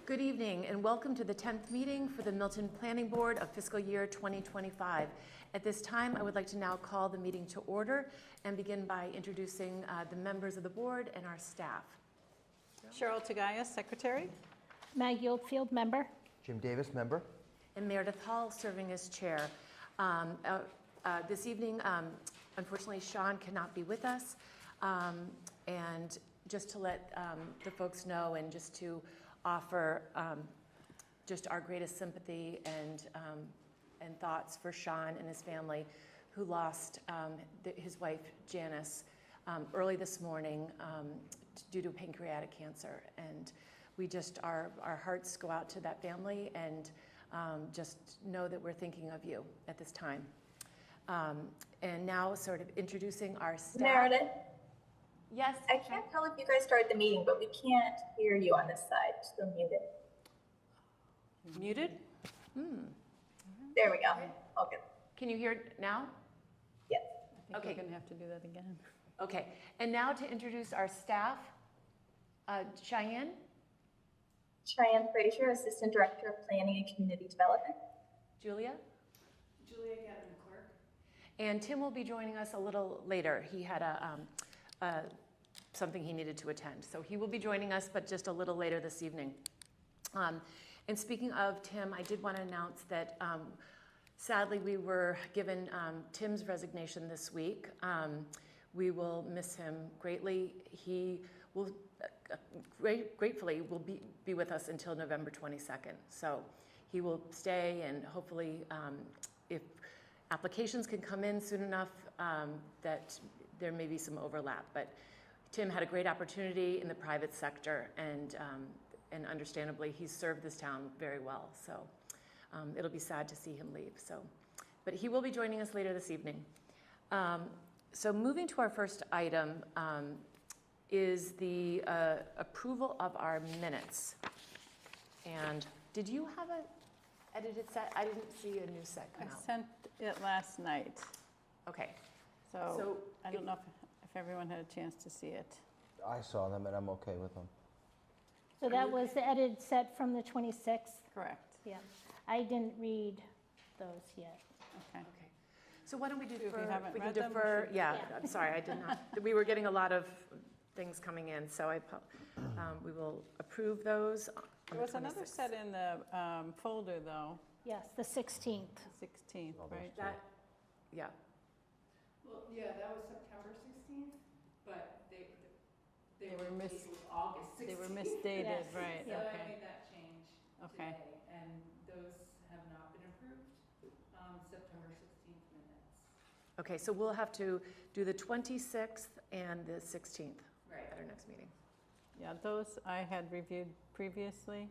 Good evening and welcome to the 10th meeting for the Milton Planning Board of fiscal year 2025. At this time, I would like to now call the meeting to order and begin by introducing the members of the board and our staff. Cheryl Tagayas, Secretary. Maggie Oldfield, member. Jim Davis, member. And Meredith Hall serving as chair. This evening, unfortunately, Sean cannot be with us. And just to let the folks know and just to offer just our greatest sympathy and thoughts for Sean and his family, who lost his wife Janice early this morning due to pancreatic cancer. And we just, our hearts go out to that family, and just know that we're thinking of you at this time. And now sort of introducing our staff. Meredith, Yes? I can't tell if you guys started the meeting, but we can't hear you on this side. Still muted. Muted? There we go. All good. Can you hear it now? Yes. I think Okay. we're going to have to do that again. Okay, and now to introduce our staff, Cheyenne, Cheyenne Frazier, Assistant Director of Planning and Community Development. Julia, Julia Getman, clerk. and Tim will be joining us a little later. He had something he needed to attend, so he will be joining us, but just a little later this evening. And speaking of Tim, I did want to announce that sadly we were given Tim's resignation this week. We will miss him greatly. He will gratefully will be with us until November 22nd. So he will stay, and hopefully if applications can come in soon enough, that there may be some overlap. But Tim had a great opportunity in the private sector, and understandably he's served this town very well. So it'll be sad to see him leave. So, but he will be joining us later this evening. So moving to our first item is the approval of our minutes. And did you have an edited set? I didn't see a new set come I out. sent it last night, Okay. so I don't know if everyone had a chance to see it. I saw them and I'm okay with them. So that was the edited set from the 26th. Correct. Yeah, I didn't read those yet. Okay. Okay. So why don't we do If you defer? haven't We can read them, we defer. should- Yeah, Yeah. I'm sorry, I did not. We were getting a lot of things coming in, so we will approve those. On There the was another 26th. set in the folder, though, Yes, the 16th. the 16th, All those right? two. That, yeah. Well, yeah, that was September 16th, but they They were were mis- dated August 16th. They were misdated, Yes. right, So I okay. made that change Okay. today, and those have not been approved. September 16th minutes. Okay, so we'll have to do the 26th and the 16th Right. at our next meeting. Yeah, those I had reviewed previously.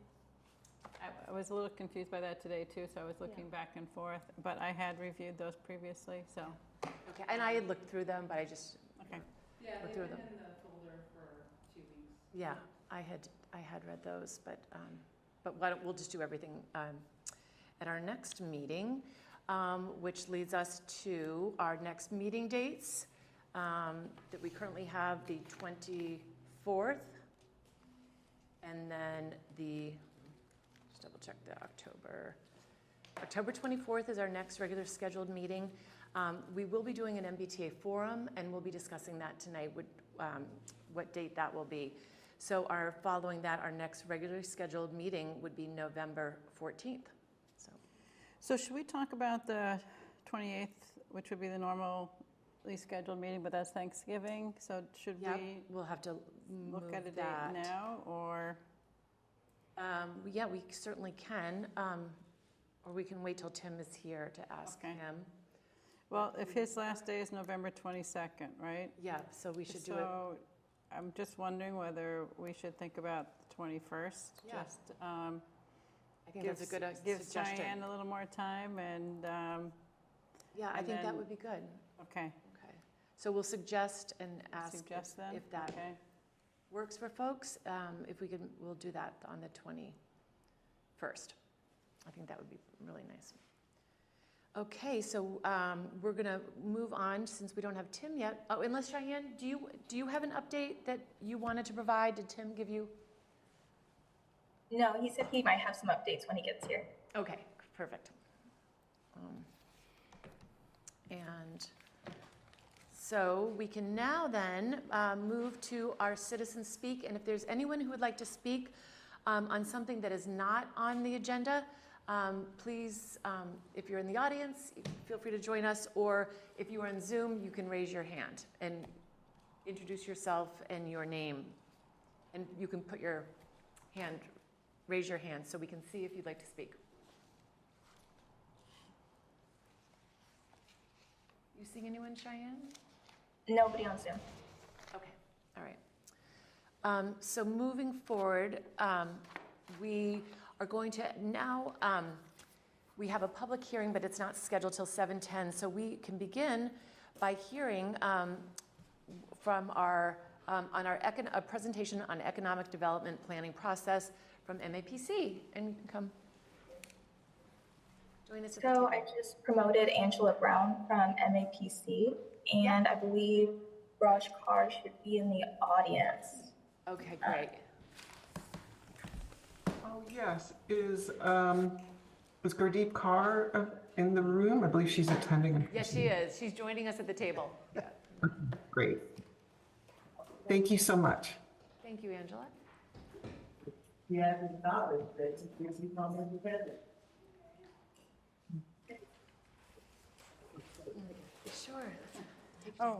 I was a little confused by that today, too, so I was looking back and forth, but I had reviewed those previously, so, Okay, and I had looked through them, but I just, okay. Yeah, Look they've through been them. in the folder for 2 weeks. yeah, I had read those, but why don't, we'll just do everything at our next meeting, which leads us to our next meeting dates, that we currently have the 24th, and then just double check the October 24th is our next regular scheduled meeting. We will be doing an MBTA forum, and we'll be discussing that tonight, what date that will be. So following that, our next regularly scheduled meeting would be November 14th. So should we talk about the 28th, which would be the normally scheduled meeting, but that's Thanksgiving? So should Yep, we we'll have to look move at a date that. now, or? Yeah, we certainly can, or we can wait till Tim is here to ask Okay. him. Well, if his last day is November 22nd, right? Yeah, so we should do it. So I'm just wondering whether we should think about the 21st. Yeah. Just I think that's a good give suggestion. Cheyenne a little more time, and, Yeah, I and think that then- would be good. okay. Okay. So we'll suggest and ask Suggest then? if that Okay. works for folks. If we can, we'll do that on the 21st. I think that would be really nice. Okay, so we're going to move on since we don't have Tim yet. Oh, unless Cheyenne, do you have an update that you wanted to provide? Did Tim give you? No, he said he might have some updates when he gets here. Okay, perfect. And so we can now then move to our citizen speak. And if there's anyone who would like to speak on something that is not on the agenda, please, if you're in the audience, feel free to join us. Or if you are on Zoom, you can raise your hand and introduce yourself and your name. And you can put your hand, raise your hand so we can see if you'd like to speak. You seeing anyone, Cheyenne? Nobody on Zoom. Okay, all right. So moving forward, we are going to now, we have a public hearing, but it's not scheduled till 7:10. So we can begin by hearing from our, a presentation on economic development planning process from MAPC. And you can come join us at the So table. I just promoted Angela Brown from MAPC, and I believe Raj Kar should be in the audience. Okay, great. Oh, yes. Is Gurdeep Kaur in the room? I believe she's attending in person. Yes, she is. She's joining us at the table. Great. Thank you so much. Thank you, Angela. Sure. Oh,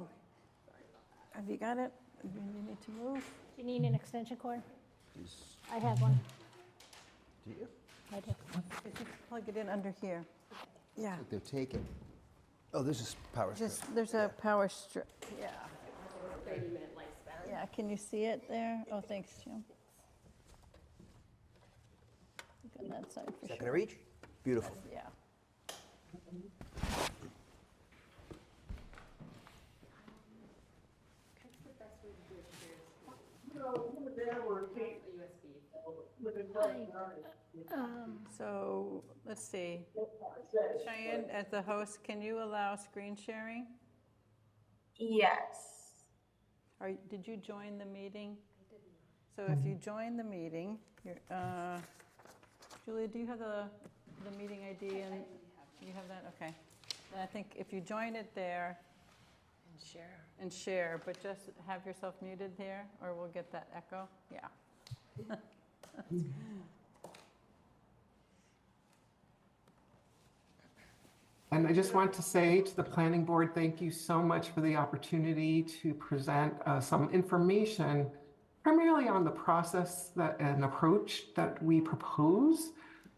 have you got it? Do you need to move? Do you need an extension cord? I have one. Do you? I do. If you plug it in under here. Yeah, Like they're taking. Oh, this is power strip. just, there's a power strip, yeah. 30-minute lifespan. Yeah, can you see it there? Oh, thanks, Jim. Look on that side for Is that sure. gonna reach? Beautiful. Yeah. So, let's see. Cheyenne, as the host, can you allow screen sharing? Yes. Did you join the meeting? I didn't. So if you join the meeting, Julia, do you have the meeting ID and? You have that, okay. Then I think if you join it there And share. but just have yourself muted there, or we'll get that echo, yeah. And I just want to say to the planning board, thank you so much for the opportunity to present some information primarily on the process and approach that we propose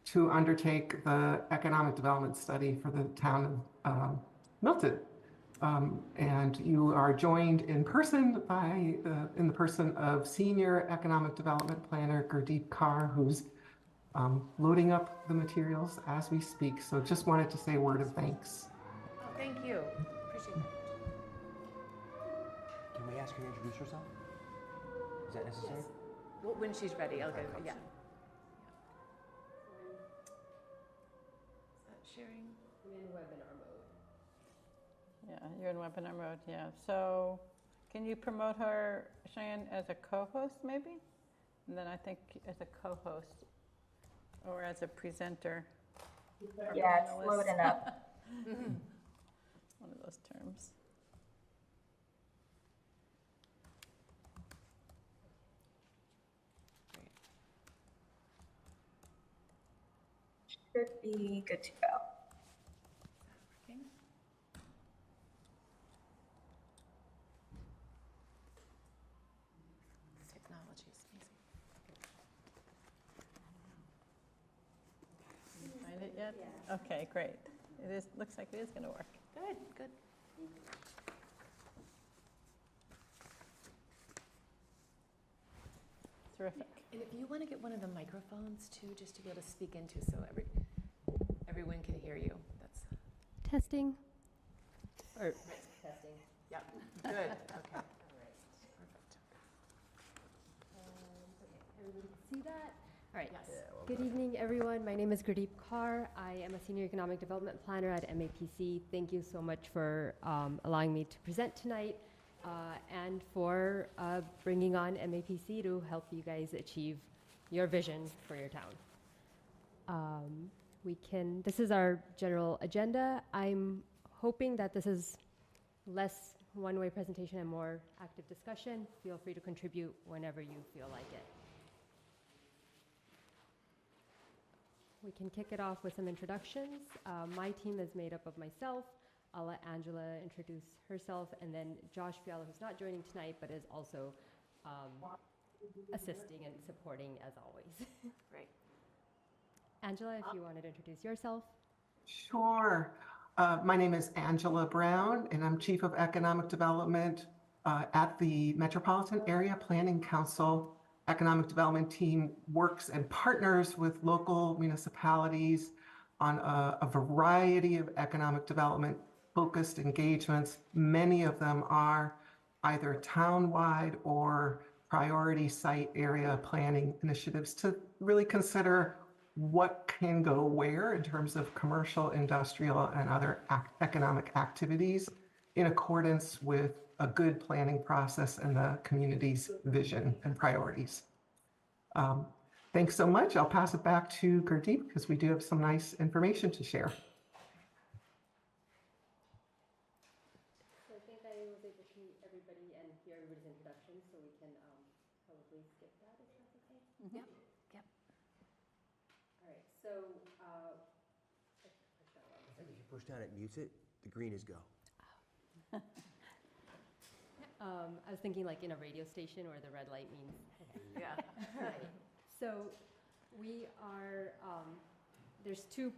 to undertake the economic development study for the town of Milton. And you are joined in person by, in the person of Senior Economic Development Planner Gurdeep Kaur, who's loading up the materials as we speak. So just wanted to say a word of thanks. Oh, thank you. Appreciate it. Can we ask her to introduce herself? Is that necessary? Well, when she's ready, I'll go, yeah. Is that sharing? Yeah, you're in webinar mode, yeah. So can you promote her, Cheyenne, as a co-host maybe? And then I think as a co-host or as a presenter. or Yeah, it's panelist. loading up. One of those terms. Should be good to go. Working? Technology is amazing. Find it yet? Okay, great. It is, looks like it is going to work. Good, good. Terrific. And if you want to get one of the microphones too, just to be able to speak into, so everyone can hear you, that's. Testing. Yep, good, okay. Perfect. Everybody can see that? All right. Yes. Good evening, everyone. My name is Gurdeep Kaur. I am a Senior Economic Development Planner at MAPC. Thank you so much for allowing me to present tonight and for bringing on MAPC to help you guys achieve your vision for your town. This is our general agenda. I'm hoping that this is less one-way presentation and more active discussion. Feel free to contribute whenever you feel like it. We can kick it off with some introductions. My team is made up of myself. I'll let Angela introduce herself, and then Josh Fiala, who's not joining tonight, but is also assisting and supporting as always. Great. Angela, if you wanted to introduce yourself. Sure. My name is Angela Brown, and I'm Chief of Economic Development at the Metropolitan Area Planning Council. Economic Development team works and partners with local municipalities on a variety of economic development focused engagements. Many of them are either townwide or priority site area planning initiatives to really consider what can go where in terms of commercial, industrial, and other economic activities in accordance with a good planning process and the community's vision and priorities. Thanks so much. I'll pass it back to Gurdeep because we do have some nice information to share. So I think I was able to meet everybody and hear everybody's introduction, so we can probably skip that if that's okay. Yep. Yep. All right, so If you push down, it mutes it. The green is go. I was thinking like in a radio station where the red light means. Yeah. So we are, there's two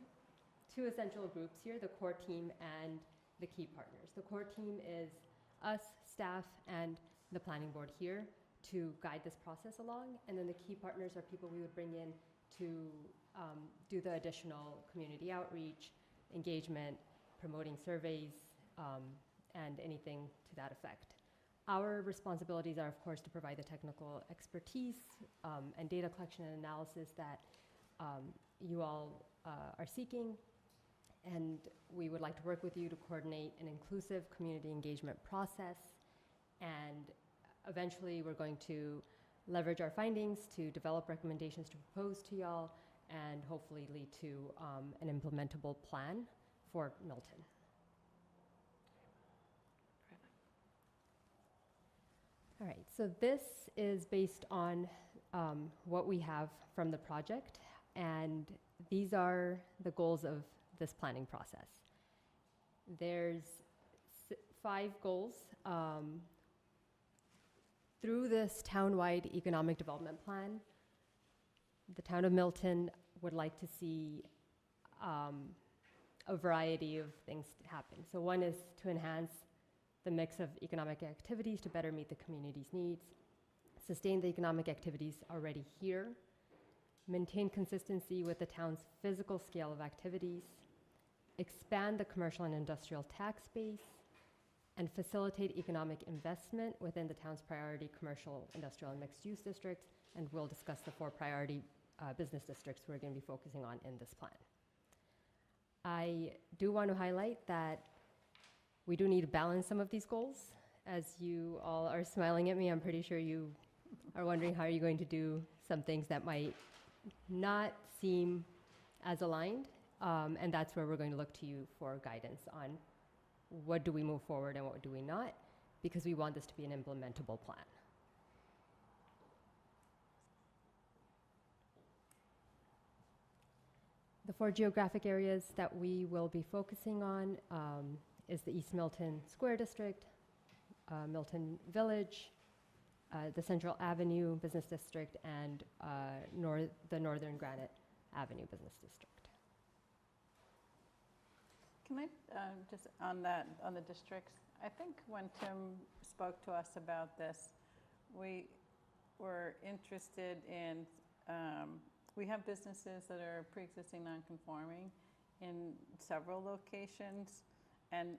essential groups here, the core team and the key partners. The core team is us, staff, and the planning board here to guide this process along. And then the key partners are people we would bring in to do the additional community outreach, engagement, promoting surveys, and anything to that effect. Our responsibilities are, of course, to provide the technical expertise and data collection and analysis that you all are seeking. And we would like to work with you to coordinate an inclusive community engagement process. And eventually, we're going to leverage our findings to develop recommendations to propose to y'all and hopefully lead to an implementable plan for Milton. All right, so this is based on what we have from the project, and these are the goals of this planning process. There's 5 goals. Through this town-wide economic development plan, the town of Milton would like to see a variety of things happen. So one is to enhance the mix of economic activities to better meet the community's needs, sustain the economic activities already here, maintain consistency with the town's physical scale of activities, expand the commercial and industrial tax base, and facilitate economic investment within the town's priority commercial, industrial, and mixed-use districts. And we'll discuss the 4 priority business districts we're going to be focusing on in this plan. I do want to highlight that we do need to balance some of these goals. As you all are smiling at me, I'm pretty sure you are wondering how are you going to do some things that might not seem as aligned. And that's where we're going to look to you for guidance on what do we move forward and what do we not, because we want this to be an implementable plan. The 4 geographic areas that we will be focusing on is the East Milton Square District, Milton Village, the Central Avenue Business District, and the Northern Granite Avenue Business District. Can I just on the districts, I think when Tim spoke to us about this, we were interested in, we have businesses that are pre-existing non-conforming in several locations, and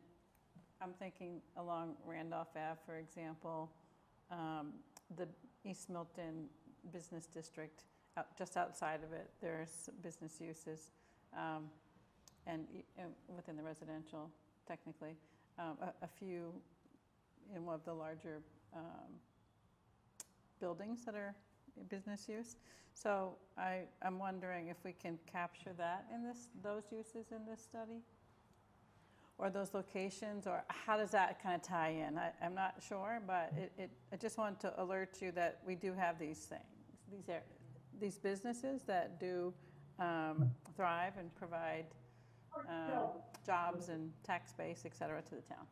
I'm thinking along Randolph Ave, for example, the East Milton Business District, just outside of it, there's business uses, and within the residential, technically, a few in one of the larger buildings that are business use. So I'm wondering if we can capture that in those uses in this study? Or those locations, or how does that kind of tie in? I'm not sure, but I just want to alert you that we do have these things, these businesses that do thrive and provide jobs and tax base, et cetera, to the town.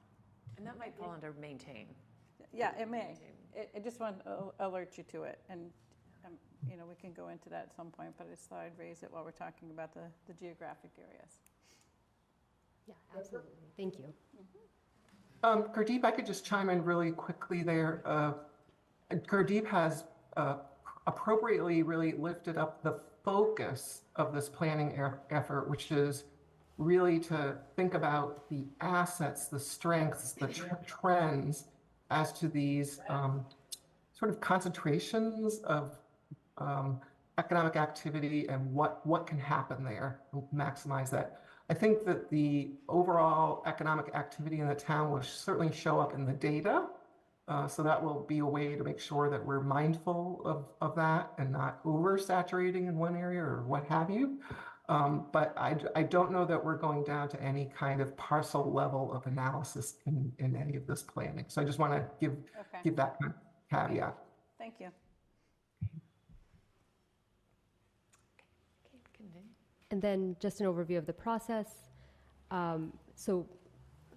And that might fall under maintain. Yeah, it may. I just want to alert you to it, and we can go into that at some point, but I just thought I'd raise it while we're talking about the geographic areas. Yeah, absolutely. Thank you. Gurdeep, I could just chime in really quickly there. Gurdeep has appropriately really lifted up the focus of this planning effort, which is really to think about the assets, the strengths, the trends as to these sort of concentrations of economic activity and what can happen there, maximize that. I think that the overall economic activity in the town will certainly show up in the data. So that will be a way to make sure that we're mindful of that and not oversaturating in one area or what have you. But I don't know that we're going down to any kind of parcel level of analysis in any of this planning. So I just want to give that caveat. Thank you. And then just an overview of the process. So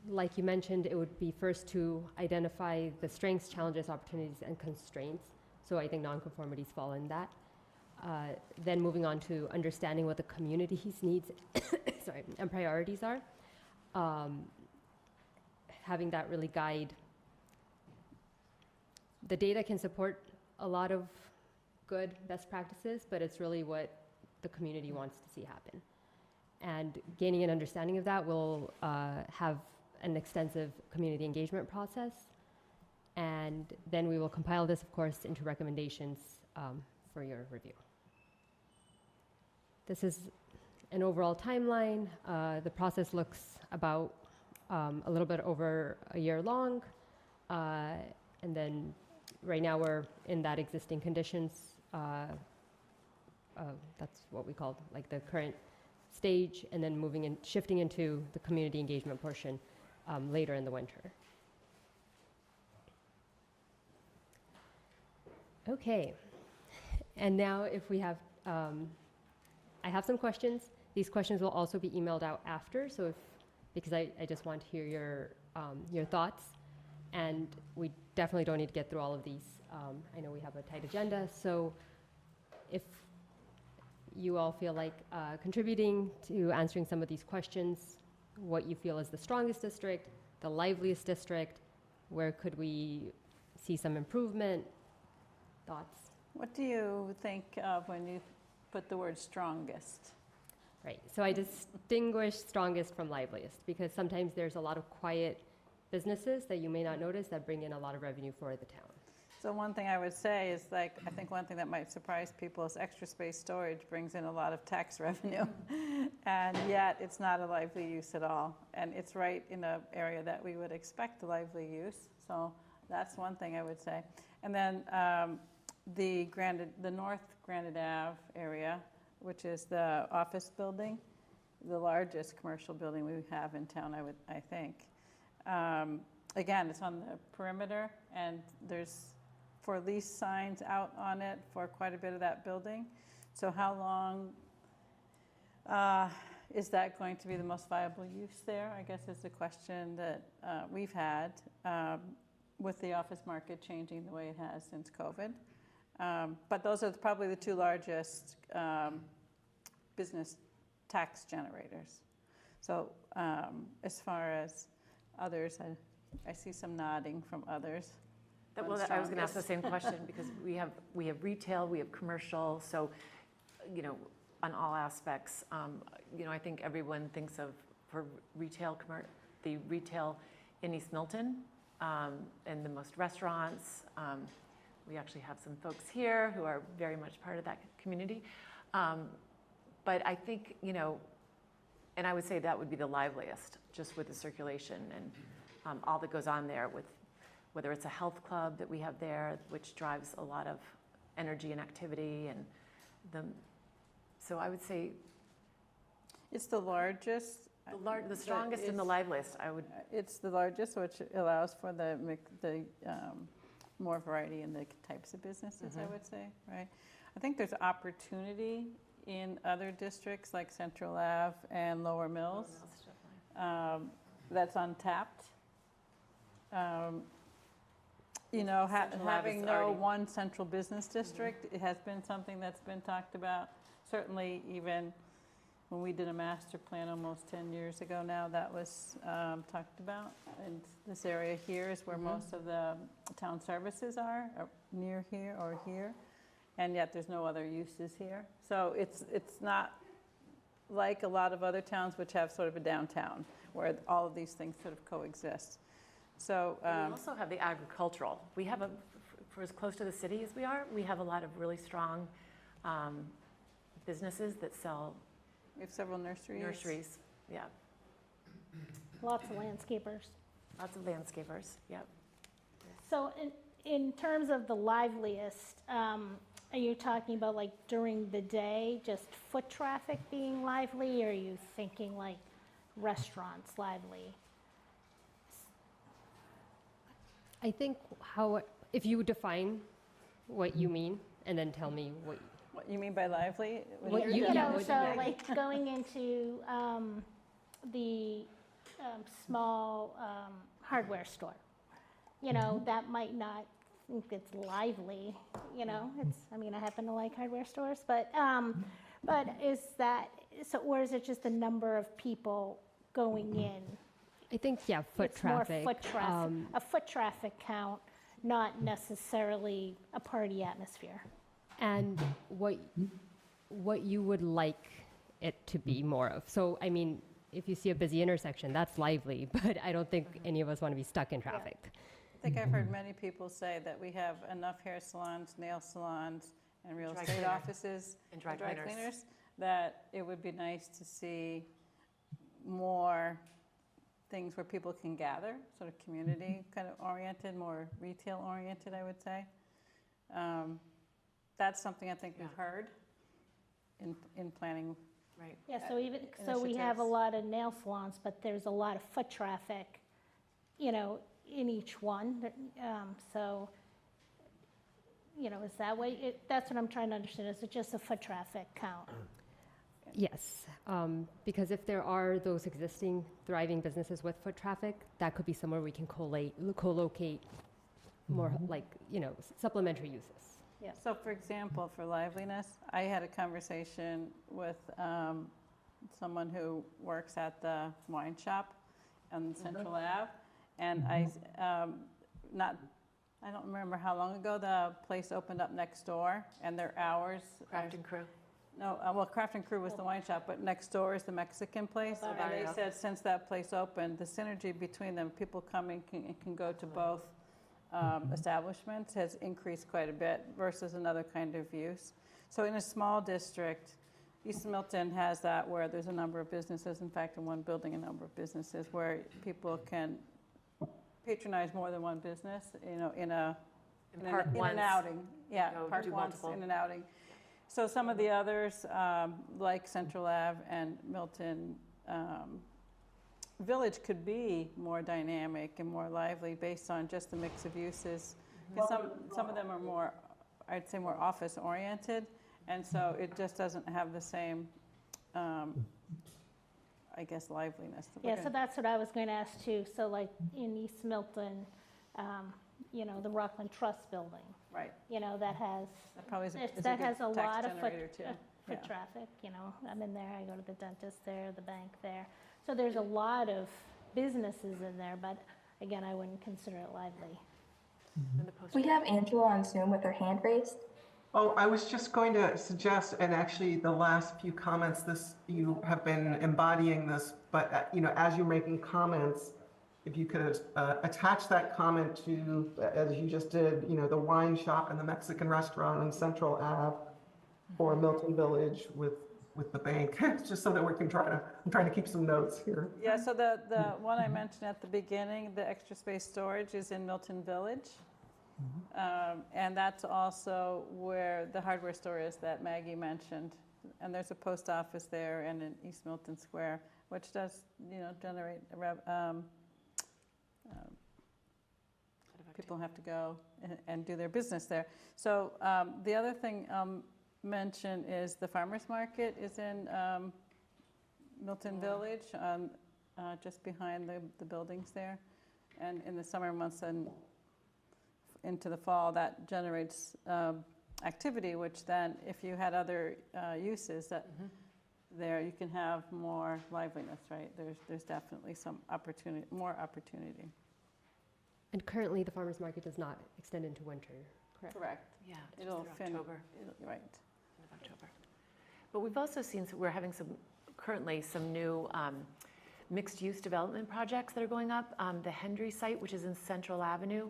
like you mentioned, it would be first to identify the strengths, challenges, opportunities, and constraints. So I think nonconformities fall in that. Then moving on to understanding what the community's needs and priorities are. Having that really guide. The data can support a lot of good best practices, but it's really what the community wants to see happen. And gaining an understanding of that, will have an extensive community engagement process. And then we will compile this, of course, into recommendations for your review. This is an overall timeline. The process looks about a little bit over a year long. And then right now we're in that existing conditions. That's what we call like the current stage, and then shifting into the community engagement portion later in the winter. Okay, and now if we have, I have some questions. These questions will also be emailed out after, so because I just want to hear your thoughts, and we definitely don't need to get through all of these. I know we have a tight agenda, so if you all feel like contributing to answering some of these questions, what you feel is the strongest district, the liveliest district, where could we see some improvement? Thoughts? What do you think of when you put the word strongest? Right, so I distinguish strongest from liveliest because sometimes there's a lot of quiet businesses that you may not notice that bring in a lot of revenue for the town. So one thing I would say is I think one thing that might surprise people is extra space storage brings in a lot of tax revenue, and yet it's not a lively use at all. And it's right in an area that we would expect a lively use. So that's one thing I would say. And then the North Granite Ave area, which is the office building, the largest commercial building we have in town, I think. Again, it's on the perimeter, and there's for lease signs out on it for quite a bit of that building. So how long is that going to be the most viable use there? I guess is the question that we've had with the office market changing the way it has since COVID. But those are probably the two largest business tax generators. So as far as others, I see some nodding from others. I was going to ask the same question because we have retail, we have commercial, so on all aspects. I think everyone thinks of for retail, the retail in East Milton, and the most restaurants. We actually have some folks here who are very much part of that community. But I think, and I would say that would be the liveliest, just with the circulation and all that goes on there with whether it's a health club that we have there, which drives a lot of energy and activity and so I would say It's the largest. the strongest and the liveliest, I would, It's the largest, which allows for the more variety in the types of businesses, I would say, right? I think there's opportunity in other districts like Central Ave and Lower Mills that's untapped. Central Ave Having is no already- one central business district, it has been something that's been talked about. Certainly even when we did a master plan almost 10 years ago now, that was talked about. And this area here is where most of the town services are near here or here. And yet there's no other uses here. So it's not like a lot of other towns which have sort of a downtown where all of these things sort of coexist. So we also have the agricultural. We have for as close to the city as we are, we have a lot of really strong businesses that sell we have several nurseries. nurseries. Yeah, Lots of landscapers. lots of landscapers, yep. So in terms of the liveliest, are you talking about like during the day, just foot traffic being lively? Or are you thinking like restaurants lively? I think if you define what you mean and then tell me what, What you mean by lively? When What you're you- You done- yeah, know, what- so yeah. like going into the small hardware store, you know, that might not think it's lively, you know, I mean, I happen to like hardware stores, but is that, so, or is it just the number of people going in? I think, yeah, foot It's more traffic. foot traffic, a foot traffic count, not necessarily a party atmosphere. And what you would like it to be more of. So, I mean, if you see a busy intersection, that's lively, but I don't think any of us want to be stuck in traffic. I think I've heard many people say that we have enough hair salons, nail salons, and real Dry estate cleaner. offices. And dry cleaners. That it would be nice to see more things where people can gather, sort of community kind of oriented, more retail oriented, I would say. That's something I think we've heard in planning. Right. Yeah, so so we have a initiatives. lot of nail salons, but there's a lot of foot traffic, you know, in each one. So, you know, is that way, that's what I'm trying to understand, is it just a foot traffic count? Yes, because if there are those existing thriving businesses with foot traffic, that could be somewhere we can co-locate more like, supplementary uses. So for example, for liveliness, I had a conversation with someone who works at the wine shop on Central Ave. And I don't remember how long ago the place opened up next door and their hours. Craft and Crew. No, well, Craft and Crew was the wine shop, but next door is the Mexican place. And they said since that place opened, the synergy between them, people coming can go to both establishments has increased quite a bit versus another kind of use. So in a small district, East Milton has that where there's a number of businesses, in fact, in one building, a number of businesses where people can patronize more than one business, in an outing. Yeah, go park do once, multiple. in an outing. So some of the others, like Central Ave and Milton Village could be more dynamic and more lively based on just the mix of uses. 'Cause some of them are more, I'd say more office oriented, and so it just doesn't have the same, I guess, liveliness. that we're Yeah, so gonna- that's what I was going to ask too. So like in East Milton, the Rockland Trust Building, Right, that has, that probably is a that good has a tax lot of foot generator too. foot Yeah. traffic, I'm in there, I go to the dentist there, the bank there. So there's a lot of businesses in there, but again, I wouldn't consider it lively. And the post- We have Angela on Zoom with her hand raised. Oh, I was just going to suggest, and actually the last few comments, you have been embodying this, but as you're making comments, if you could attach that comment to, as you just did, the wine shop and the Mexican restaurant on Central Ave, or Milton Village with the bank, just so that I'm trying to keep some notes here. Yeah, so the one I mentioned at the beginning, the extra space storage is in Milton Village. And that's also where the hardware store is that Maggie mentioned. And there's a post office there and in East Milton Square, which does, generate people have to go and do their business there. So the other thing I'll mention is the farmer's market is in Milton Village, just behind the buildings there. And in the summer months and into the fall, that generates activity, which then, if you had other uses that there, you can have more liveliness, right? There's definitely some opportunity, more opportunity. And currently, the farmer's market does not extend into winter, correct? Correct. Yeah, it's It'll just through October. Right. End of October. But we've also seen, we're having currently some new mixed-use development projects that are going up. The Hendry site, which is in Central Avenue,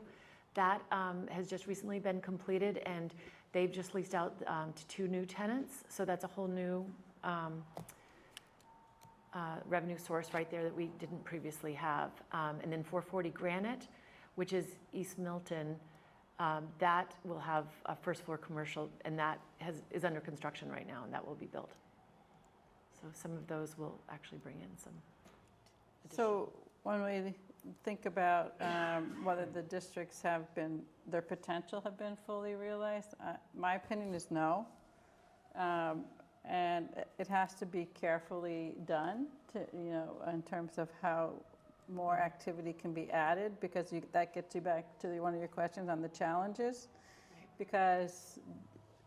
that has just recently been completed, and they've just leased out to 2 new tenants. So that's a whole new revenue source right there that we didn't previously have. And then 440 Granite, which is East Milton, that will have a first floor commercial, and that is under construction right now, and that will be built. So some of those will actually bring in some additional. So when we think about whether the districts their potential have been fully realized, my opinion is no. And it has to be carefully done in terms of how more activity can be added, because that gets you back to one of your questions on the challenges. Because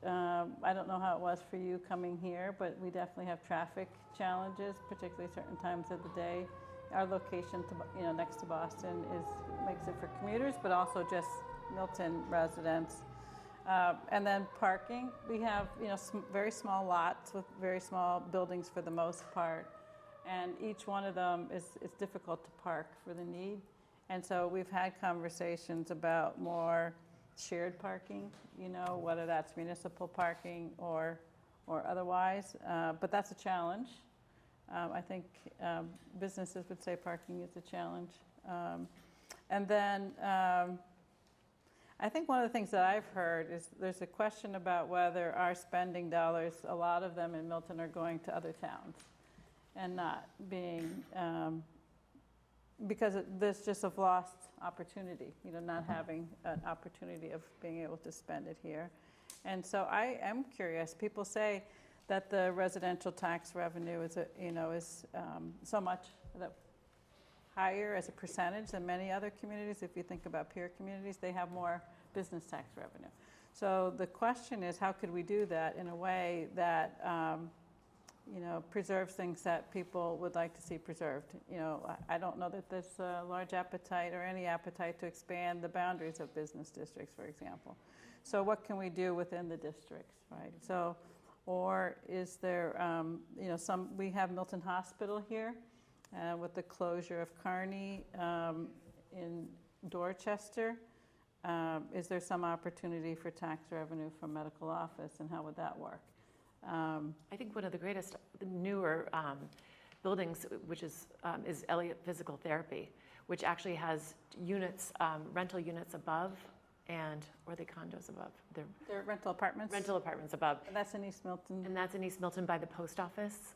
I don't know how it was for you coming here, but we definitely have traffic challenges, particularly certain times of the day. Our location, next to Boston, makes it for commuters, but also just Milton residents. And then parking, we have very small lots with very small buildings for the most part, and each one of them is difficult to park for the need. And so we've had conversations about more shared parking, whether that's municipal parking or otherwise, but that's a challenge. I think businesses would say parking is a challenge. And then I think one of the things that I've heard is there's a question about whether our spending dollars, a lot of them in Milton, are going to other towns and not being, because there's just a lost opportunity, not having an opportunity of being able to spend it here. And so I am curious. People say that the residential tax revenue is so much higher as a percentage than many other communities. If you think about peer communities, they have more business tax revenue. So the question is, how could we do that in a way that preserves things that people would like to see preserved? I don't know that there's a large appetite or any appetite to expand the boundaries of business districts, for example. So what can we do within the districts, right? So, or is there, we have Milton Hospital here with the closure of Kearney in Dorchester. Is there some opportunity for tax revenue from medical office, and how would that work? I think one of the newer buildings, which is Elliott Physical Therapy, which actually has units, rental units above, or are they condos above? They're rental apartments? Rental apartments above. And that's in East Milton? And that's in East Milton by the post office.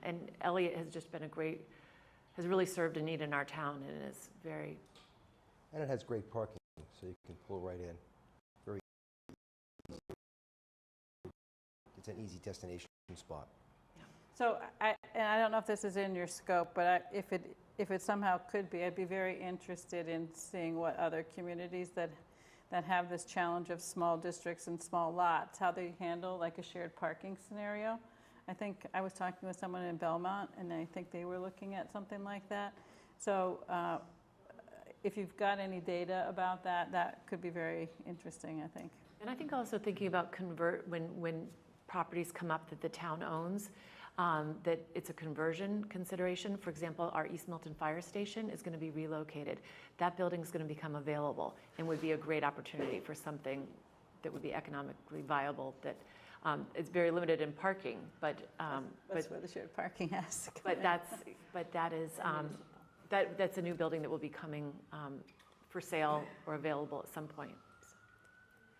And Elliott has just been has really served a need in our town, and is very... And it has great parking, so you can pull right in. Very easy. It's an easy destination spot. Yeah. So I don't know if this is in your scope, but if it somehow could be, I'd be very interested in seeing what other communities that have this challenge of small districts and small lots, how they handle like a shared parking scenario. I think I was talking with someone in Belmont, and I think they were looking at something like that. So if you've got any data about that, that could be very interesting, I think. And I think also thinking about when properties come up that the town owns, that it's a conversion consideration. For example, our East Milton Fire Station is going to be relocated. That building is going to become available and would be a great opportunity for something that would be economically viable. That it's very limited in parking, but that's where the shared parking has to come but in. that is that's a new building that will be coming for sale or available at some point. So.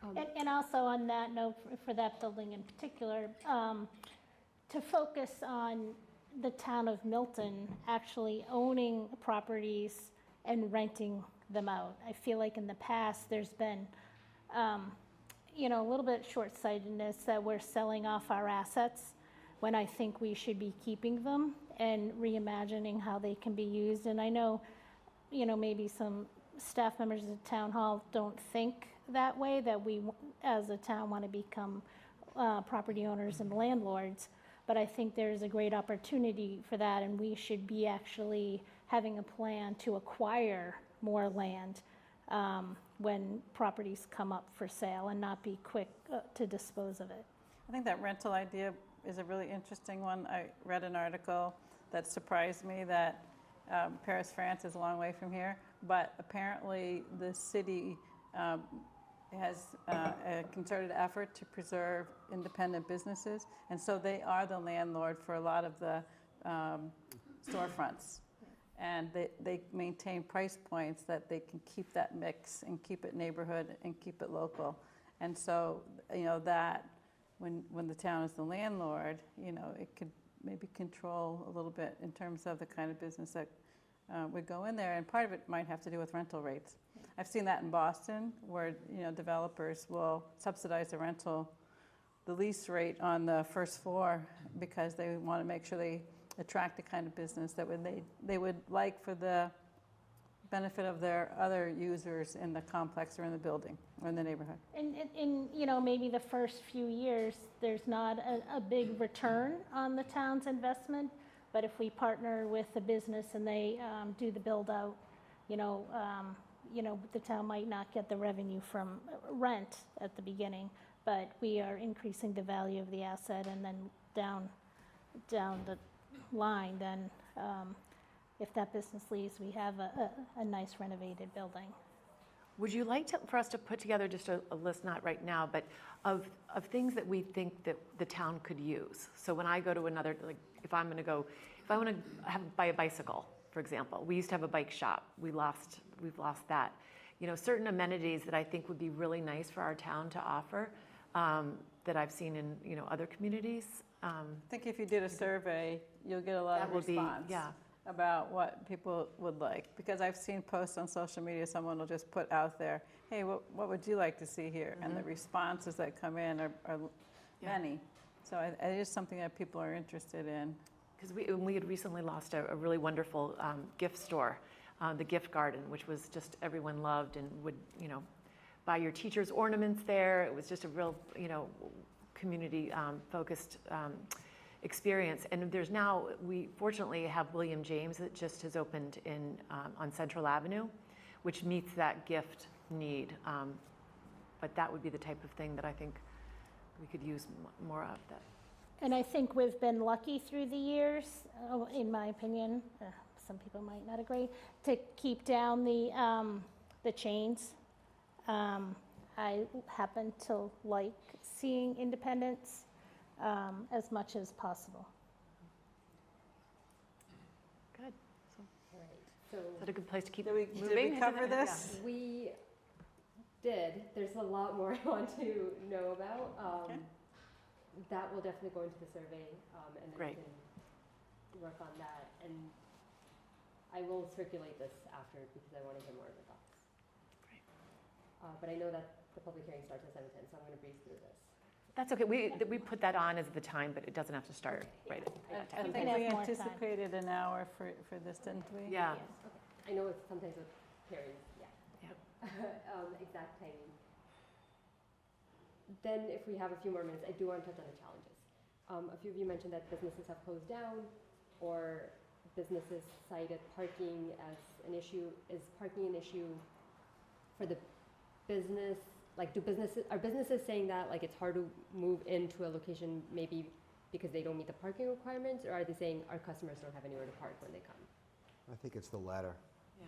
And also on that note, for that building in particular, to focus on the town of Milton actually owning properties and renting them out. I feel like in the past, there's been, a little bit short-sightedness that we're selling off our assets when I think we should be keeping them and reimagining how they can be used. And I know, maybe some staff members at town hall don't think that way, that we, as a town, want to become property owners and landlords. But I think there's a great opportunity for that, and we should be actually having a plan to acquire more land when properties come up for sale and not be quick to dispose of it. I think that rental idea is a really interesting one. I read an article that surprised me that Paris, France is a long way from here, but apparently the city has a concerted effort to preserve independent businesses, and so they are the landlord for a lot of the storefronts. And they maintain price points that they can keep that mix and keep it neighborhood and keep it local. And so, that when the town is the landlord, it could maybe control a little bit in terms of the kind of business that would go in there. And part of it might have to do with rental rates. I've seen that in Boston, where developers will subsidize the lease rate on the first floor because they want to make sure they attract the kind of business that they would like for the benefit of their other users in the complex or in the building or in the neighborhood. And maybe the first few years, there's not a big return on the town's investment, but if we partner with the business and they do the build out, the town might not get the revenue from rent at the beginning, but we are increasing the value of the asset, and then down the line, then if that business leaves, we have a nice renovated building. Would you like for us to put together just a list, not right now, but of things that we think that the town could use? So when I go to another, like if I want to buy a bicycle, for example, we used to have a bike shop. We've lost that. Certain amenities that I think would be really nice for our town to offer that I've seen in other communities. I think if you did a survey, you'll get a lot of response about what people would like. Because I've seen posts on social media, someone will just put out there, hey, what would you like to see here? And the responses that come in are many. So it is something that people are interested in. Because we had recently lost a really wonderful gift store, the Gift Garden, which was just everyone loved and would, buy your teacher's ornaments there. It was just a real, community focused experience. And there's now, we fortunately have William James that just has opened on Central Avenue, which meets that gift need. But that would be the type of thing that I think we could use more of that. And I think we've been lucky through the years, in my opinion, some people might not agree, to keep down the chains. I happen to like seeing independence as much as possible. Good. Right. So Is that a good place to keep Did we moving? cover this? we did. There's a lot more I want to know about. Okay. That will definitely go into the survey, and then Great. we can work on that. And I will circulate this after because I want to hear more of your thoughts. Great. But I know that the public hearing starts at 7:10, so I'm going to breeze through this. That's okay. We put that on as the time, but it doesn't have to start right at I that think time. can we have more time. anticipated an hour for this, didn't we? Yeah. Yes, okay. I know it's sometimes with hearings, Yeah. exact timing. Then if we have a few more minutes, I do want to touch on the challenges. A few of you mentioned that businesses have closed down or businesses cited parking as an issue. Is parking an issue for the business? Like, are businesses saying that, like, it's hard to move into a location maybe because they don't meet the parking requirements, or are they saying our customers don't have anywhere to park when they come? I think it's the latter. Yeah.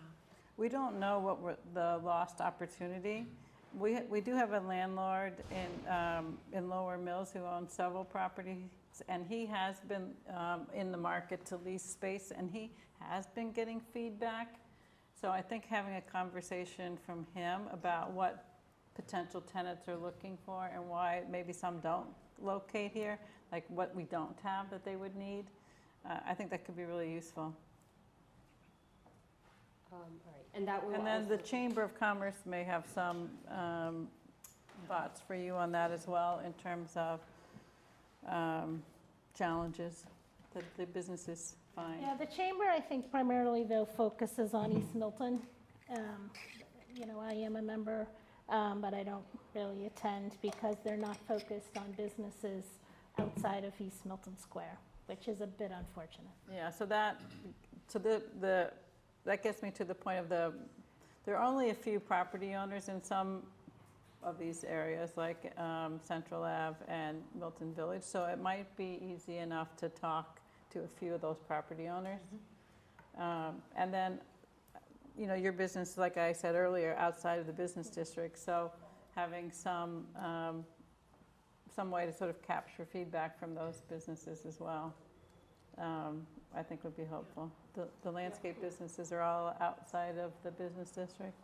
We don't know what the lost opportunity. We do have a landlord in Lower Mills who owns several properties, and he has been in the market to lease space, and he has been getting feedback. So I think having a conversation from him about what potential tenants are looking for and why maybe some don't locate here, like what we don't have that they would need. I think that could be really useful. All right, and that will And then the also- Chamber of Commerce may have some thoughts for you on that as well in terms of challenges that the businesses find. Yeah, the chamber, I think primarily though focuses on East Milton. You know, I am a member, but I don't really attend because they're not focused on businesses outside of East Milton Square, which is a bit unfortunate. Yeah, so that gets me to the point of there are only a few property owners in some of these areas, like Central Ave and Milton Village, so it might be easy enough to talk to a few of those property owners. And then, you know, your business, like I said earlier, outside of the business district, so having some way to sort of capture feedback from those businesses as well, I think would be helpful. The landscape businesses are all outside of the business district.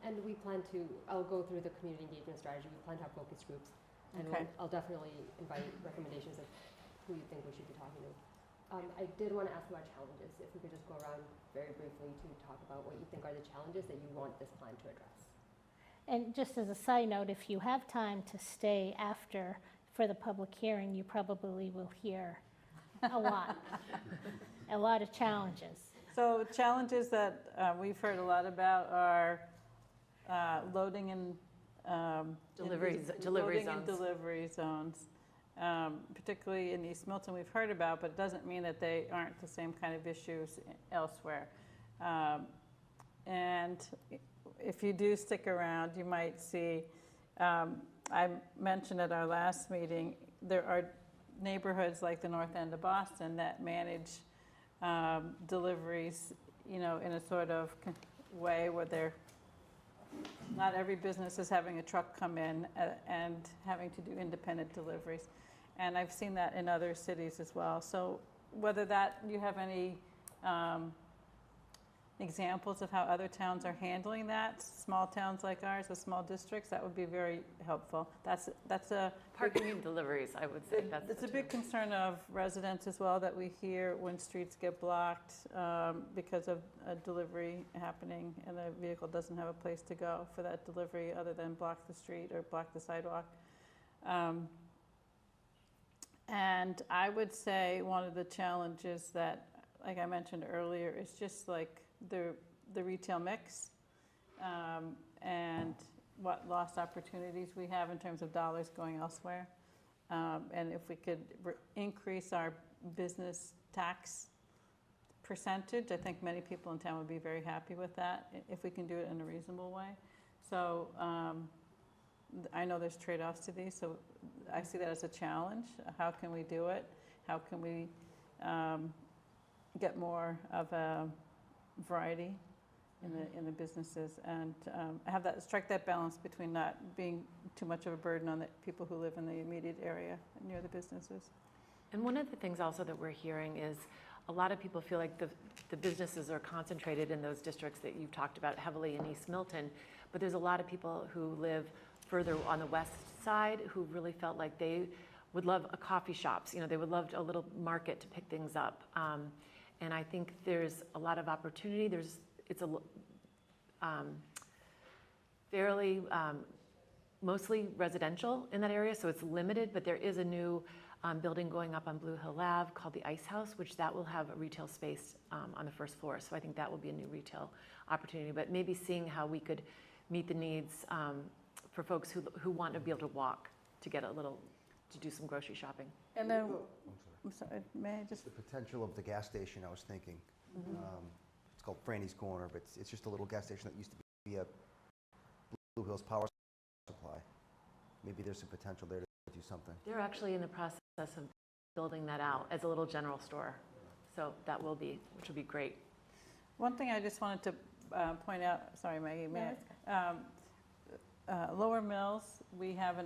And we plan to, I'll go through the community engagement strategy. We plan to have focus groups. And Okay. I'll definitely invite recommendations of who you think we should be talking to. I did want to ask about challenges. If we could just go around very briefly to talk about what you think are the challenges that you want this plan to address. And just as a side note, if you have time to stay after for the public hearing, you probably will hear a lot of challenges. So challenges that we've heard a lot about are loading and Delivery loading and zones. delivery zones, particularly in East Milton. We've heard about, but it doesn't mean that they aren't the same kind of issues elsewhere. And if you do stick around, you might see. I mentioned at our last meeting there are neighborhoods like the North End of Boston that manage deliveries, you know, in a sort of way where they're not every business is having a truck come in and having to do independent deliveries. And I've seen that in other cities as well. So whether that you have any examples of how other towns are handling that, small towns like ours, or small districts, that would be very helpful. That's a Parking and deliveries, I would say. it's a big concern of residents as well, that we hear when streets get blocked because of a delivery happening and the vehicle doesn't have a place to go for that delivery other than block the street or block the sidewalk. And I would say one of the challenges that, like I mentioned earlier, is just like the retail mix and what lost opportunities we have in terms of dollars going elsewhere. And if we could increase our business tax percentage, I think many people in town would be very happy with that, if we can do it in a reasonable way. So I know there's trade-offs to these, so I see that as a challenge. How can we do it? How can we get more of a variety in the businesses and have that, strike that balance between not being too much of a burden on the people who live in the immediate area near the businesses. And one of the things also that we're hearing is a lot of people feel like the businesses are concentrated in those districts that you've talked about heavily in East Milton, but there's a lot of people who live further on the west side who really felt like they would love a coffee shops. You know, they would love a little market to pick things up. And I think there's a lot of opportunity. It's a fairly mostly residential in that area, so it's limited, but there is a new building going up on Blue Hill Ave called the Ice House, which that will have a retail space on the first floor. So I think that will be a new retail opportunity, but maybe seeing how we could meet the needs for folks who want to be able to walk to get to do some grocery shopping. And then, I'm sorry. I'm sorry, may I just, The potential of the gas station, I was thinking. It's called Franny's Corner, but it's just a little gas station that used to be a Blue Hills Power Supply. Maybe there's some potential there to do something. They're actually in the process of building that out as a little general store. So that will be, which will be great. one thing I just wanted to point out, sorry Maggie, may I? Lower Mills, we have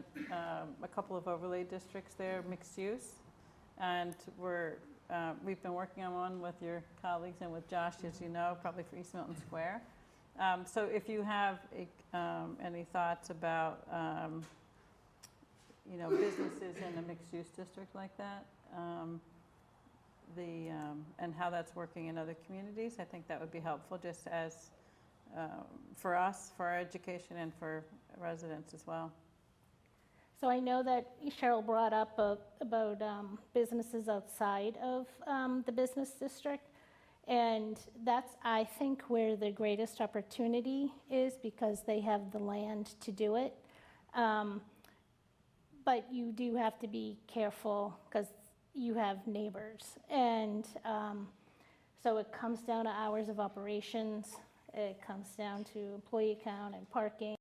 a couple of overlay districts there, mixed use. And we've been working on one with your colleagues and with Josh, as you know, probably for East Milton Square. So if you have any thoughts about, businesses in a mixed-use district like that, and how that's working in other communities, I think that would be helpful just as, for us, for our education and for residents as well. So I know that Cheryl brought up about businesses outside of the business district. And that's, I think, where the greatest opportunity is because they have the land to do it. But you do have to be careful because you have neighbors. And so it comes down to hours of operations. It comes down to employee count and parking.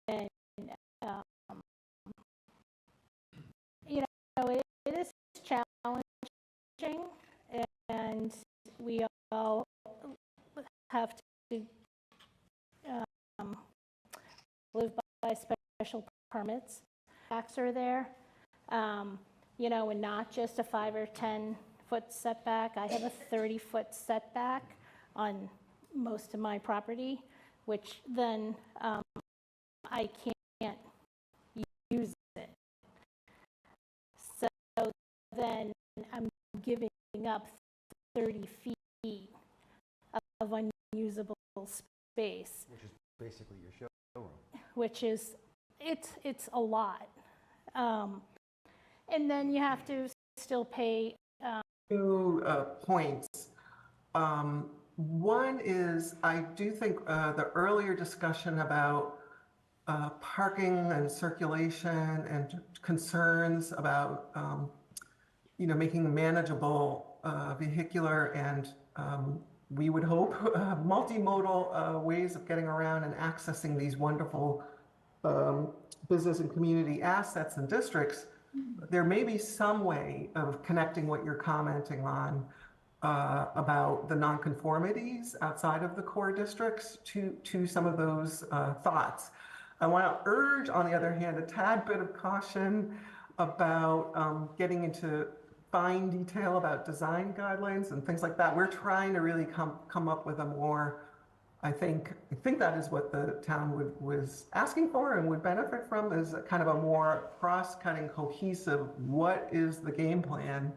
And, it is challenging. And we all have to live by special permits. Facts are there, and not just a 5 or 10 foot setback. I have a 30-foot setback on most of my property, which then I can't use it. So then I'm giving up 30 feet of unusable space. Which is basically your showroom. Which is, it's a lot. And then you have to still pay. 2 points. One is, I do think the earlier discussion about parking and circulation and concerns about making manageable vehicular and we would hope multimodal ways of getting around and accessing these wonderful business and community assets and districts. There may be some way of connecting what you're commenting on about the nonconformities outside of the core districts to some of those thoughts. I want to urge, on the other hand, a tad bit of caution about getting into fine detail about design guidelines and things like that. We're trying to really come up with a more, I think that is what the town was asking for and would benefit from, is a kind of a more cross-cutting, cohesive, what is the game plan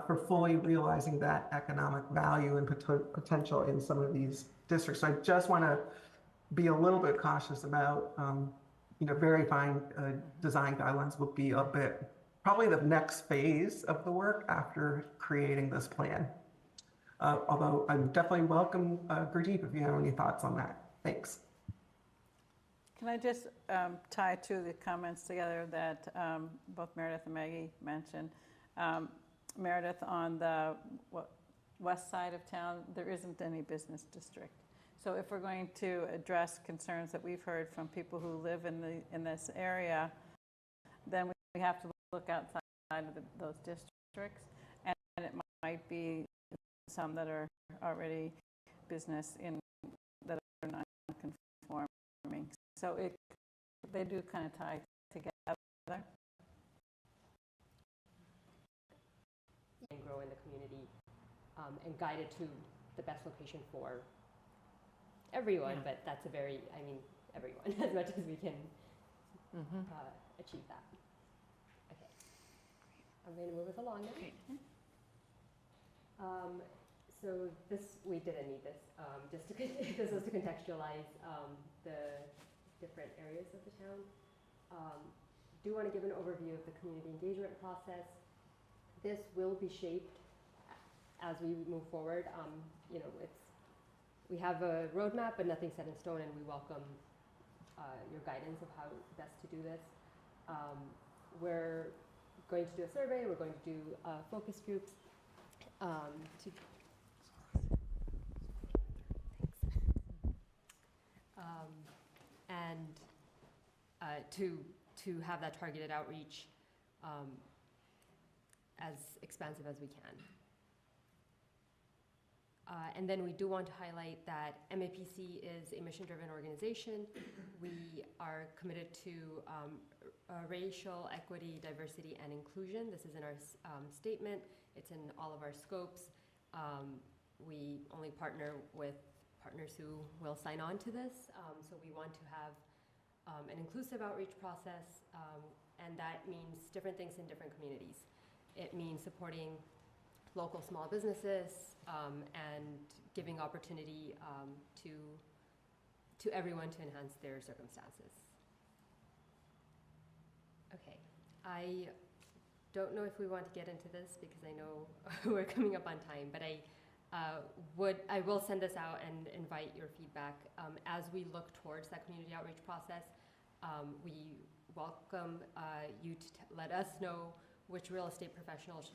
for fully realizing that economic value and potential in some of these districts. So I just want to be a little bit cautious about, very fine design guidelines will be a bit, probably the next phase of the work after creating this plan. Although I definitely welcome Gurdeep if you have any thoughts on that. Thanks. Can I just tie two of the comments together that both Meredith and Maggie mentioned? Meredith, on the west side of town, there isn't any business district. So if we're going to address concerns that we've heard from people who live in this area, then we have to look outside of those districts, and it might be some that are already business that are non-conforming. So they do kind of tie together. And grow in the community and guide it to the best location for everyone, but that's everyone, as much as we can achieve that. Okay, I'm going to move us along now. Okay. So we didn't need this, this was to contextualize the different areas of the town. Do want to give an overview of the community engagement process. This will be shaped as we move forward. We have a roadmap, but nothing set in stone, and we welcome your guidance of how best to do this. We're going to do a survey. We're going to do focus groups to have that targeted outreach as expansive as we can. And then we do want to highlight that MAPC is a mission-driven organization. We are committed to racial equity, diversity, and inclusion. This is in our statement. It's in all of our scopes. We only partner with partners who will sign on to this. So we want to have an inclusive outreach process, and that means different things in different communities. It means supporting local small businesses and giving opportunity to everyone to enhance their circumstances. Okay, I don't know if we want to get into this because I know we're coming up on time, but I will send this out and invite your feedback. As we look towards that community outreach process, we welcome you to let us know which real estate professionals,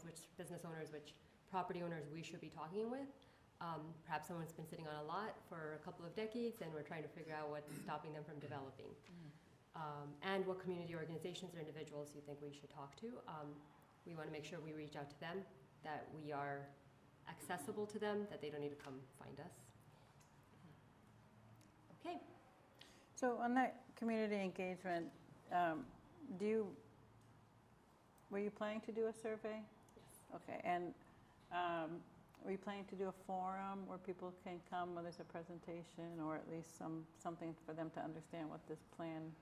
which business owners, which property owners we should be talking with. Perhaps someone's been sitting on a lot for a couple of decades and we're trying to figure out what's stopping them from developing. And what community organizations or individuals you think we should talk to. We want to make sure we reach out to them, that we are accessible to them, that they don't need to come find us. Okay. So on that community engagement, were you planning to do a survey? Yes. Okay, and were you planning to do a forum where people can come, whether it's a presentation or at least something for them to understand what this plan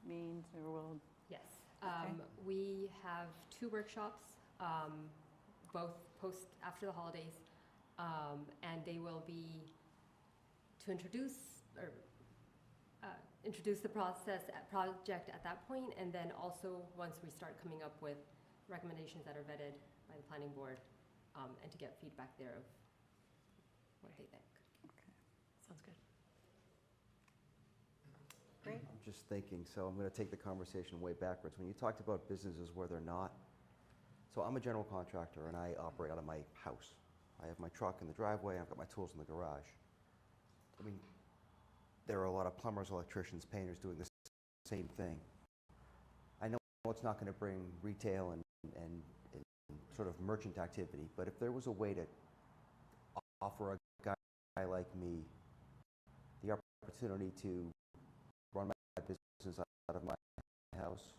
means or will? Yes. Okay. We have 2 workshops, both after the holidays, and they will be to introduce the project at that point, and then also once we start coming up with recommendations that are vetted by the planning board, and to get feedback there of what they think. Okay. Sounds good. Great. I'm just thinking, so I'm going to take the conversation way backwards. When you talked about businesses where they're not, so I'm a general contractor and I operate out of my house. I have my truck in the driveway, I've got my tools in the garage. I mean, there are a lot of plumbers, electricians, painters doing the same thing. I know it's not going to bring retail and sort of merchant activity, but if there was a way to offer a guy like me the opportunity to run my business out of my house,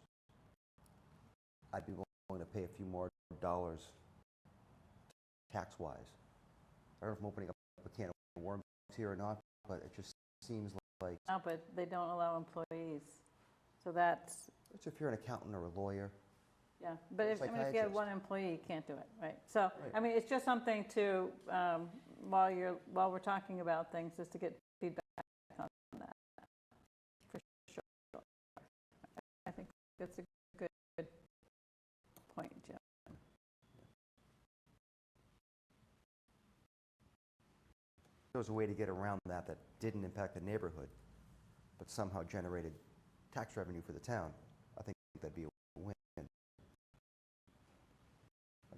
I'd be willing to pay a few more dollars tax-wise. I don't know if I'm opening up a can of worms here or not, but it just seems like... No, but they don't allow employees, so that's... It's if you're an accountant or a lawyer. Yeah, but if you have Psychiatrist. one employee, you can't do it, right? So, Right. I mean, it's just something to, while we're talking about things, just to get feedback on that, for sure. I think that's a good point, Jim. There was a way to get around that didn't impact the neighborhood, but somehow generated tax revenue for the town. I think that'd be a win. I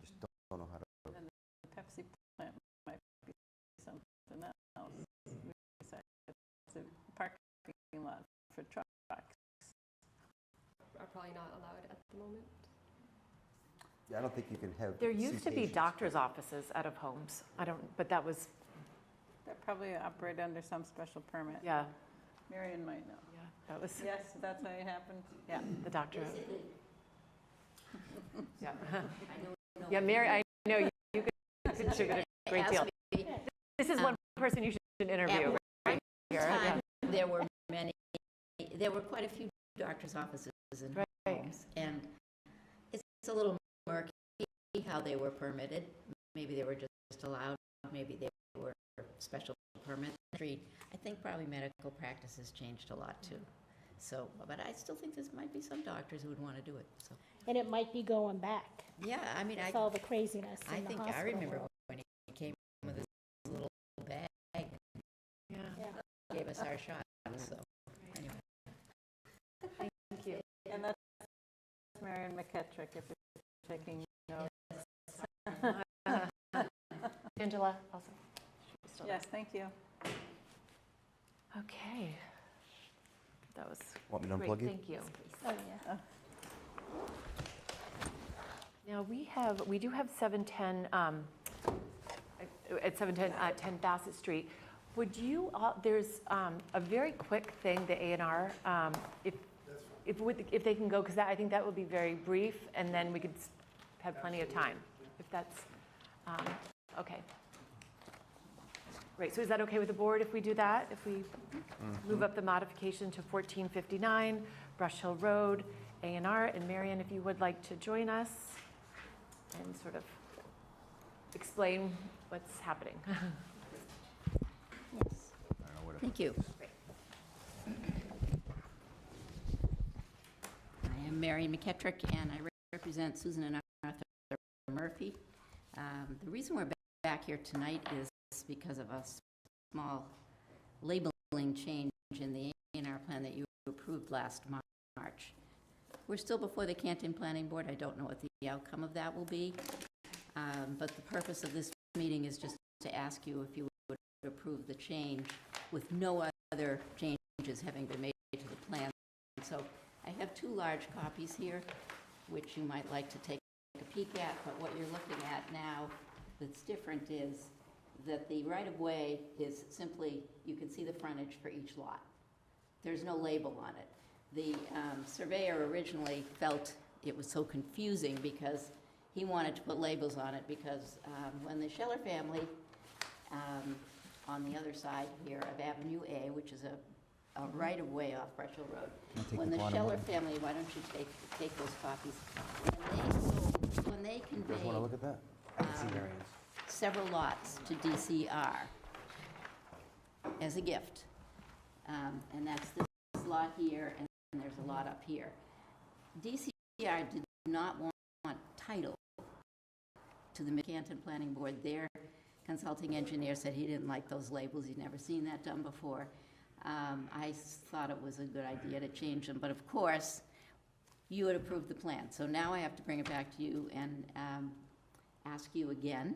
just don't know how to... And the Pepsi plant might be something else. We decided it's a parking lot for trucks. Are probably not allowed at the moment. Yeah, I don't think you can have... There used to be patients. doctor's offices out of homes. But that was, They probably operate under some special permit. yeah, Marion might know. that was, Yes, that's how it happened? Yeah. the doctor. Yeah. Yeah, Mary, I know you could contribute a great deal. This is one person you should interview. At Here, one yeah. time, there were quite a few doctor's offices in Right. homes, and it's a little murky how they were permitted. Maybe they were just allowed, maybe they were special permit. I think probably medical practice has changed a lot too. So, but I still think there might be some doctors who would want to do it, so. And it might be going back. Yeah, I mean, With all the craziness I in the think hospital I remember world. when he came with his little bag and Yeah. Yeah. gave us our shot, so, anyway. Thank you. And that's Marion McKettrick, if you're taking notes. Angela, also. Still there. Yes, thank you. Okay. That was Want me to great, unplug you? thank you. Oh, yeah. Now, we do have 710, at 710 10 Bassett Street. Would you, there's a very quick thing, the A&R, if they can go, because I think that would be very brief, and then we could have plenty of time, if that's, okay. Right, so is that okay with the board if we do that? If we move up the modification to 1459 Brush Hill Road, A&R, and Marion, if you would like to join us and sort of explain what's happening. Yes. Thank you. I am Mary McKettrick, and I represent Susan and Arthur Murphy. The reason we're back here tonight is because of a small labeling change in the A&R plan that you approved last March. We're still before the Canton Planning Board. I don't know what the outcome of that will be, but the purpose of this meeting is just to ask you if you would approve the change with no other changes having been made to the plan. So I have 2 large copies here, which you might like to take a peek at, but what you're looking at now that's different is that the right-of-way is simply, you can see the frontage for each lot. There's no label on it. The surveyor originally felt it was so confusing because he wanted to put labels on it because when the Scheller family, on the other side here of Avenue A, which is a right-of-way off Brush Hill Road, when the Scheller family, why don't you take those copies? When they You guys want to look conveyed at that? I can see Marion's. several lots to DCR as a gift, and that's this lot here, and there's a lot up here. DCR did not want title to the Canton Planning Board. Their consulting engineer said he didn't like those labels. He'd never seen that done before. I thought it was a good idea to change them, but of course, you had approved the plan. So now I have to bring it back to you and ask you again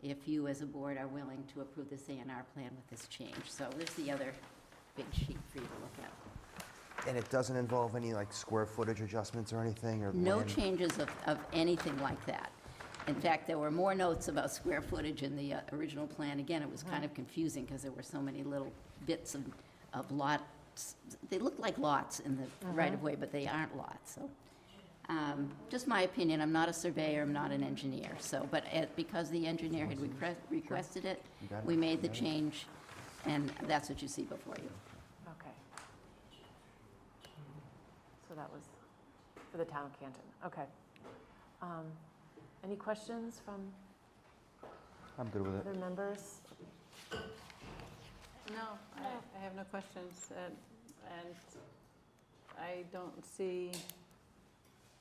if you as a board are willing to approve this A&R plan with this change. So there's the other big sheet for you to look at. And it doesn't involve any like square footage adjustments or anything, or No land? changes of anything like that. In fact, there were more notes about square footage in the original plan. Again, it was kind of confusing because there were so many little bits of lots. They look like lots in the right-of-way, but they aren't lots. So, just my opinion. I'm not a surveyor. I'm not an engineer. So, but because the engineer had requested it, You got it? we made the change, and that's what you see before you. Okay. So that was for the town of Canton. Okay. Any questions from I'm good with it. other members? No, I have no questions, and I don't see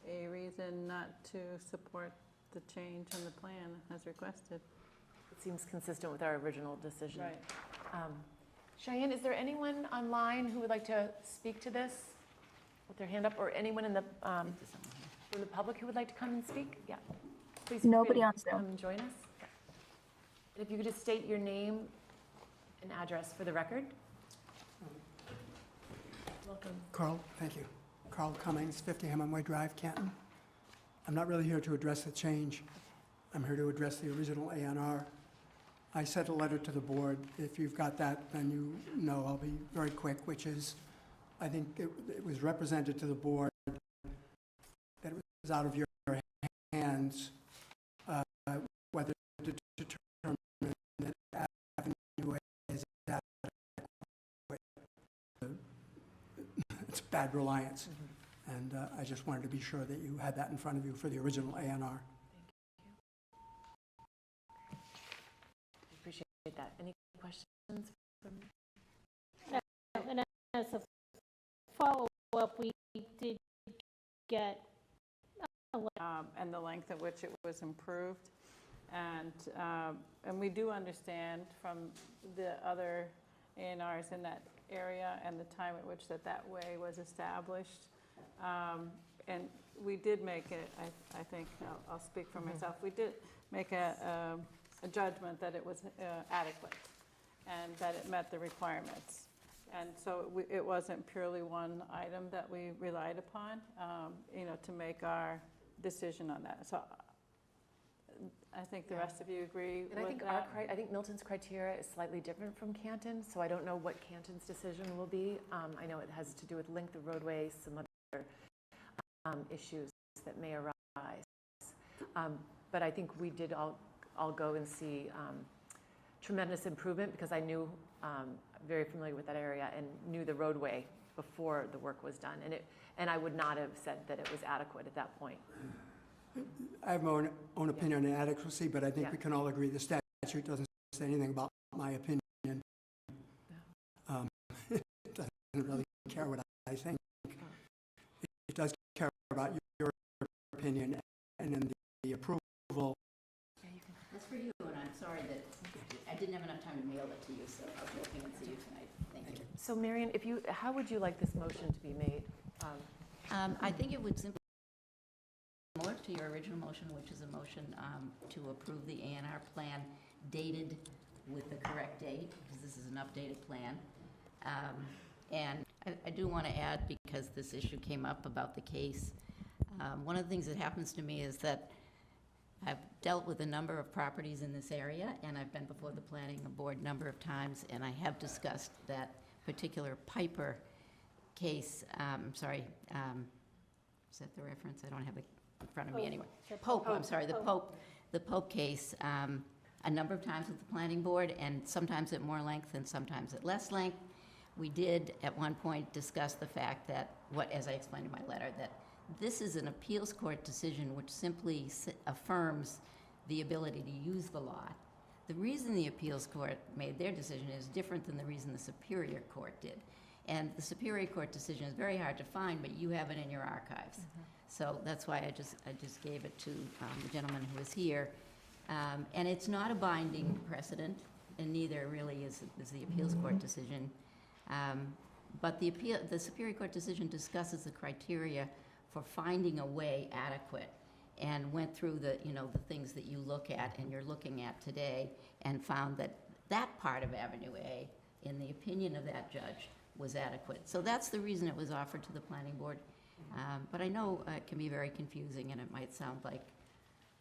a reason not to support the change in the plan as requested. It seems consistent with our original decision. Cheyenne, is there anyone online who would like to speak to this with their hand up, or anyone in the from the public who would like to come and speak? Yeah, please. feel free Nobody to on Zoom. Come and join us. Yeah. And if you could just state your name and address for the record. Welcome. Carl, thank you. Carl Cummings, 50 Hemingway Drive, Canton. I'm not really here to address the change. I'm here to address the original A&R. I sent a letter to the board. If you've got that, then you know I'll be very quick, which is, I think it was represented to the board that it was out of your hands whether to determine that Avenue A is adequate. It's bad reliance. And I just wanted to be sure that you had that in front of you for the original A&R. Appreciate that. Any questions from? And as a follow-up, we did get And the length at which it was improved. And we do understand from the other A&Rs in that area and the time at which that way was established. And we did make it, I think, I'll speak for myself, we did make a judgment that it was adequate and that it met the requirements. And so it wasn't purely one item that we relied upon, to make our decision on that. So I think the rest of you agree And I with think that. I think Milton's criteria is slightly different from Canton, so I don't know what Canton's decision will be. I know it has to do with length of roadway, some other issues that may arise. But I think we did all go and see tremendous improvement because I knew, very familiar with that area and knew the roadway before the work was done. And I would not have said that it was adequate at that point. I have my own opinion on adequacy, but I think Yeah. we can all agree the statute doesn't say anything about my opinion. It doesn't really care what I think. It does care about your opinion and then the approval. That's for you, and I'm sorry that I didn't have enough time to mail it to you, so I was hoping to see you tonight. Thank you. So Marion, how would you like this motion to be made? I think it would simply similar to your original motion, which is a motion to approve the A&R plan dated with the correct date, because this is an updated plan. And I do want to add, because this issue came up about the case, one of the things that happens to me is that I've dealt with a number of properties in this area, and I've been before the planning board a number of times, and I have discussed that particular Piper case. Is that the reference? I don't have it in front of me anyway. Pope, I'm sorry, the Pope case, a number of times with the planning board, and sometimes at more length and sometimes at less length. We did at one point discuss the fact that, as I explained in my letter, that this is an appeals court decision which simply affirms the ability to use the lot. The reason the appeals court made their decision is different than the reason the Superior Court did. And the Superior Court decision is very hard to find, but you have it in your archives. So that's why I just gave it to the gentleman who is here. And it's not a binding precedent, and neither really is the appeals court decision. But the Superior Court decision discusses the criteria for finding a way adequate, and went through the things that you look at and you're looking at today, and found that that part of Avenue A, in the opinion of that judge, was adequate. So that's the reason it was offered to the planning board. But I know it can be very confusing, and it might sound like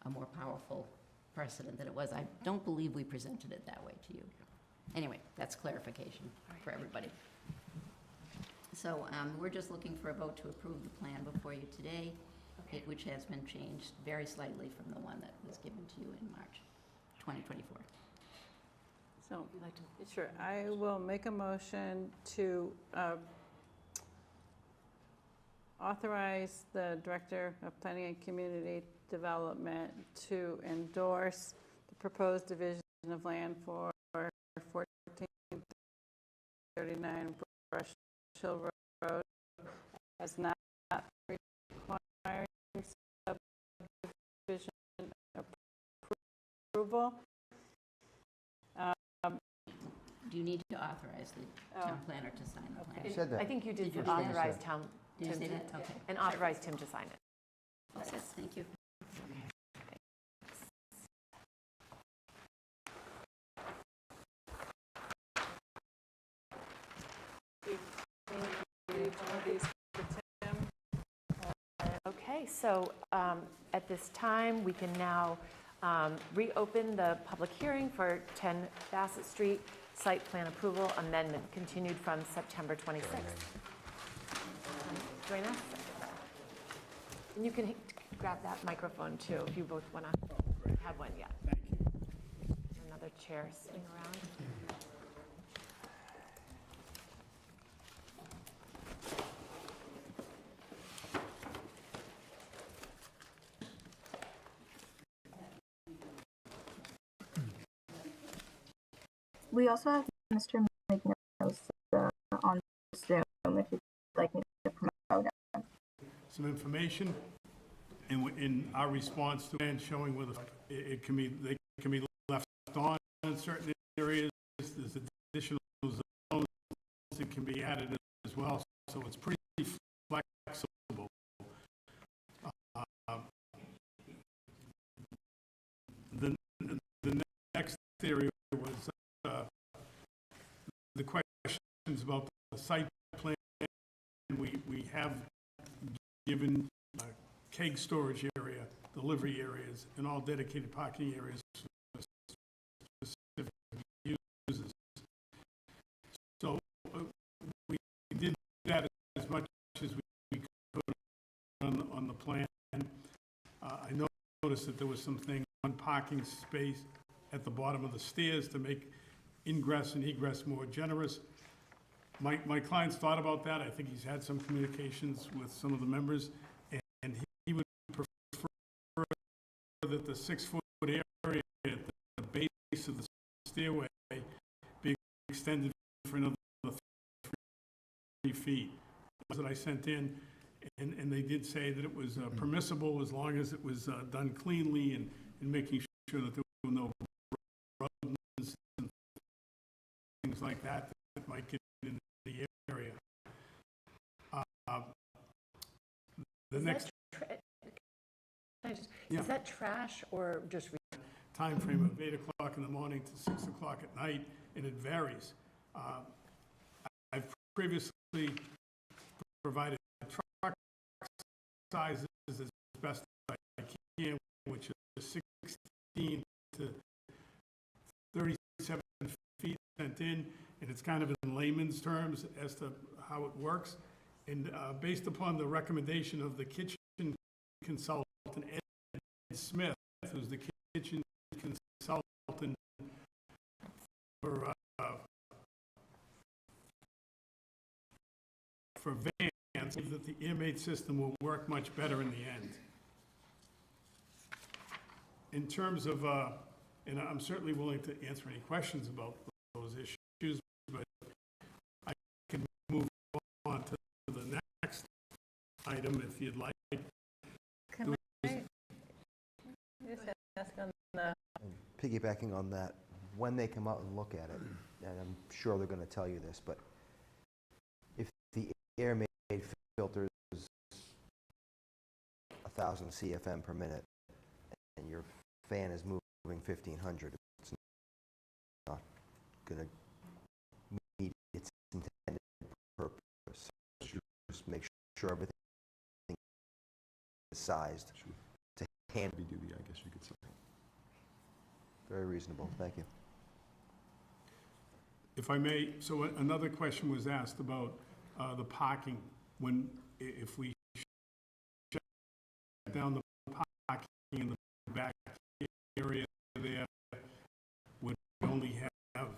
a more powerful precedent than it was. I don't believe we presented it that way to you. Anyway, that's clarification for everybody. So we're just looking for a vote to approve the plan before you today, which has been changed very slightly from the one that was given to you in March 2024. So, sure, I will make a motion to authorize the Director of Planning and Community Development to endorse the proposed division of land for 1439 Brush Hill Road as not requiring subdivision approval. Do you need to authorize the town planner to sign the plan? You said that. I think you did Did you authorize say Tim Did you say to, that? Okay. and authorized him to sign it. Yes, thank you. Okay, so at this time, we can now reopen the public hearing for 10 Bassett Street site plan approval amendment, continued from September 26th. Join us. And you can grab that microphone too, if you both want to have one, yeah. Thank you. Another chair swing around. We also have Mr. Magnosa on Zoom if you'd like me to promote him. Some information in our response to and showing whether they can be left on in certain areas. There's additional zones that can be added as well, so it's pretty flexible. The next area was the questions about the site plan. We have given keg storage area, delivery areas, and all dedicated parking areas for specific uses. So we did that as much as we could on the plan. I noticed that there was some thing on parking space at the bottom of the stairs to make ingress and egress more generous. My client's thought about that. I think he's had some communications with some of the members, and he would prefer that the 6-foot area at the base of the stairway be extended for another 3 feet. That I sent in, and they did say that it was permissible as long as it was done cleanly and making sure that there were no rodents and things like that that might get in the area. The next Is that trash or just? time frame of 8 o'clock in the morning to 6 o'clock at night, and it varies. I've previously provided truck sizes as best I can, which is 16 to 37 feet sent in, and it's kind of in layman's terms as to how it works. And based upon the recommendation of the kitchen consultant, Ed Smith, who's the kitchen consultant for vans, that the airmate system will work much better in the end. In terms of, and I'm certainly willing to answer any questions about those issues, but I can move on to the next item if you'd like. Can I just ask on the, Piggybacking on that, when they come out and look at it, and I'm sure they're going to tell you this, but if the air made filters 1,000 CFM per minute and your fan is moving 1,500, it's not going to meet its intended purpose. Just make sure everything is sized to handle. Heavy duty, I guess you could say. Very reasonable. Thank you. If I may, so another question was asked about the parking. If we shut down the parking in the back area there, would only have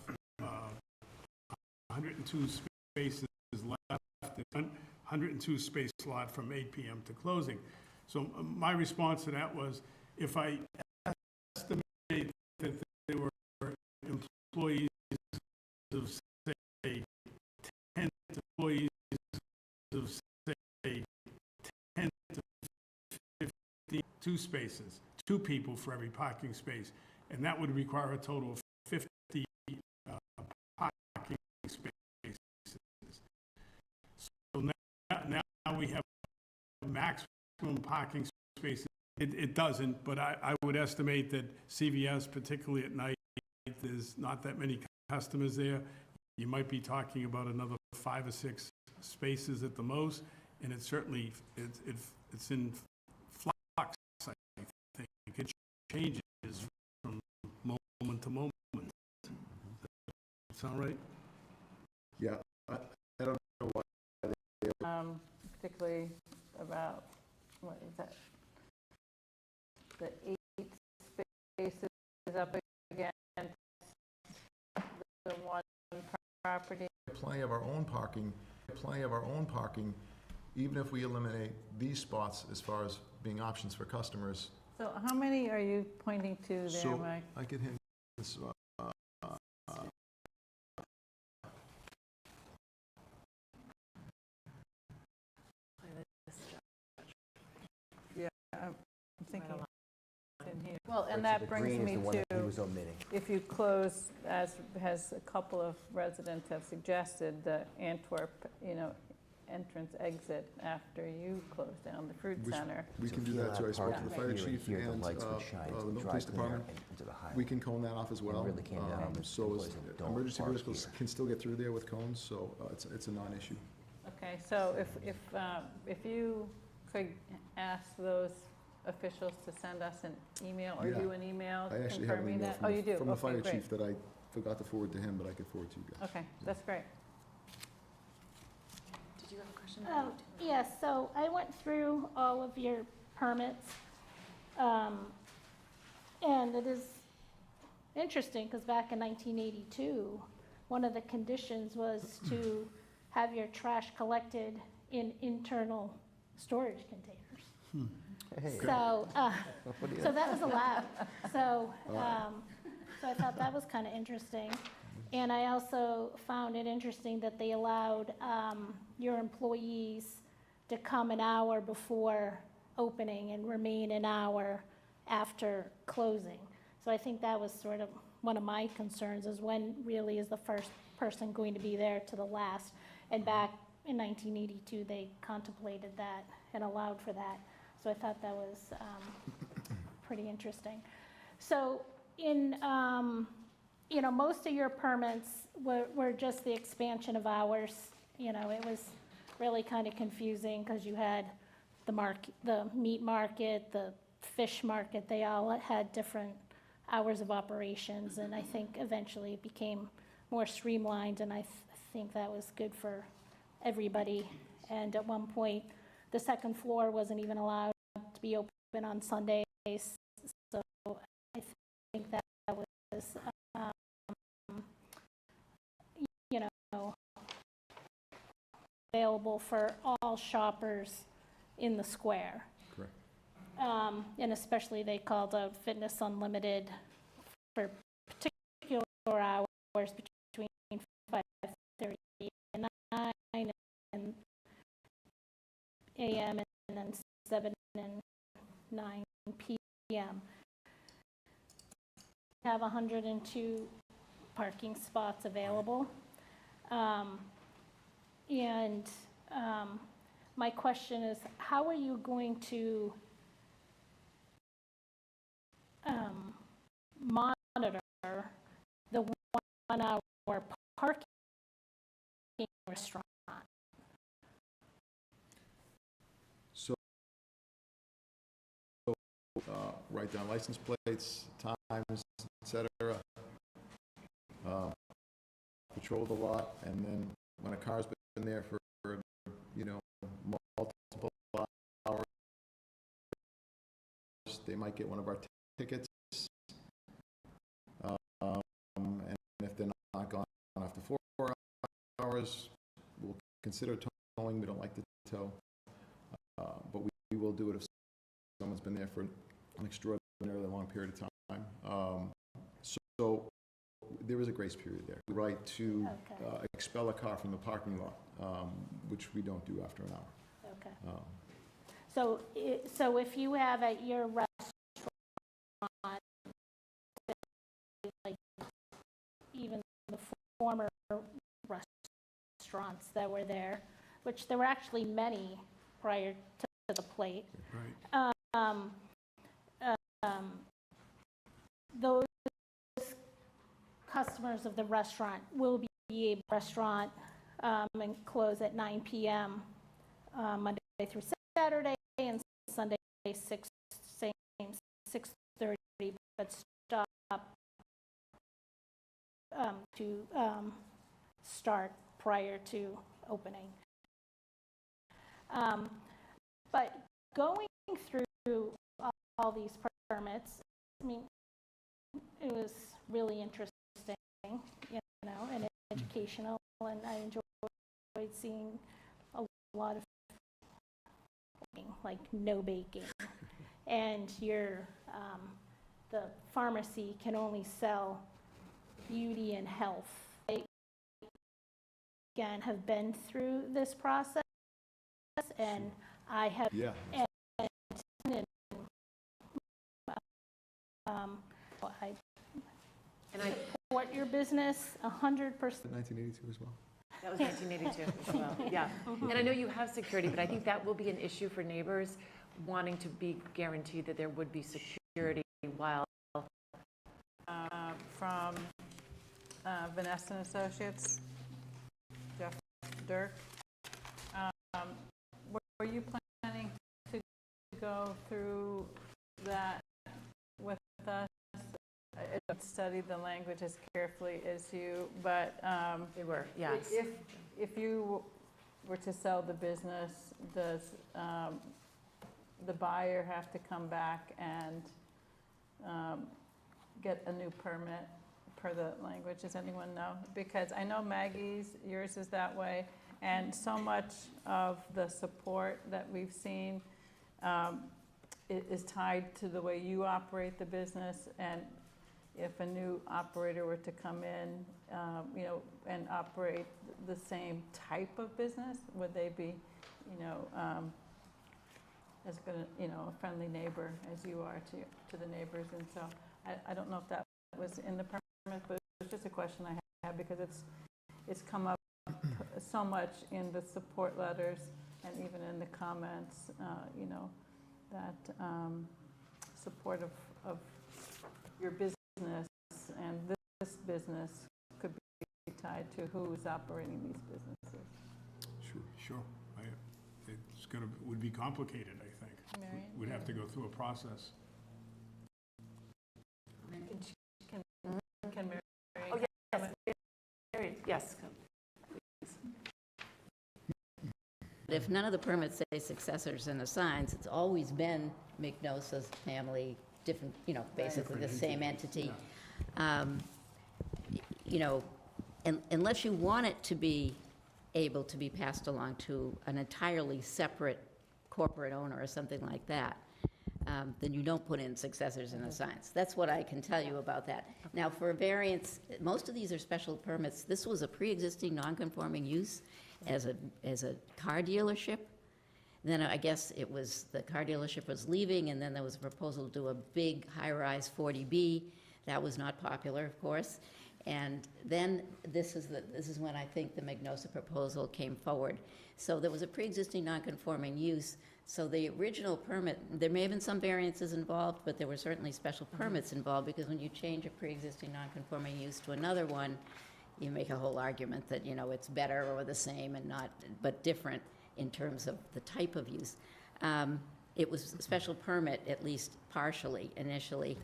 102 spaces left, 102 space slot from 8 p.m. to closing. So my response to that was, if I estimate that there were employees of, say, 10 employees of, say, 10 to 52 spaces, 2 people for every parking space, and that would require a total of 50 parking spaces. So now we have maximum parking spaces. It doesn't, but I would estimate that CVS, particularly at night, there's not that many customers there. You might be talking about another 5 or 6 spaces at the most, and it's certainly, it's in flux, I think. It changes from moment to moment. Sound right? Yeah, I don't know why. particularly about, what is that? The 8 spaces up against the one property. Plenty of our own parking, even if we eliminate these spots as far as being options for customers. So how many are you pointing to there, So Mike? I could hint this, Yeah, I'm thinking in here. Well, and So that the brings green is me the one that he to, was omitting. if you close, as has a couple of residents have suggested, the Antwerp, entrance exit after you close down the fruit Which- center. we So can if do you that allowed too. I spoke to parking the fire here chief here, the and lights would shine the to Milton drive Police cleaner Department. into the highway. We can cone that off as well. really came down to So employees that don't emergency park vehicles here. can still get through there with cones, so it's a non-issue. Okay, so if you could ask those officials to send us an email, or Yeah. you an email I actually have an confirming email that? Oh, you do? from the Okay, fire great. chief that I forgot to forward to him, but I could forward to you guys. Okay, that's great. Did you have a question? Yes, so I went through all of your permits, and it is interesting, because back in 1982, one of the conditions was to have your trash collected in internal storage containers. Hey. So, What do you- so that was allowed. So, so I thought that was kind of interesting. And I also found it interesting that they allowed your employees to come an hour before opening and remain an hour after closing. So I think that was sort of one of my concerns, is when really is the first person going to be there to the last? And back in 1982, they contemplated that and allowed for that. So I thought that was pretty interesting. So in, you know, most of your permits were just the expansion of hours. You know, it was really kind of confusing because you had the meat market, the fish market, they all had different hours of operations, and I think eventually it became more streamlined, and I think that was good for everybody. And at one point, the second floor wasn't even allowed to be open on Sundays, so I think that was, you know, available for all shoppers in the square. Correct. And especially they called out Fitness Unlimited for particular hours between 5:30 and 9 and a.m. and then 7 and 9 p.m. We have 102 parking spots available. My question is, how are you going to monitor the 1 hour parking restaurant? So, write down license plates, times, et cetera. Patrol the lot, and then when a car's been there for, you know, multiple hours, they might get one of our tickets. And if they're not gone after 4 hours, we'll consider towing. We don't like to tow, but we will do it if someone's been there for an extraordinarily long period of time. So there is a grace period there. We right to expel a car from the parking lot, which we don't do after an hour. Okay. So if you have at your restaurant, like even the former restaurants that were there, which there were actually many prior to the plate. Right. Those customers of the restaurant will be able to restaurant and close at 9 p.m. Monday through Saturday, and Sunday 6:30, but stop to start prior to opening. But going through all these permits, I mean, it was really interesting, you know, and educational, and I enjoyed seeing a lot of like no baking, and the pharmacy can only sell beauty and health. I, again, have been through this process, and I have I support your business 100%. 1982 as well. That was 1982 as well, yeah. And I know you have security, but I think that will be an issue for neighbors wanting to be guaranteed that there would be security while. From Vanessa and Associates, Jeff Dirk. Were you planning to go through that with us? I didn't study the language as carefully as you, but They were, yes. if you were to sell the business, does the buyer have to come back and get a new permit per the language? Does anyone know? Because I know Maggie's, yours is that way, and so much of the support that we've seen is tied to the way you operate the business, and if a new operator were to come in, and operate the same type of business, would they be, as good, a friendly neighbor as you are to the neighbors? And so I don't know if that was in the permit, but it's just a question I have because it's come up so much in the support letters and even in the comments, that support of your business and this business could be tied to who's operating these businesses. Sure. Would be complicated, I think. Marion? We'd have to go through a process. Can Marion? Oh, yes. Mary, yes. If none of the permits say successors and assigns, it's always been McNosa's family, different, basically the same entity. Unless you want it to be able to be passed along to an entirely separate corporate owner or something like that, then you don't put in successors and assigns. That's what I can tell you about that. Now, for a variance, most of these are special permits. This was a pre-existing non-conforming use as a car dealership. Then I guess it was, the car dealership was leaving, and then there was a proposal to do a big high-rise 40B. That was not popular, of course. And then this is when I think the Magnosa proposal came forward. So there was a pre-existing non-conforming use. So the original permit, there may have been some variances involved, but there were certainly special permits involved, because when you change a pre-existing non-conforming use to another one, you make a whole argument that, it's better or the same and not, but different in terms of the type of use. It was a special permit, at least partially, initially.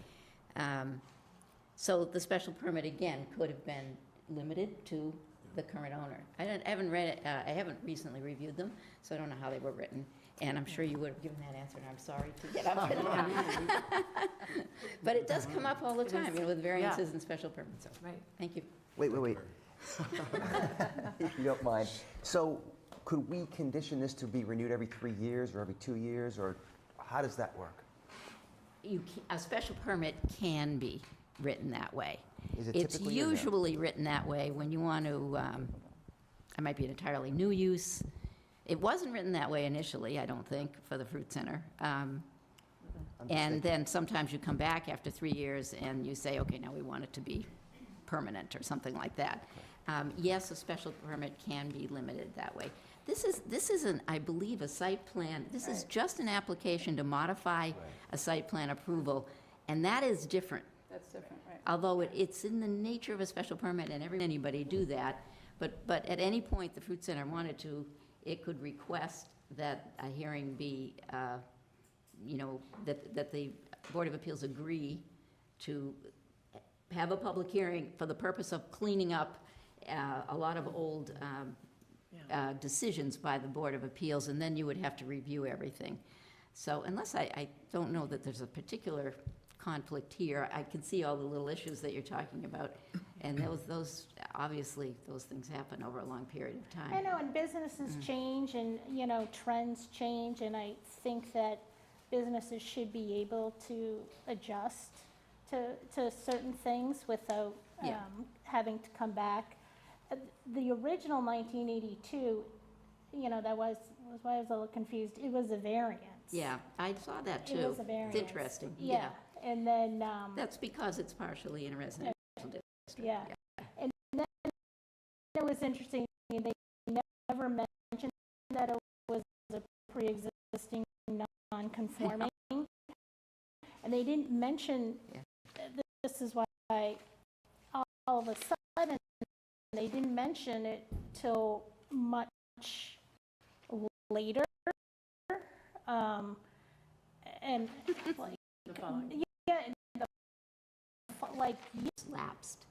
So the special permit, again, could have been limited to the current owner. I haven't read it, I haven't recently reviewed them, so I don't know how they were written. And I'm sure you would have given that answer, and I'm sorry to get up. But it does come up all the time, with variances and special permits. So, Right. thank you. Wait. If you don't mind. So could we condition this to be renewed every 3 years or every 2 years, or how does that work? A special permit can be written that way. Is it It's typically or no? usually written that way when you want to, it might be an entirely new use. It wasn't written that way initially, I don't think, for the Fruit Center. And then sometimes you come back after 3 years and you say, okay, now we want it to be permanent or something like that. Yes, a special permit can be limited that way. This isn't, I believe, a site plan. This is just an application to modify a site plan approval, and that is different. That's different, right? Although it's in the nature of a special permit, and anybody do that, but at any point the Fruit Center wanted to, it could request that a hearing be, that the Board of Appeals agree to have a public hearing for the purpose of cleaning up a lot of old decisions by the Board of Appeals, and then you would have to review everything. So unless I don't know that there's a particular conflict here, I can see all the little issues that you're talking about, and those obviously, those things happen over a long period of time. I know, and businesses change and, trends change, and I think that businesses should be able to adjust to certain things without Yeah. having to come back. The original 1982, that was why I was a little confused. It was a variance. Yeah, I saw that too. It was a variance. It's interesting, Yeah, and then, That's because it's partially in a residential district. yeah. And then it was interesting, they never mentioned that it was a pre-existing non-conforming. And they didn't mention, this is why all of a sudden, they didn't mention it till much later. And like, It's lapsed.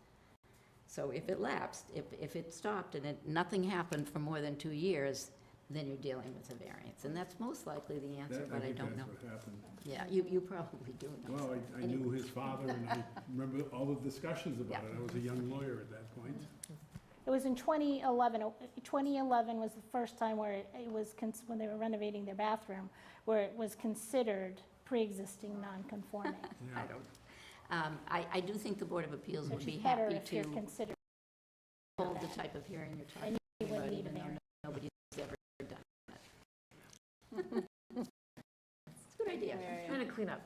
So if it lapsed, if it stopped and nothing happened for more than 2 years, then you're dealing with a variance. And that's most likely the answer, but I don't know. think that's what happened. Yeah, you probably do know. Well, I knew his father, and I remember all the discussions about it. I was a young lawyer at that point. It was in 2011. 2011 was the first time where it was, when they were renovating their bathroom, where it was considered pre-existing non-conforming. Yeah. I do think the Board of Appeals would Which be is better happy if you're to considered, hold the type of hearing you're talking you about, wouldn't need a even though variance. nobody's ever done it. It's a good idea. Trying to clean up.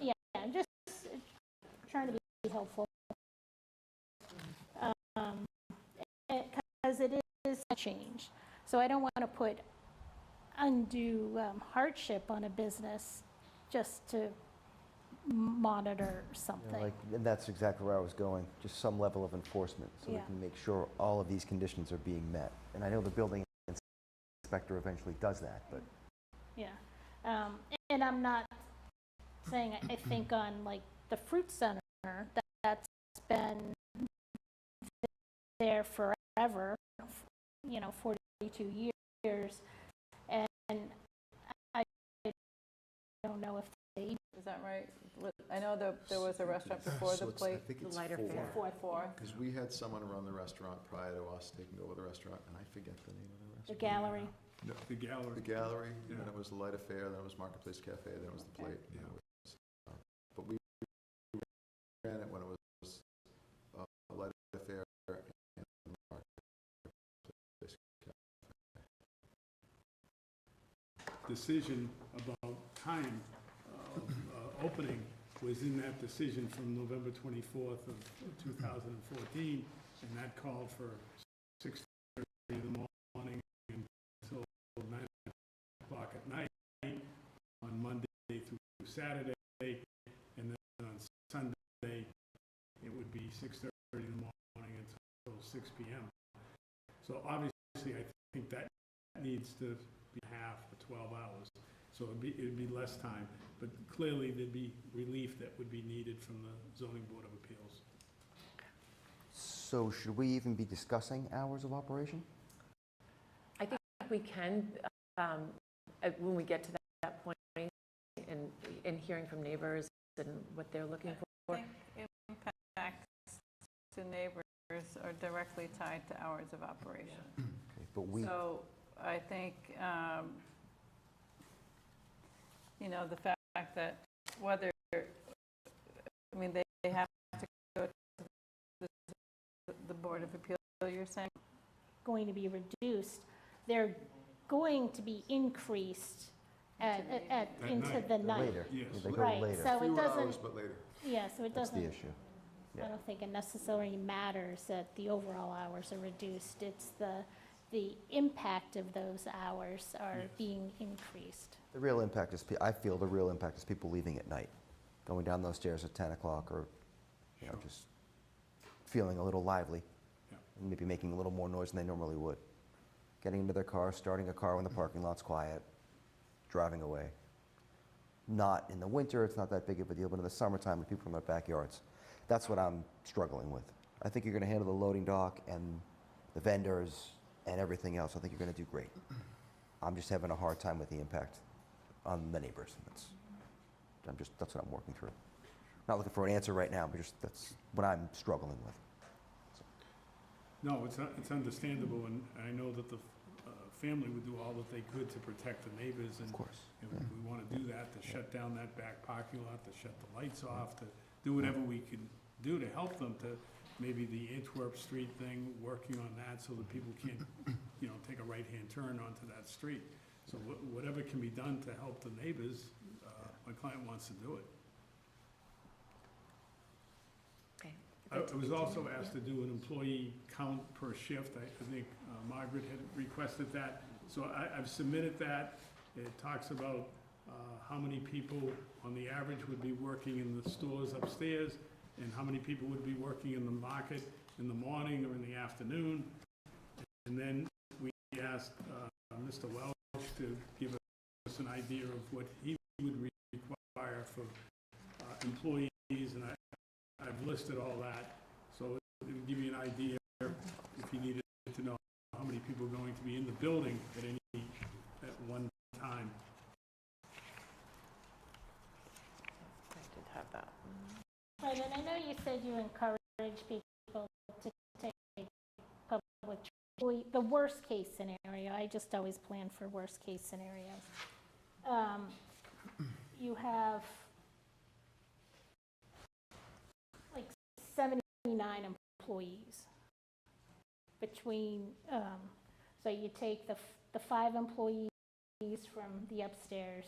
yeah, just trying to be helpful. Because it is a change. So I don't want to put undue hardship on a business just to monitor something. And that's exactly where I was going, just some level of enforcement, so we Yeah. can make sure all of these conditions are being met. And I know the building inspector eventually does that, but Yeah. And I'm not saying, I think on like the fruit center, that's been there forever, 42 years. And I don't know if they, Is that right? I know that there was a restaurant before the plate. I think it's lighter fare. Four. Because we had someone run the restaurant prior to us taking over the restaurant, and I forget the name of the the restaurant. gallery. The gallery. The gallery, and then Yeah. it was the Light Affair, then it was Marketplace Cafe, then it was the plate. and then it was, but we ran it when it was Light Affair and Marketplace Cafe. Decision about time of opening was in that decision from November 24th of 2014, and that called for 6:30 in the morning until 9 o'clock at night on Monday through Saturday, and then on Sunday, it would be 6:30 in the morning until 6 p.m. So obviously, I think that needs to be half or 12 hours. So it'd be less time, but clearly there'd be relief that would be needed from the Zoning Board of Appeals. so should we even be discussing hours of operation? I think we can, when we get to that point, and hearing from neighbors and what they're looking for. I think impacts to neighbors are directly tied to hours of operation. Okay, but we, So I think, the fact that whether, they have to go to the Board of Appeal, you're saying? Going to be reduced, they're going to be increased into the night. later. Yes. They go Right, later. so it Fewer doesn't, hours, but later. yeah, so it That's the doesn't, issue. I don't think it necessarily matters that the overall hours are reduced. It's the impact of those hours are Yes. being increased. The real impact is, I feel the real impact is people leaving at night, going down those stairs at 10 o'clock or, Sure. just feeling a little lively. Yeah. And maybe making a little more noise than they normally would. Getting into their car, starting a car when the parking lot's quiet, driving away. Not in the winter, it's not that big of a deal, but in the summertime, when people are in their backyards, that's what I'm struggling with. I think you're going to handle the loading dock and the vendors and everything else. I think you're going to do great. I'm just having a hard time with the impact on the neighbors. That's what I'm working through. Not looking for an answer right now, but that's what I'm struggling with. No, it's understandable, and I know that the family would do all that they could to protect the neighbors, and Of course. we want to do that, to shut down that back parking lot, to shut the lights off, to do whatever we can do to help them, to maybe the Antwerp Street thing, working on that so that people can't, take a right-hand turn onto that street. So whatever can be done to help the neighbors, my client wants to do it. Okay. I was also asked to do an employee count per shift. I think Margaret had requested that. So I've submitted that. It talks about how many people on the average would be working in the stores upstairs and how many people would be working in the market in the morning or in the afternoon. And then we asked Mr. Welch to give us an idea of what he would require for employees, and I've listed all that, so it would give you an idea if you needed to know how many people are going to be in the building at any And I know you said you encourage people to take public transit. The worst case scenario, I just always plan for worst case scenarios. You have like 79 employees between, so you take the 5 employees from the upstairs,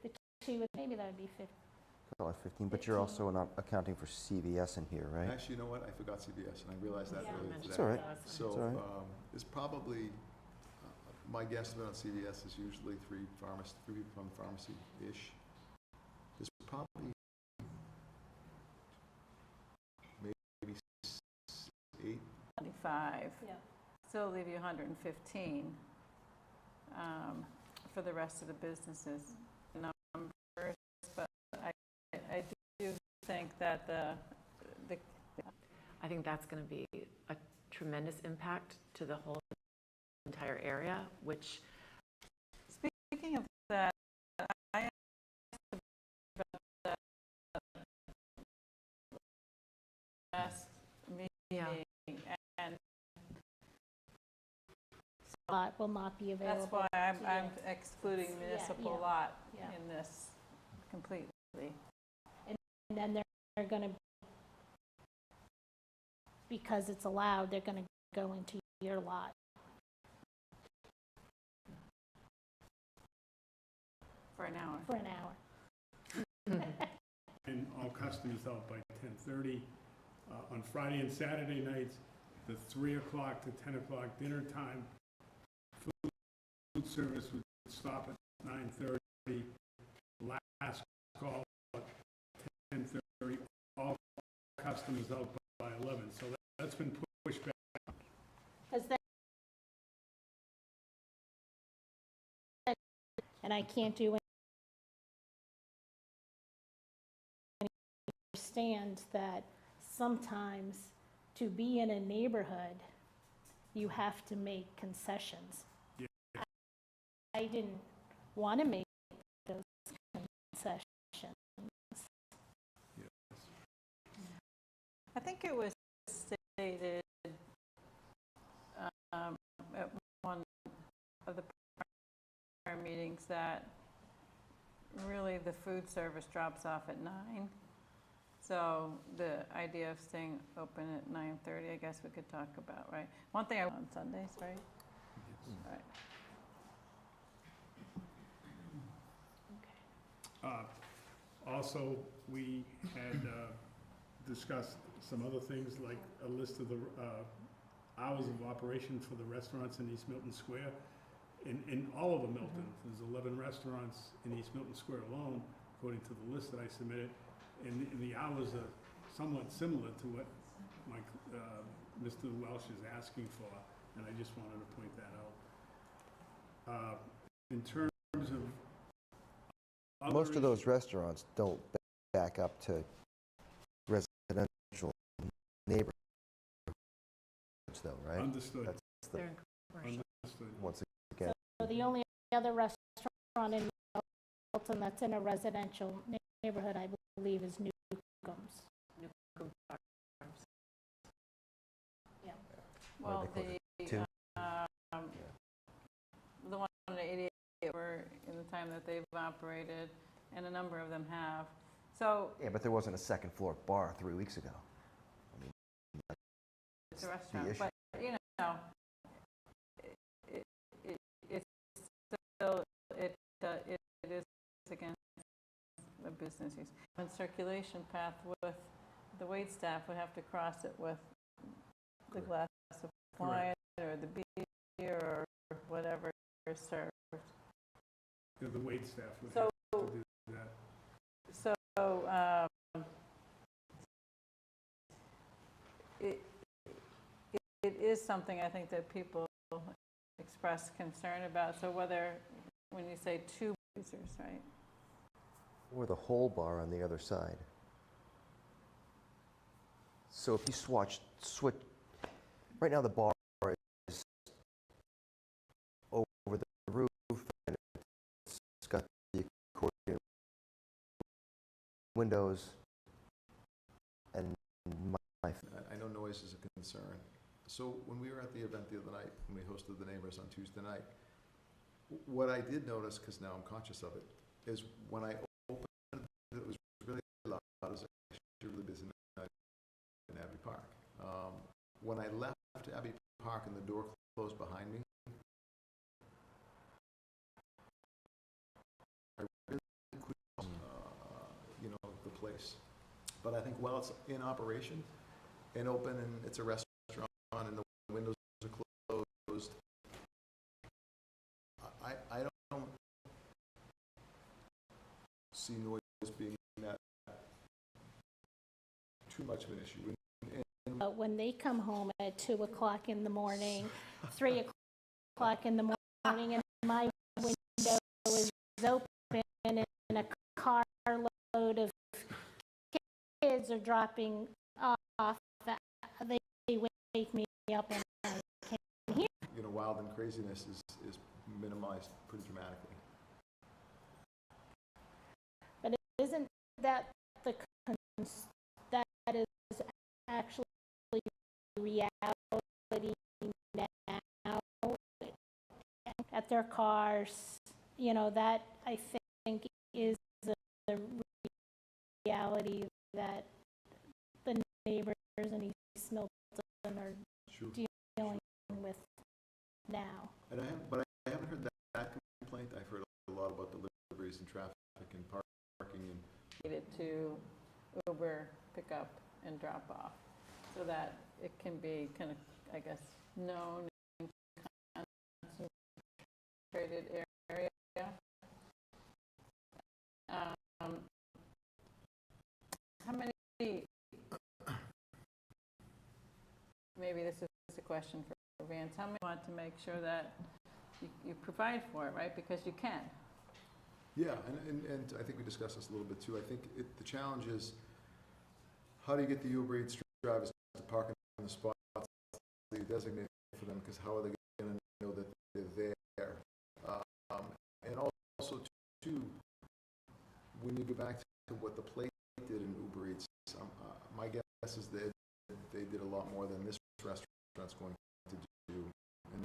the 2, maybe that would be 50. Call it 15, but you're also not accounting for CVS in here, right? Actually, you know what? I forgot CVS, and I realized that Yeah. earlier today. It's all right. So, It's all right. it's probably, my guesstimate on CVS is usually 3 people from the pharmacy-ish. There's probably maybe 8. 25. Yeah. Still leave you 115 for the rest of the businesses numbers, but I do think that the I think that's going to be a tremendous impact to the whole entire area, which speaking of that, I asked about that last meeting, and Lot will not be available. that's why I'm Yeah. excluding Yeah, municipal yeah, lot yeah. in this completely. And then they're going to, because it's allowed, they're going to go into your lot. For an hour. For an hour. And all customers out by 10:30. On Friday and Saturday nights, the 3 o'clock to 10 o'clock dinner time. Food service would stop at 9:30. Last call at 10:30. All customers out by 11. So that's been pushed back. Because and I can't do understand that sometimes to be in a neighborhood, you have to make concessions. Yeah. I didn't want to make those concessions. I think it was stated at one of the prior meetings that really the food service drops off at 9. So the idea of staying open at 9:30, I guess we could talk about, right? One thing on Sundays, right? Right. Also, we had discussed some other things, like a list of the hours of operation for the restaurants in East Milton Square. In all of Milton, there's 11 restaurants in East Milton Square alone, according to the list that I submitted. And the hours are somewhat similar to what Mr. Welsh is asking for, and I just wanted to point that out. In terms of other Most of issues- those restaurants don't back up to residential neighborhoods though, right? Understood. That's the, they're in commercial. Understood. once again, So the only other restaurant in Milton that's in a residential neighborhood, I believe, is Newcomb's. Yeah. What Well, do they call Two? the one at 88 were in the time that they've operated, and a number of them have. So yeah, but there wasn't a second floor bar 3 weeks ago. I mean, it's a the restaurant, issue. but, it's still, it is against the business use. When circulation path with the wait staff would have to cross it with the glass of wine or the beer or whatever is served. The wait staff would So- have to do that. So, it is something I think that people express concern about. So whether, when you say 2 users, right? or the whole bar on the other side. So if you switch, right now the bar is over the roof and it's got the accordion windows I know noise is a concern. So when we were at the event the other night, when we hosted the neighbors on Tuesday night, what I did notice, because now I'm conscious of it, is when I opened, it was really loud. It was actually a really busy night in Abbey Park. When I left Abbey Park and the door closed behind me, I really couldn't, the place. But I think while it's in operation and open and it's a restaurant and the windows are closed, I don't see noise being that too much of an issue. But when they come home at 2 o'clock in the morning, 3 o'clock in the morning, and my window is open and a carload of kids are dropping off, they wake me up and I can't hear. Wild and craziness is minimized pretty dramatically. But isn't that that is actually reality now at their cars? That I think is the reality that the neighbors in East Milton are dealing with now. And I haven't heard that complaint. I've heard a lot about deliveries and traffic and parking and Needed to Uber, pick up and drop off, so that it can be kind of, I guess, known and concentrated area. How many, maybe this is a question for Vance, how many want to make sure that you provide for it, right? Because you can. Yeah, and I think we discussed this a little bit too. I think the challenge is, how do you get the Uber Eats drivers to park in the spots that you designate for them? Because how are they going to know that they're there? And also, too, when you go back to what the plate did in Uber Eats, my guess is that they did a lot more than this restaurant's going to do. And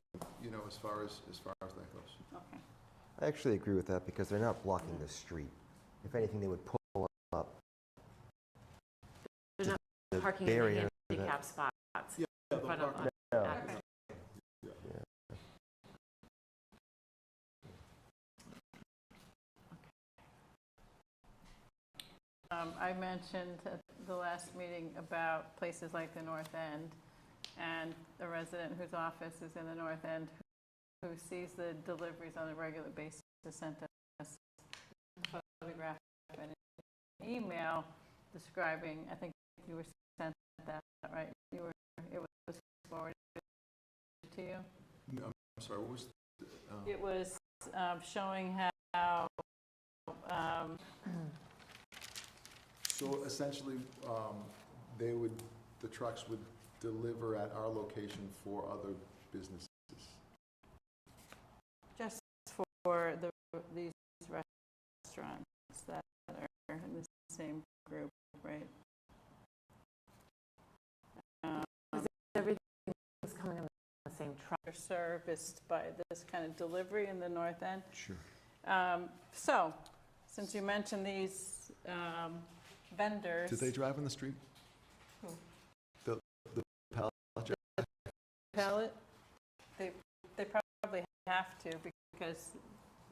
as far as that goes. Okay. I actually agree with that because they're not blocking the street. If anything, they would pull up. There's not the parking in barrier the handicap spots. Yeah, in they'll front of park No. access. I mentioned at the last meeting about places like the North End, and a resident whose office is in the North End who sees the deliveries on a regular basis sent us a photograph and an email describing, I think you were sent that, right? It was forwarded to you? No, I'm sorry, what was It was showing how so essentially, the trucks would deliver at our location for other businesses. just for these restaurants that are in the same group, right? Everything is coming in the same truck. Are serviced by this kind of delivery in the North End. Sure. So, since you mentioned these vendors. Did they drive on the street? Who? The pallet jack? Pallet? They probably have to, because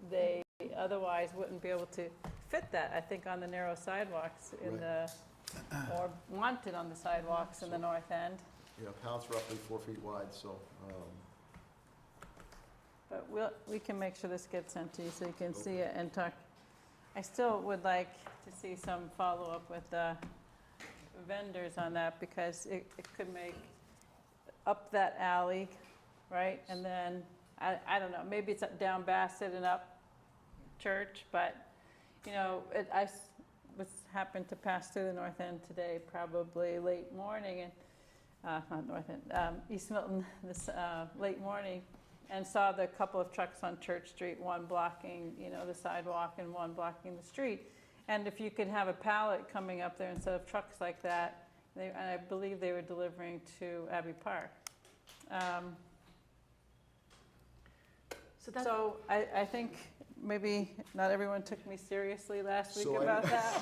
they otherwise wouldn't be able to fit that, I think, on the narrow sidewalks in Right. or wanted on the sidewalks in the North End. Yeah, pallet's roughly 4 feet wide, so, But we can make sure this gets sent to you so you can see it and talk. I still would like to see some follow-up with the vendors on that, because it could make up that alley, right? And then, I don't know, maybe it's up down Bassett and up Church, but, I happened to pass through the North End today, probably late morning, and, not North End, East Milton, this late morning, and saw the couple of trucks on Church Street, one blocking, the sidewalk and one blocking the street. And if you could have a pallet coming up there instead of trucks like that, I believe they were delivering to Abbey Park. So that's, So I think maybe not everyone took me seriously last week So I- about that.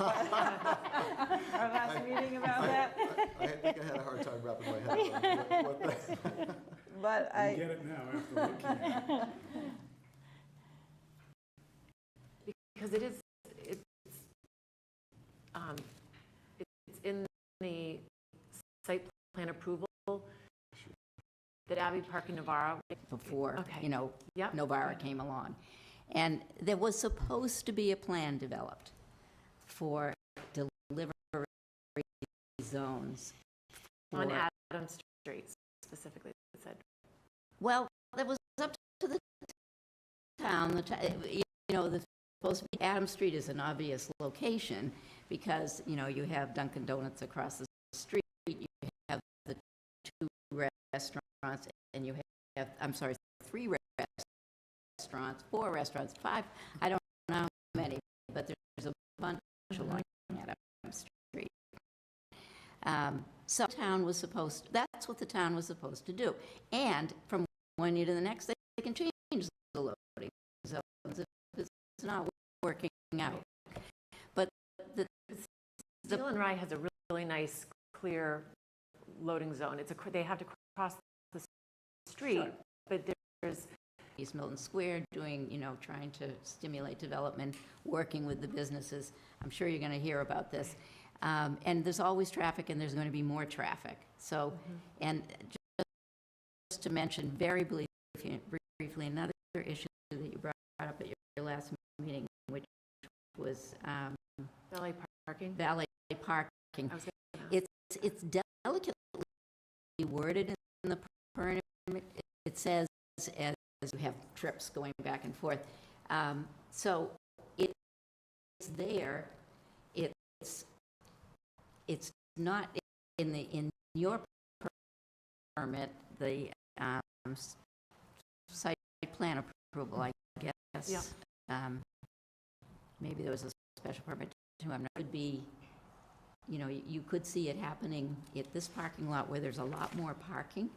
Our last meeting about that. I think I had a hard time wrapping my head around what the. But You I, get it now after looking at it. because it's in the site plan approval that Abbey Park and Novara. Before, Okay. you know, Yep. Novara came along. And there was supposed to be a plan developed for delivery zones. On for- Adams Street specifically, it said. Well, that was up to the town, you know, the, supposed to be, Adams Street is an obvious location because, you know, you have Dunkin' Donuts across the street, you have the 2 restaurants, and you have, I'm sorry, 3 restaurants, 4 restaurants, 5, I don't know how many, but there's a bunch along Adams Street. So town was supposed, that's what the town was supposed to do. And from one year to the next, they can change the loading zones if it's not working out. But Steel and Rye has a really nice, clear loading zone. They have to cross the street, Sure. but there's, East Milton Square doing, you know, trying to stimulate development, working with the businesses. I'm sure you're going to hear about this. And there's always traffic, and there's going to be more traffic. So, and just to mention very briefly, another issue that you brought up at your last meeting, which was valet parking. valet parking. I was gonna ask. It's delicately worded in the permit. It says as you have trips going back and forth. So it's there. It's not in your permit, the site plan approval, I guess. Yeah. Maybe there was a special permit too. I'm not, could be, you know, you could see it happening at this parking lot where there's a lot more parking,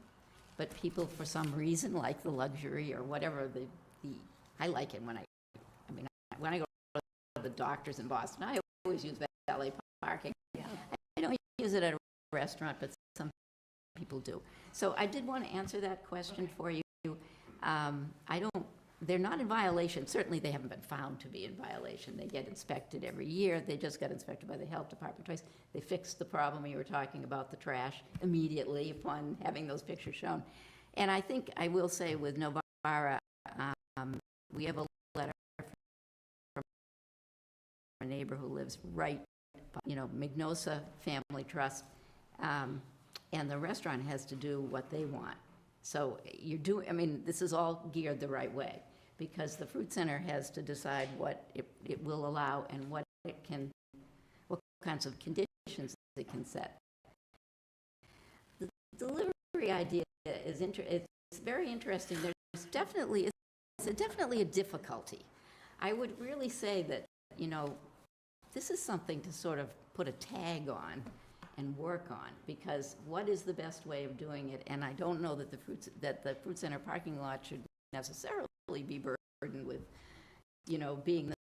but people for some reason like the luxury or whatever, I like it when I go to the doctors in Boston, I always use valet parking. Yeah. I don't use it at a restaurant, but some people do. So I did want to answer that question for you. They're not in violation. Certainly they haven't been found to be in violation. They get inspected every year. They just got inspected by the health department twice. They fixed the problem you were talking about, the trash, immediately upon having those pictures shown. And I think I will say with Novara, we have a letter from a neighbor who lives right, you know, Mignosa Family Trust, and the restaurant has to do what they want. So this is all geared the right way, because the fruit center has to decide what it will allow and what kinds of conditions it can set. The delivery idea is it's very interesting. There's definitely a difficulty. I would really say that, you know, this is something to sort of put a tag on and work on, because what is the best way of doing it? And I don't know that the fruit center parking lot should necessarily be burdened with, you know, being the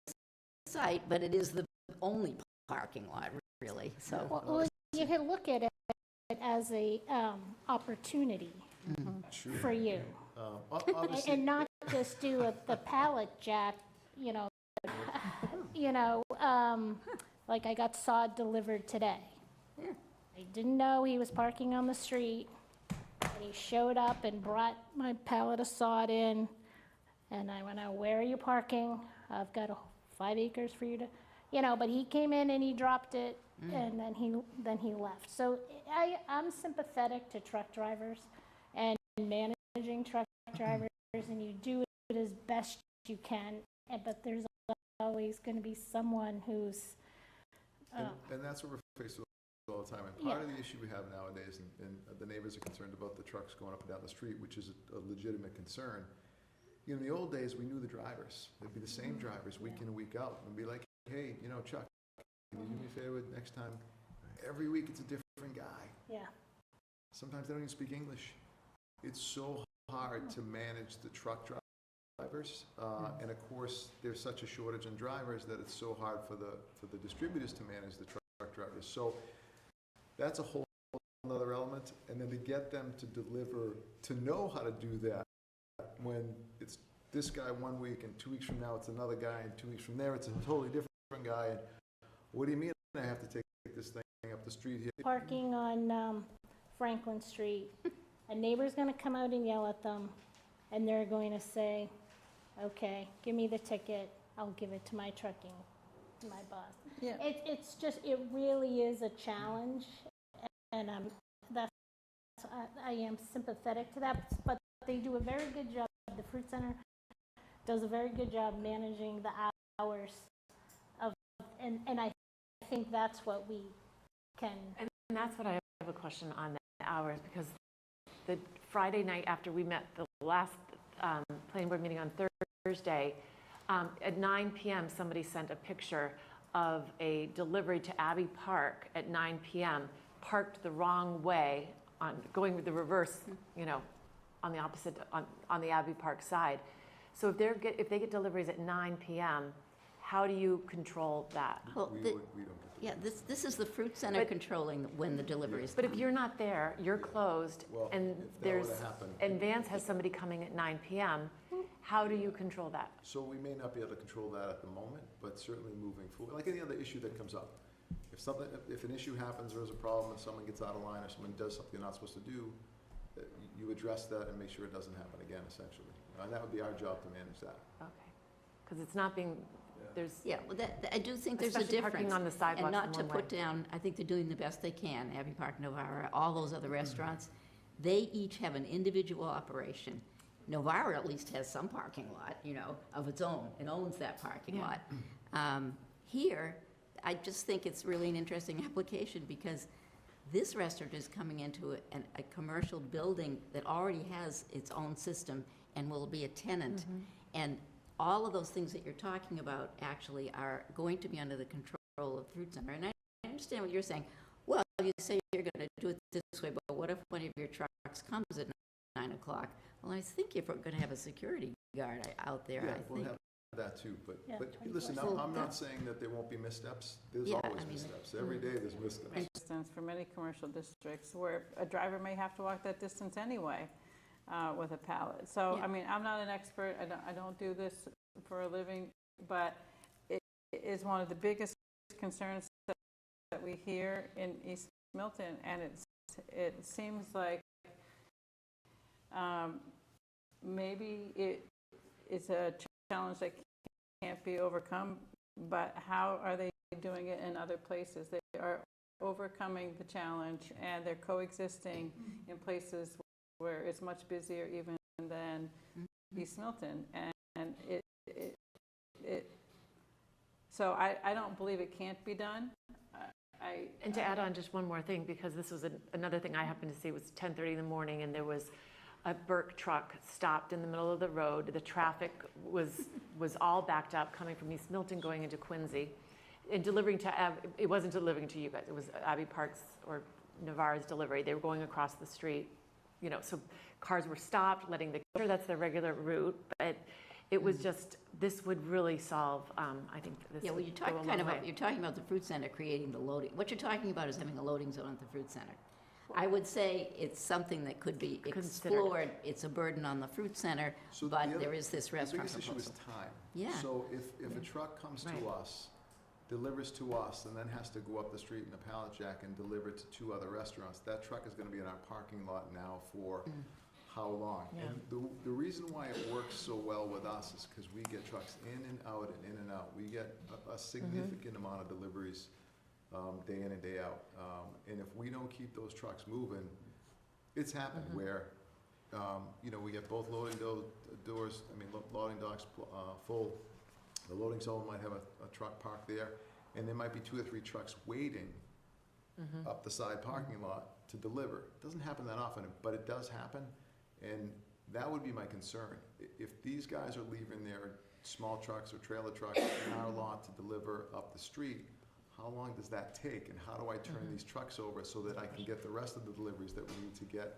site, but it is the only parking lot, really. So Well, you can look at it as a opportunity for you, Obviously, and not just do the pallet jack, you know, like I got sod delivered today. Yeah. I didn't know he was parking on the street, and he showed up and brought my pallet of sod in, and I went, where are you parking? I've got 5 acres for you to, you know, but he came in and he dropped it, and then he left. So I'm sympathetic to truck drivers and managing truck drivers, and you do it as best you can, but there's always going to be someone who's and that's what we're faced with all the time. And part of the issue we have nowadays, and the neighbors are concerned about the trucks going up and down the street, which is a legitimate concern. You know, in the old days, we knew the drivers. They'd be the same drivers week in and week out, and be like, hey, you know, Chuck, can you do me a favor next time? Every week it's a different guy. Yeah. Sometimes they don't even speak English. It's so hard to manage the truck drivers, and of course, there's such a shortage in drivers that it's so hard for the distributors to manage the truck drivers. So that's a whole another element, and then to get them to deliver, to know how to do that when it's this guy 1 week and 2 weeks from now it's another guy and 2 weeks from there it's a totally different guy. And what do you mean I have to take this thing up the street here? Parking on Franklin Street, a neighbor's gonna come out and yell at them, and they're going to say, okay, give me the ticket, I'll give it to my my boss. Yeah. It's just, it really is a challenge, and I am sympathetic to that, but they do a very good job. The Fruit Center does a very good job managing the hours of, and I think that's what we can. And that's what I have a question on, the hours, because the Friday night after we met, the last planning board meeting on Thursday, at 9 p.m. somebody sent a picture of a delivery to Abbey Park at 9 p.m. parked the wrong way, going with the reverse, on the opposite, on the Abbey Park side. So if they get deliveries at 9 p.m., how do you control that? Well, We don't get to yeah, this is the Fruit Center controlling when the deliveries But if come. you're not there, you're closed, Well, and if that there's, would've happened- and Vance has somebody coming at 9 p.m., how do you control that? So we may not be able to control that at the moment, but certainly moving forward, like any other issue that comes up. If an issue happens, or there's a problem, and someone gets out of line, or someone does something they're not supposed to do, you address that and make sure it doesn't happen again, essentially. And that would be our job to manage that. Okay, because it's not being, there's, Yeah, well, I do think there's a especially difference. parking on the sidewalks And not in to one put way. down, I think they're doing the best they can, Abbey Park, Novara, all those other restaurants. They each have an individual operation. Novara at least has some parking lot, of its own, and owns that parking lot. Here, I just think it's really an interesting application, because this restaurant is coming into a commercial building that already has its own system and will be a tenant. And all of those things that you're talking about actually are going to be under the control of Fruit Center. And I understand what you're saying. Well, you say you're going to do it this way, but what if one of your trucks comes at 9 o'clock? Well, I think you're going to have a security guard out there, Yeah, I we'll think. have that too, but Yeah, listen, 24/7. I'm not saying that there won't be missteps. There's Yeah, always I mean, missteps. Every day there's missteps. Distance for many commercial districts where a driver may have to walk that distance anyway with a pallet. So, Yeah. I mean, I'm not an expert, I don't do this for a living, but it is one of the biggest concerns that we hear in East Milton, and it seems like maybe it is a challenge that can't be overcome, but how are they doing it in other places? They are overcoming the challenge, and they're coexisting in places where it's much busier even than East Milton. And so I don't believe it can't be done. And to add on just one more thing, because this was another thing I happened to see, was 10:30 in the morning, and there was a Burke truck stopped in the middle of the road. The traffic was all backed up, coming from East Milton, going into Quincy, and delivering to, it wasn't delivering to you guys, it was Abbey Park's or Novara's delivery. They were going across the street, so cars were stopped, sure that's their regular route, but it was just, this would really solve, I think this Yeah, well, would go a long way. you're talking about the Fruit Center creating the loading. What you're talking about is having a loading zone at the Fruit Center. I would say it's something that could be Considered. explored. It's a burden on the Fruit Center, So the but other- there is this The restaurant biggest issue is proposal. time. Yeah. So if a truck comes Right. to us, delivers to us, and then has to go up the street in a pallet jack and deliver to 2 other restaurants, that truck is gonna be in our parking lot now for how long? Yeah. And the reason why it works so well with us is because we get trucks in and out and in and out. We get a significant amount of deliveries, day in and day out. And if we don't keep those trucks moving, it's happened where, we get both loading loading docks full. The loading zone might have a truck parked there, and there might be 2 or 3 trucks waiting up the side parking lot to deliver. It doesn't happen that often, but it does happen, and that would be my concern. If these guys are leaving their small trucks or trailer trucks in our lot to deliver up the street, how long does that take? And how do I turn these trucks over so that I can get the rest of the deliveries that we need to get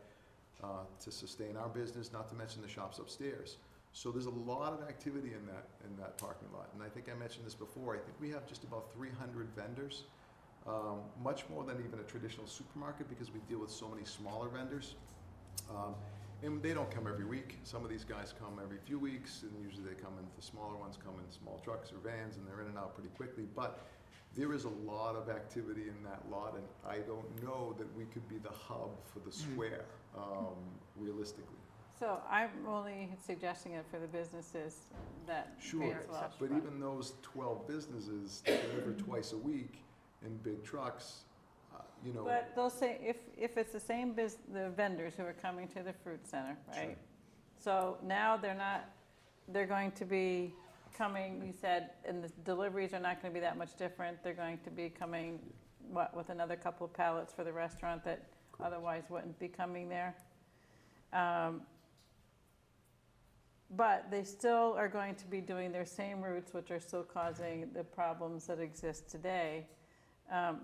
to sustain our business, not to mention the shops upstairs. So there's a lot of activity in that parking lot. And I think I mentioned this before, I think we have just about 300 vendors, much more than even a traditional supermarket because we deal with so many smaller vendors. And they don't come every week. Some of these guys come every few weeks, and usually they come in, the smaller ones come in small trucks or vans, and they're in and out pretty quickly. But there is a lot of activity in that lot, and I don't know that we could be the hub for the square, realistically. So I'm only suggesting it for the businesses that Sure, Vance Welch but run. even those 12 businesses that deliver twice a week in big trucks, you know. But they'll say, if it's the same the vendors who are coming to the fruit center, right? So now they're going to be coming, you said, and the deliveries are not going to be that much different. They're going to be coming, with another couple of pallets for the restaurant that otherwise wouldn't be coming there. But they still are going to be doing their same routes, which are still causing the problems that exist today.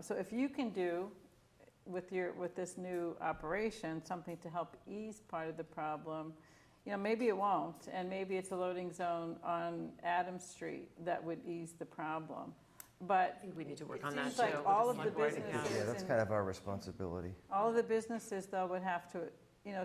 So if you can do, with this new operation, something to help ease part of the problem, maybe it won't, and maybe it's a loading zone on Adams Street that would ease the problem. But I think we need to work on it that seems too. like with all of select the board. businesses Yeah, that's kind of our responsibility. all of the businesses, though, would have to,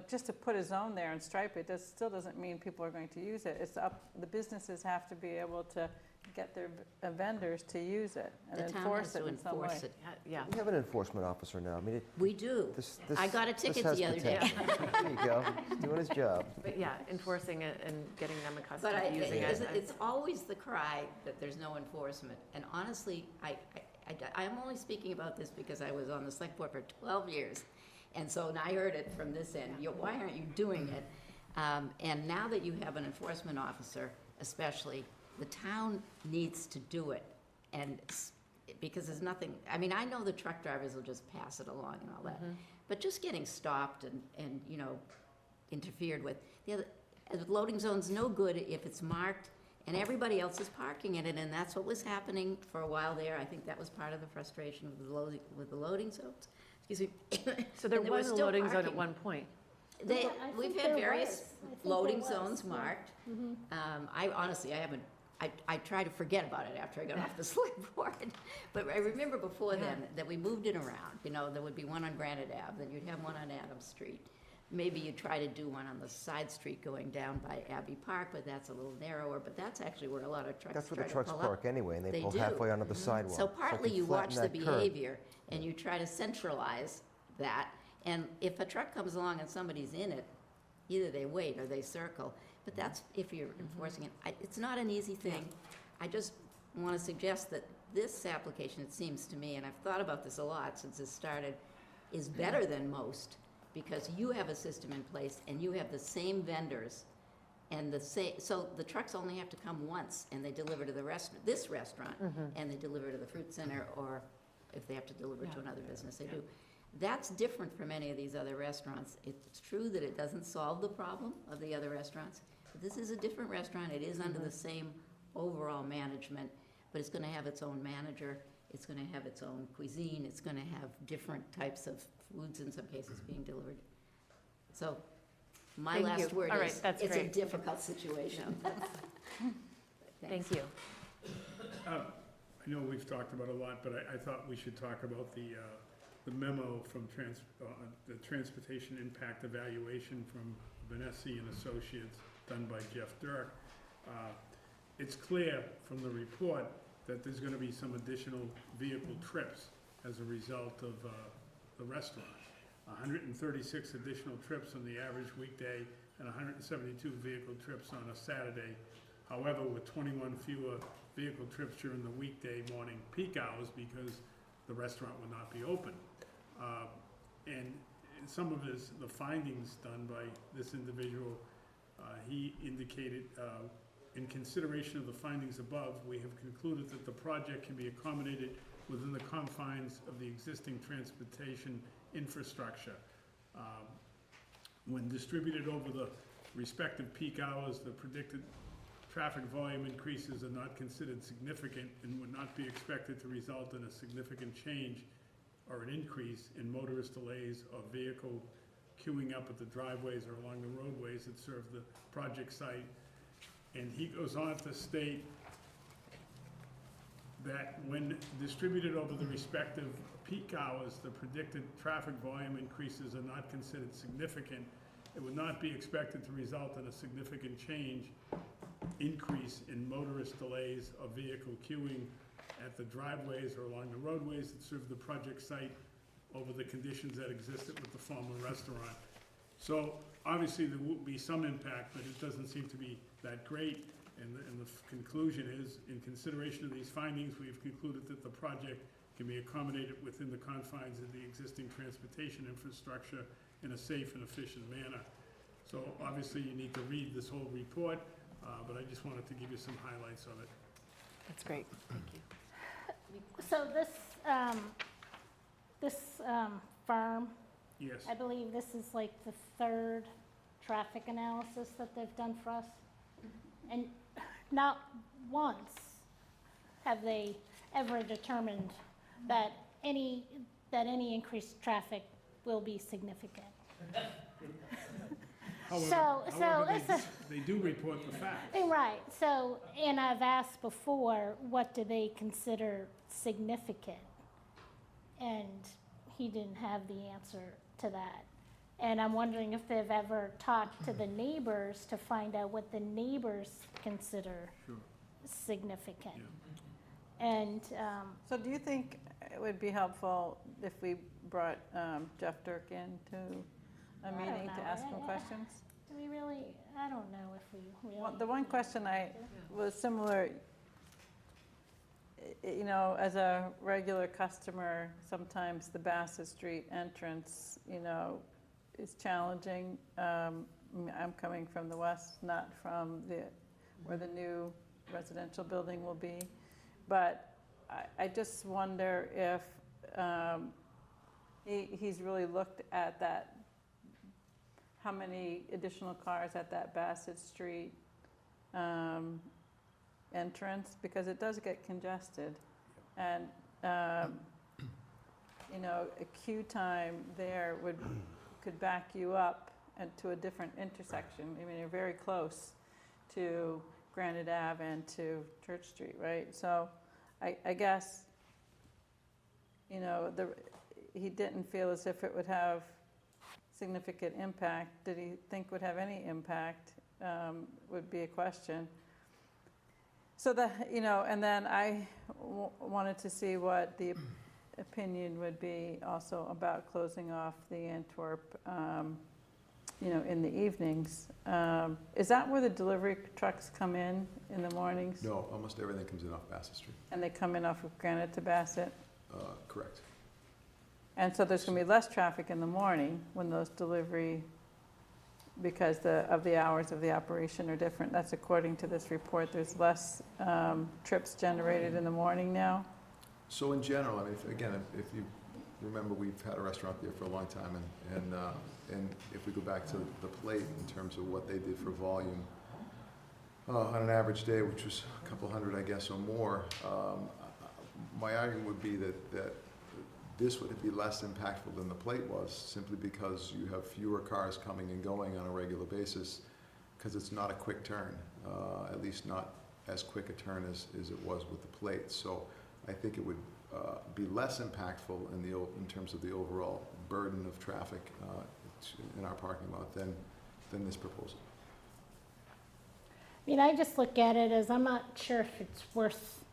just to put a zone there and stripe it, still doesn't mean people are going to use it. The businesses have to be able to get their vendors to use it and The town has enforce it to in some way. enforce it. Yeah. We have an enforcement officer now. I mean, We do. I got a this ticket has the other day. potential. There you go. He's doing his job. But yeah, enforcing it and getting them accustomed But to using it. it's always the cry that there's no enforcement. And honestly, I'm only speaking about this because I was on the select board for 12 years. And so I heard it from this end. Why aren't you doing it? And now that you have an enforcement officer, especially, the town needs to do it. And because there's nothing, I mean, I know the truck drivers will just pass it along and all that. But just getting stopped and interfered with. The loading zone's no good if it's marked and everybody else is parking in it, and that's what was happening for a while there. I think that was part of the frustration with the loading zones. Excuse me. So there And they were was a still loading zone at parking. one point. We've think had there various was. I think loading there was, zones yeah. marked. I honestly, I try to forget about it after I got off the select board. But I remember before then that we moved it around. There would be one on Granite Ave, then you'd have one on Adams Street. Maybe you try to do one on the side street going down by Abbey Park, but that's a little narrower. But that's actually where a lot of trucks That's where try the to trucks pull park up. anyway, and they They pull do. halfway onto the sidewalk. So if partly you flatten watch the that curb- behavior and you try to centralize that. And if a truck comes along and somebody's in it, either they wait or they circle. But that's if you're enforcing it. It's not an easy thing. I just want to suggest that this application, it seems to me, and I've thought about this a lot since this started, is better than most because you have a system in place and you have the same vendors and so the trucks only have to come once and they deliver to this restaurant and they deliver to the fruit center, or if they have to deliver to another business, they do. That's different from any of these other restaurants. It's true that it doesn't solve the problem of the other restaurants, but this is a different restaurant. It is under the same overall management, but it's going to have its own manager. It's going to have its own cuisine. It's going to have different types of foods in some cases being delivered. So my Thank you. last word All right, is, that's it's a great. difficult situation. Thank you. I know we've talked about a lot, but I thought we should talk about the memo from the Transportation Impact Evaluation from Vanessi and Associates done by Jeff Dirk. It's clear from the report that there's going to be some additional vehicle trips as a result of the restaurant. 136 additional trips on the average weekday and 172 vehicle trips on a Saturday. However, with 21 fewer vehicle trips during the weekday morning peak hours because the restaurant will not be open. And some of the findings done by this individual, he indicated, in consideration of the findings above, we have concluded that the project can be accommodated within the confines of the existing transportation infrastructure. When distributed over the respective peak hours, the predicted traffic volume increases are not considered significant and would not be expected to result in a significant change or an increase in motorist delays or vehicle queuing up at the driveways or along the roadways that serve the project site. And he goes on to state that when distributed over the respective peak hours, the predicted traffic volume increases are not considered significant. It would not be expected to result in a significant increase in motorist delays or vehicle queuing at the driveways or along the roadways that serve the project site over the conditions that existed with the former restaurant. So obviously there will be some impact, but it doesn't seem to be that great. And the conclusion is, in consideration of these findings, we have concluded that the project can be accommodated within the confines of the existing transportation infrastructure in a safe and efficient manner. So obviously you need to read this whole report, but I just wanted to give you some highlights of it. That's great, thank you. So this firm, Yes. I believe this is like the third traffic analysis that they've done for us. And not once have they ever determined that any increased traffic will be significant. However, they do report the facts. Right, so, and I've asked before, what do they consider significant? And he didn't have the answer to that. And I'm wondering if they've ever talked to the neighbors to find out what the neighbors consider significant. Yeah. And, So do you think it would be helpful if we brought Jeff Dirk in to a I don't meeting to know. ask him questions? do we really, I don't know if we really. The one question I was similar, you know, as a regular customer, sometimes the Bassett Street entrance, you know, is challenging. I'm coming from the west, not from where the new residential building will be. But I just wonder if he's really looked at that, how many additional cars at that Bassett Street entrance, because it does get congested. And, you know, a queue time there could back you up and to a different intersection. I mean, you're very close to Granite Ave and to Church Street, right? So I guess, you know, he didn't feel as if it would have significant impact. Did he think would have any impact, would be a question. So you know, and then I wanted to see what the opinion would be also about closing off the Antwerp, you know, in the evenings. Is that where the delivery trucks come in the mornings? No, almost everything comes in off Bassett Street. And they come in off of Granite to Bassett? Correct. And so there's going to be less traffic in the morning when those delivery, because of the hours of the operation are different. That's according to this report. There's less trips generated in the morning now. So in general, I mean, if you remember, we've had a restaurant there for a long time, and if we go back to the plate in terms of what they did for volume on an average day, which was a couple hundred, I guess, or more, my argument would be that this would be less impactful than the plate was, simply because you have fewer cars coming and going on a regular basis, because it's not a quick turn, at least not as quick a turn as it was with the plate. So I think it would be less impactful in terms of the overall burden of traffic in our parking lot than this proposal. I mean, I just look at it as, I'm not sure if it's worth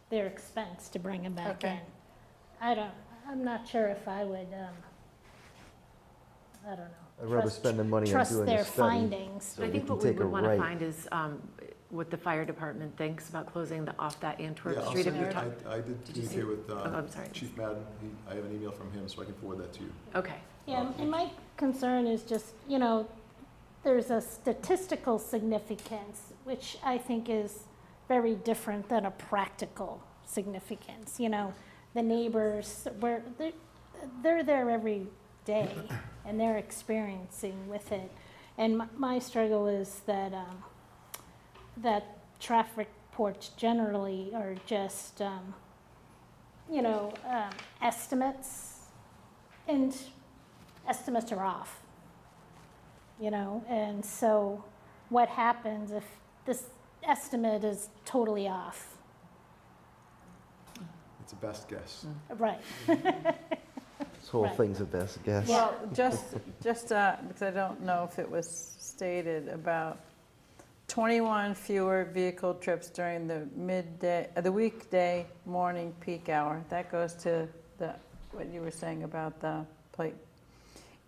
their expense to bring them back in. I'm not sure if I would, I don't know. I'd rather spend the money on trust doing their the study. findings. So I we think can what we take a would want to right. find is what the fire department thinks about closing off that Antwerp Yeah, I'll Street. send If you're you- talking, I did Did you see- communicate with I'm sorry. Chief Madden. I have an email from him, so I can forward that to you. Okay, Yeah, and my concern is just, you know, there's a statistical significance, which I think is very different than a practical significance. You know, the neighbors, they're there every day, and they're experiencing with it. And my struggle is that traffic reports generally are just, estimates, and estimates are off. And so what happens if this estimate is totally off? It's a best guess. Right. This whole Right. thing's a best guess. Well, just because I don't know if it was stated, about 21 fewer vehicle trips during the the weekday morning peak hour. That goes to what you were saying about the plate.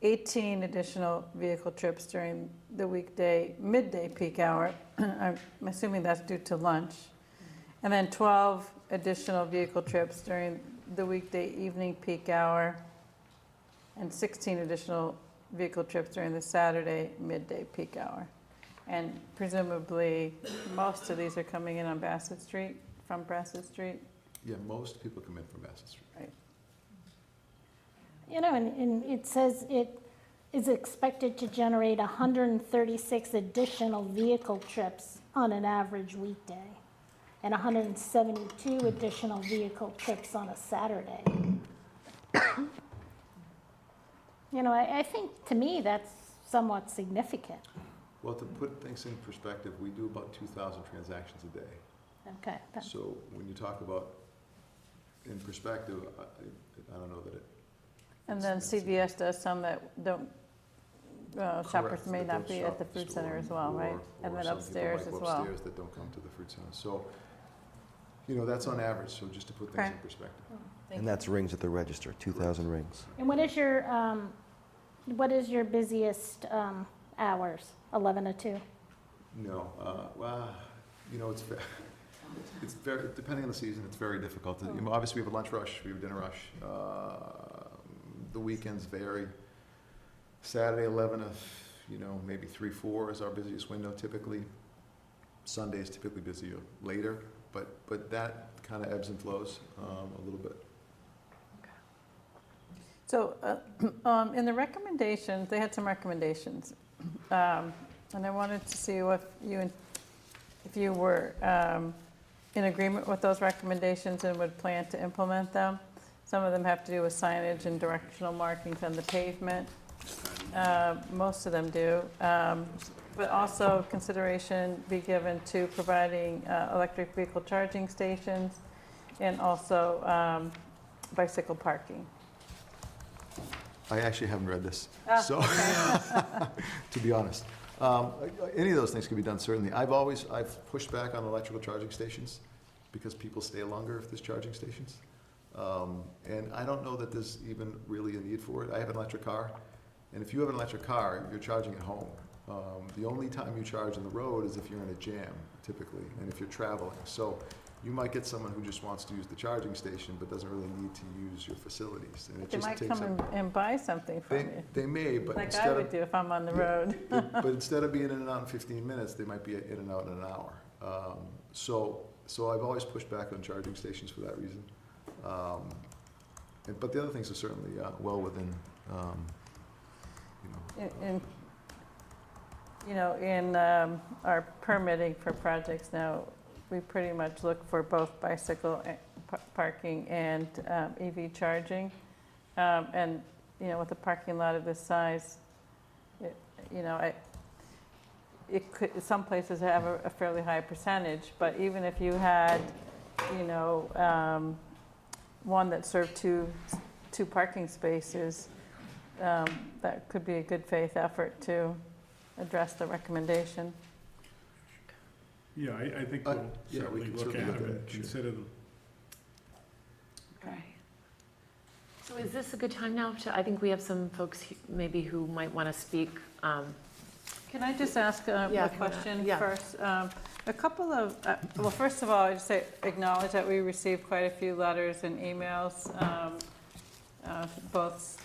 18 additional vehicle trips during the weekday midday peak hour. I'm assuming that's due to lunch. And then 12 additional vehicle trips during the weekday evening peak hour, and 16 additional vehicle trips during the Saturday midday peak hour. And presumably, most of these are coming in on Bassett Street, from Bassett Street. Yeah, most people come in from Bassett Street. Right. And it says it is expected to generate 136 additional vehicle trips on an average weekday, and 172 additional vehicle trips on a Saturday. I think, to me, that's somewhat significant. Well, to put things in perspective, we do about 2,000 transactions a day. Okay. So when you talk about in perspective, I don't know that it. And then CVS does some that don't, shoppers Correct, may that not don't be shop at the at fruit store, center as well, right? And or then some people upstairs might as go well. upstairs that don't come to the fruit center. So, that's on average, so just to put things Okay. in perspective. And that's rings at the register, 2,000 rings. And what is your busiest hours? 11 to 2? No, well, it's very, depending on the season, it's very difficult. Obviously, we have a lunch rush, we have a dinner rush. The weekends vary. Saturday, 11 to, maybe 3, 4 is our busiest window typically. Sunday is typically busier later, but that kind of ebbs and flows a little bit. So in the recommendations, they had some recommendations. And I wanted to see if you were in agreement with those recommendations and would plan to implement them. Some of them have to do with signage and directional markings on the pavement. Most of them do. But also consideration be given to providing electric vehicle charging stations, and also bicycle parking. I actually haven't read this, Ah, so, to be honest. Any of those things can be done, certainly. I've pushed back on electrical charging stations because people stay longer if there's charging stations. And I don't know that there's even really a need for it. I have an electric car, and if you have an electric car, you're charging at home. The only time you charge on the road is if you're in a jam, typically, and if you're traveling. So you might get someone who just wants to use the charging station but doesn't really need to use your facilities. And it They just might takes come up. and buy something from you, They may, but like I instead would of, do if I'm on the Yeah. road. but instead of being in and out in 15 minutes, they might be in and out in an hour. So I've always pushed back on charging stations for that reason. But the other things are certainly well within, In our permitting for projects now, we pretty much look for both bicycle parking and EV charging. And, with a parking lot of this size, some places have a fairly high percentage, but even if you had, one that served two parking spaces, that could be a good faith effort to address the recommendation. Yeah, I think we'll yeah, we certainly can look certainly at look them at and it, sure. consider them. Okay. So is this a good time now I think we have some folks maybe who might want to speak. Can I just ask Yeah, a can I- question yeah. first? A couple of, well, first of all, I just acknowledge that we received quite a few letters and emails, both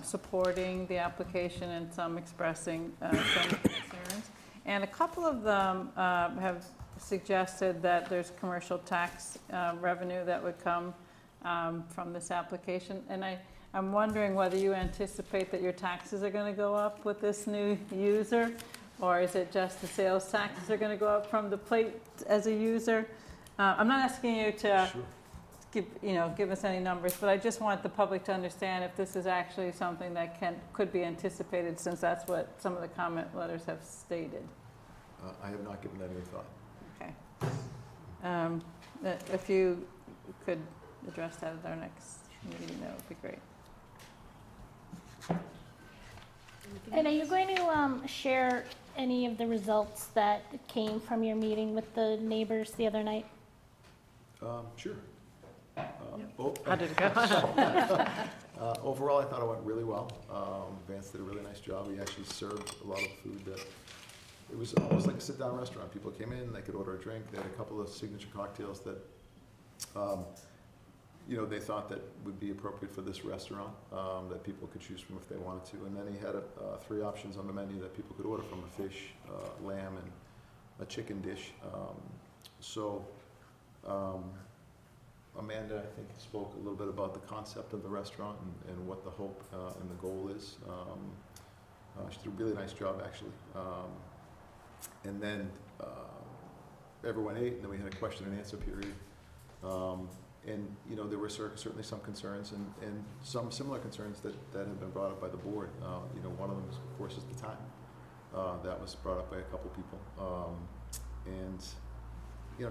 supporting the application and some expressing some concerns. And a couple of them have suggested that there's commercial tax revenue that would come from this application. And I'm wondering whether you anticipate that your taxes are going to go up with this new user, Or is it just the sales taxes are going to go up from the plate as a user? I'm not asking you to give us any numbers, but I just want the public to understand if this is actually something that could be anticipated, since that's what some of the comment letters have stated. I have not given that any thought. Okay. If you could address that at our next meeting, that would be great. And are you going to share any of the results that came from your meeting with the neighbors the other night? Sure. How did it go? Overall, I thought it went really well. Vance did a really nice job. We actually served a lot of food that, it was almost like a sit-down restaurant. People came in, they could order a drink. They had a couple of signature cocktails that, they thought that would be appropriate for this restaurant, that people could choose from if they wanted to. And then he had 3 options on the menu that people could order from: a fish, lamb, and a chicken dish. Amanda, I think, spoke a little bit about the concept of the restaurant and what the hope and the goal is. She did a really nice job, actually. And then everyone ate, and then we had a question and answer period. There were certainly some concerns and some similar concerns that have been brought up by the board. One of them, of course, is the time. That was brought up by a couple people.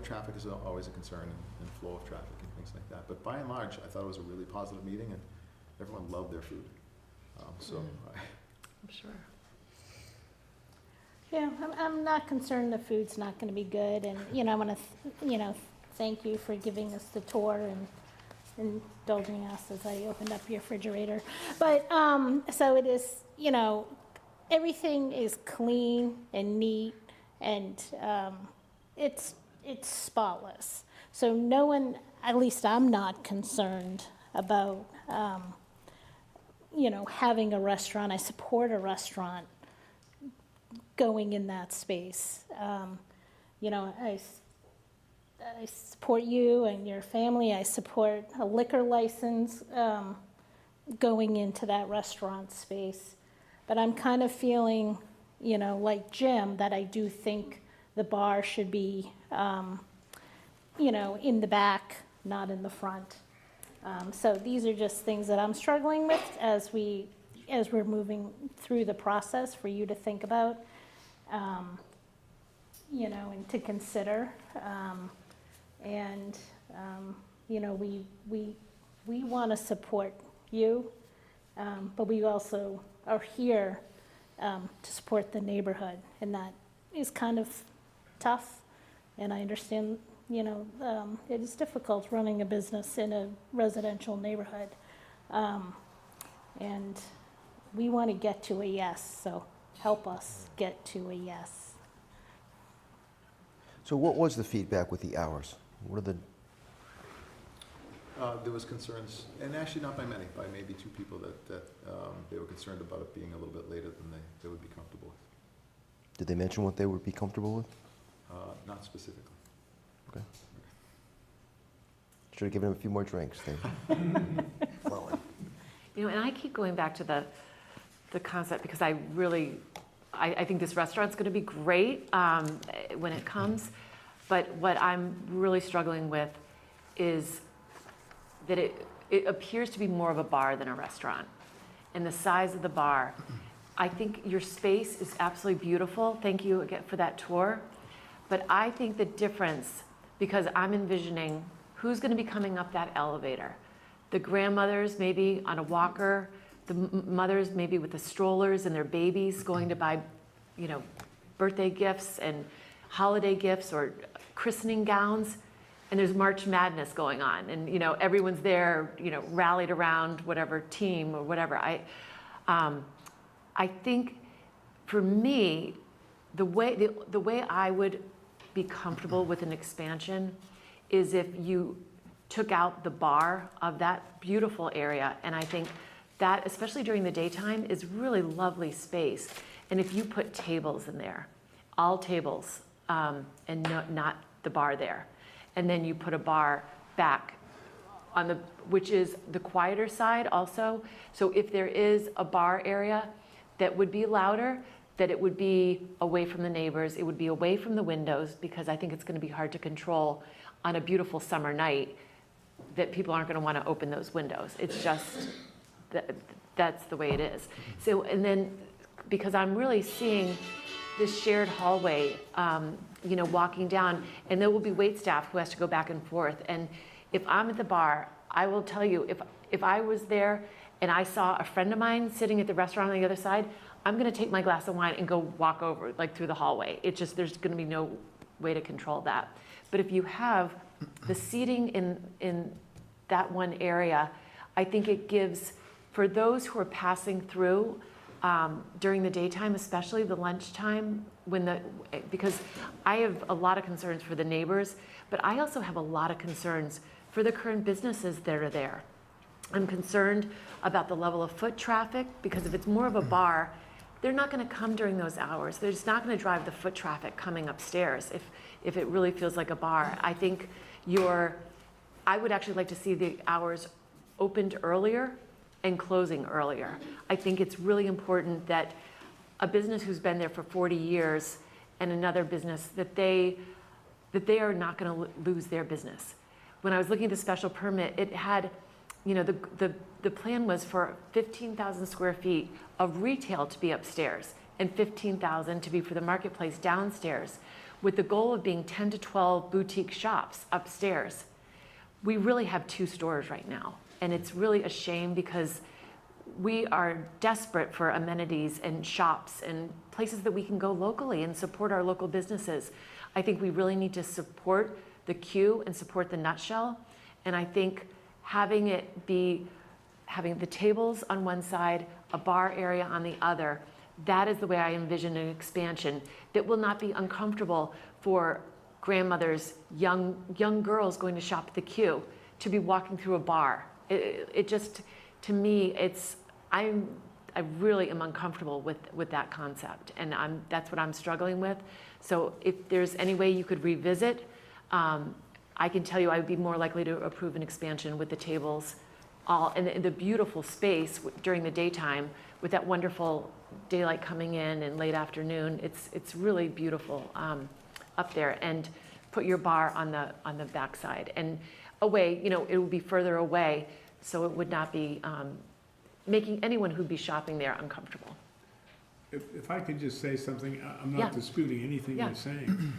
Traffic is always a concern, and flow of traffic and things like that. But by and large, I thought it was a really positive meeting, and everyone loved their food. I'm sure. Yeah, I'm not concerned the food's not going to be good, and I want to, thank you for giving us the tour and indulging us as I opened up your refrigerator. But so it is, everything is clean and neat, and it's spotless. So no one, at least I'm not concerned about, having a restaurant. I support a restaurant going in that space. I support you and your family. I support a liquor license going into that restaurant space. But I'm kind of feeling, like Jim, that I do think the bar should be, in the back, not in the front. So these are just things that I'm struggling with as we're moving through the process for you to think about, and to consider. We want to support you, but we also are here to support the neighborhood, and that is kind of tough. And I understand, it is difficult running a business in a residential neighborhood. And we want to get to a yes, so help us get to a yes. So what was the feedback with the hours? What are the... There was concerns, and actually not by many, by maybe 2 people that they were concerned about it being a little bit later than they would be comfortable with. Did they mention what they would be comfortable with? Not specifically. Okay. Should have given them a few more drinks. Flowing. And I keep going back to the concept, because I think this restaurant's going to be great when it comes. But what I'm really struggling with is that it appears to be more of a bar than a restaurant. And the size of the bar, I think your space is absolutely beautiful. Thank you again for that tour. But I think the difference, because I'm envisioning who's going to be coming up that elevator. The grandmothers maybe on a walker, the mothers maybe with the strollers and their babies going to buy, birthday gifts and holiday gifts or christening gowns. And there's March Madness going on, and everyone's there, rallied around whatever team or whatever. I think for me, the way I would be comfortable with an expansion is if you took out the bar of that beautiful area. And I think that, especially during the daytime, is really lovely space. And if you put tables in there, all tables, and not the bar there, and then you put a bar back on which is the quieter side also. So if there is a bar area that would be louder, that it would be away from the neighbors, it would be away from the windows, because I think it's gonna be hard to control on a beautiful summer night, that people aren't gonna wanna open those windows. It's just, that's the way it is. So, and then, because I'm really seeing this shared hallway, walking down, and there will be wait staff who has to go back and forth. And if I'm at the bar, I will tell you, if I was there and I saw a friend of mine sitting at the restaurant on the other side, I'm gonna take my glass of wine and go walk over, like through the hallway. It's just, there's gonna be no way to control that. But if you have the seating in that one area, I think it gives, for those who are passing through during the daytime, especially the lunchtime, because I have a lot of concerns for the neighbors, but I also have a lot of concerns for the current businesses that are there. I'm concerned about the level of foot traffic, because if it's more of a bar, they're not gonna come during those hours. They're just not gonna drive the foot traffic coming upstairs if it really feels like a bar. I think I would actually like to see the hours opened earlier and closing earlier. I think it's really important that a business who's been there for 40 years and another business, that they are not gonna lose their business. When I was looking at the special permit, it had, the plan was for 15,000 square feet of retail to be upstairs and 15,000 to be for the marketplace downstairs, with the goal of being 10 to 12 boutique shops upstairs. We really have 2 stores right now, and it's really a shame, because we are desperate for amenities and shops and places that we can go locally and support our local businesses. I think we really need to support the Q and support the Nutshell, and I think having the tables on one side, a bar area on the other, that is the way I envision an expansion that will not be uncomfortable for grandmothers, young girls going to shop at the Q, to be walking through a bar. It just, to me, I really am uncomfortable with that concept, and that's what I'm struggling with. So if there's any way you could revisit, I can tell you I would be more likely to approve an expansion with the tables and the beautiful space during the daytime, with that wonderful daylight coming in and late afternoon. It's really beautiful up there. And put your bar on the backside and away. It would be further away, so it would not be making anyone who'd be shopping there uncomfortable. If I could just say something, I'm Yeah. not disputing anything Yeah. you're saying,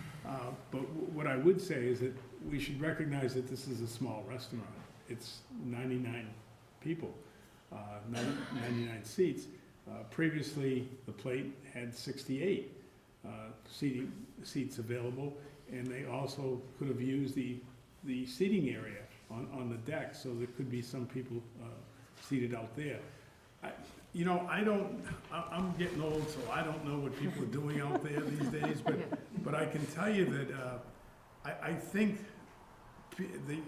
but what I would say is that we should recognize that this is a small restaurant. It's 99 people, 99 seats. Previously, the Plate had 68 seats available, and they also could have used the seating area on the deck, so there could be some people seated out there. I'm getting old, so I don't know what people are doing out there these days, but I can tell you that I think the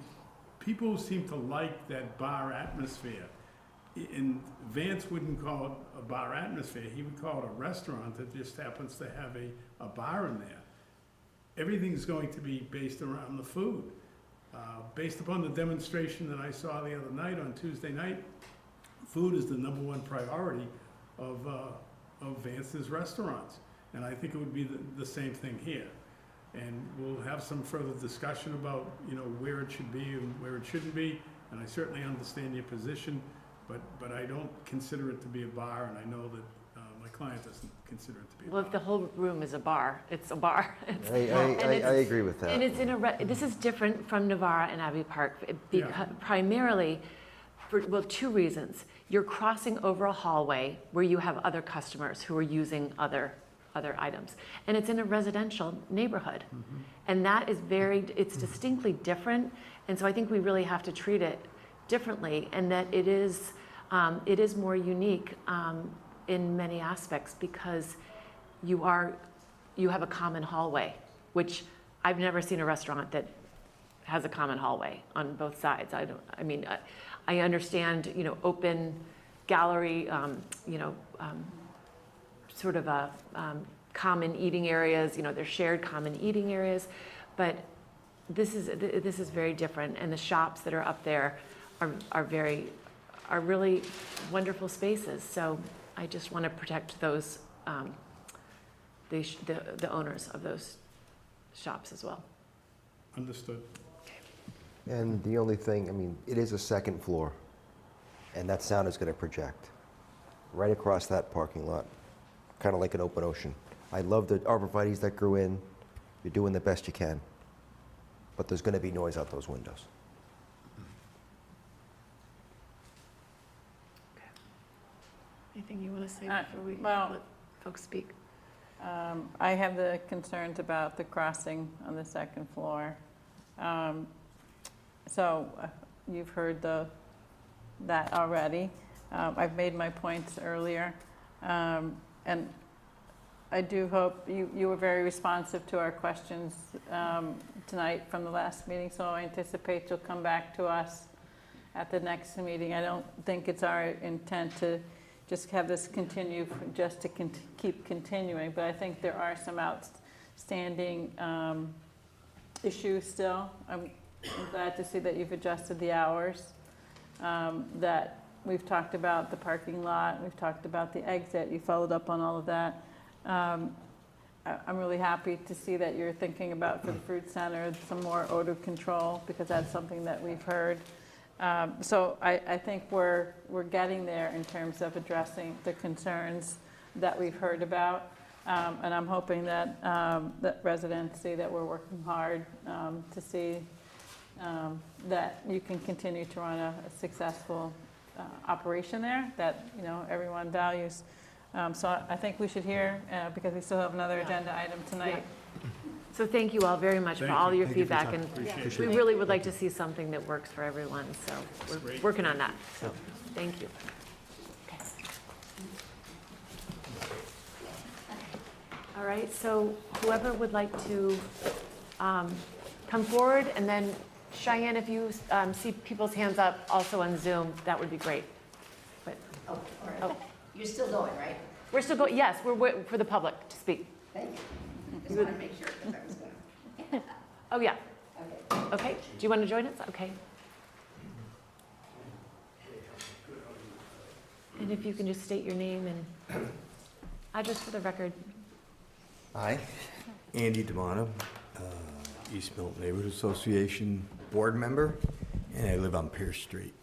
people seem to like that bar atmosphere. And Vance wouldn't call it a bar atmosphere, he would call it a restaurant that just happens to have a bar in there. Everything's going to be based around the food. Based upon the demonstration that I saw the other night on Tuesday night, food is the #1 priority of Vance's restaurants. And I think it would be the same thing here. And we'll have some further discussion about, where it should be and where it shouldn't be. And I certainly understand your position, but I don't consider it to be a bar, and I know that my client doesn't consider it to be a bar. Well, if the whole room is a bar, it's a bar. I agree with that. And it's this is different from Navara and Abbey Park, primarily for, 2 reasons. You're crossing over a hallway where you have other customers who are using other items. And it's in a residential neighborhood. And that is it's distinctly different. And so I think we really have to treat it differently, and that it is more unique in many aspects, because you have a common hallway, which I've never seen a restaurant that has a common hallway on both sides. I understand, open gallery, sort of a common eating areas, there's shared common eating areas, but this is very different, and the shops that are up there are really wonderful spaces. So I just want to protect those the owners of those shops as well. Understood. And the only thing, I mean, it is a second floor, and that sound is going to project right across that parking lot, kind of like an open ocean. I love the arborvitaes that grew in. You're doing the best you can, but there's going to be noise out those windows. Anything you want to say Uh, before we well- let folks speak? I have the concerns about the crossing on the second floor. So you've heard that already. I've made my points earlier. And I do hope you were very responsive to our questions tonight from the last meeting, so I anticipate you'll come back to us at the next meeting. I don't think it's our intent to just have this continue, just to keep continuing, but I think there are some outstanding issues still. I'm glad to see that you've adjusted the hours, that we've talked about the parking lot, we've talked about the exit, you followed up on all of that. I'm really happy to see that you're thinking about, for the fruit center, some more odor control, because that's something that we've heard. So I think we're getting there in terms of addressing the concerns that we've heard about. And I'm hoping that, that residents see that we're working hard to see that you can continue to run a successful operation there that, you know, everyone values. So I think we should hear, because we still have another agenda item tonight. So thank you all very much for all your Thank you for your feedback, time. and Appreciate we it. really would like to see something that works for everyone, so we're Great. working on that, so, thank you. Okay. All right, so whoever would like to come forward, and then Cheyenne, if you see people's hands up also on Zoom, that would be great. But, Oh, all right. You're still going, right? we're still going, yes, we're for the public to speak. Thank you. Just wanted to make sure, because I was going Oh, yeah, to. Okay. okay, do you want to join us? Okay. And if you can just state your name and address for the record. Hi, Andy D'Amato, East Milton Neighborhood Association board member, and I live on Pierce Street.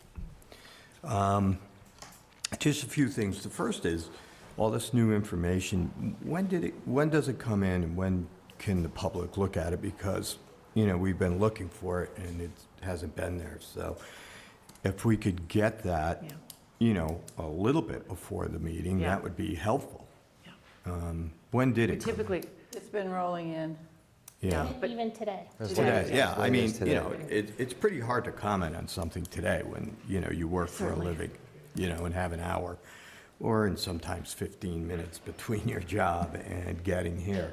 Just a few things. The first is, all this new information, when does it come in, and when can the public look at it? Because, you know, we've been looking for it and it hasn't been there. So if we could get that, Yeah. you know, a little bit before the meeting, Yeah. that would be helpful. Yeah. When did We it come in? typically, It's been rolling in. Yeah. but- Even today. Today, yeah, I It mean, is today. you know, it's pretty hard to comment on something today when, you know, you work for a Certainly. living, you know, and have an hour, or in sometimes 15 minutes between your job and getting here.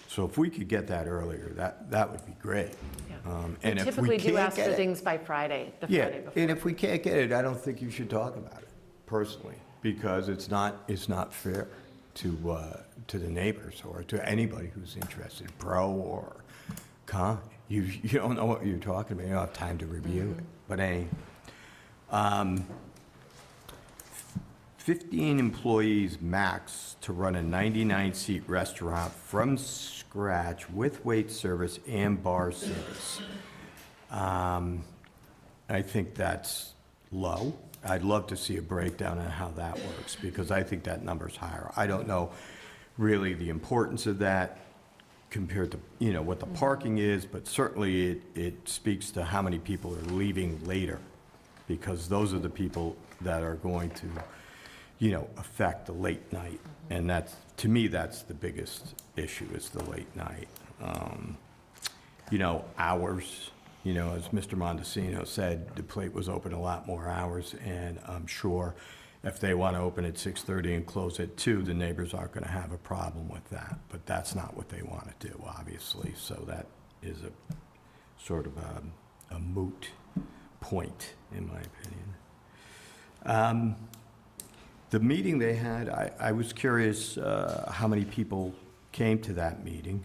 So if we could get that earlier, that would be great. Yeah. And we if typically we do can't ask for get it, things by Friday, the yeah, Friday before. and if we can't get it, I don't think you should talk about it personally, because it's not fair to the neighbors or to anybody who's interested, pro or con. You don't know what you're talking about, you don't have time to review it. But 15 employees max to run a 99-seat restaurant from scratch with wait service and bar service. I think that's low. I'd love to see a breakdown on how that works, because I think that number's higher. I don't know really the importance of that compared to, you know, what the parking is, but certainly it speaks to how many people are leaving later, because those are the people that are going to, you know, affect the late night. And that's, to me, that's the biggest issue, is the late night. You know, hours, you know, as Mr. Mondesino said, the plate was open a lot more hours, and I'm sure if they want to open at 6:30 and close at 2, the neighbors aren't going to have a problem with that. But that's not what they want to do, obviously, so that is a sort of a moot point, in my opinion. The meeting they had, I was curious how many people came to that meeting,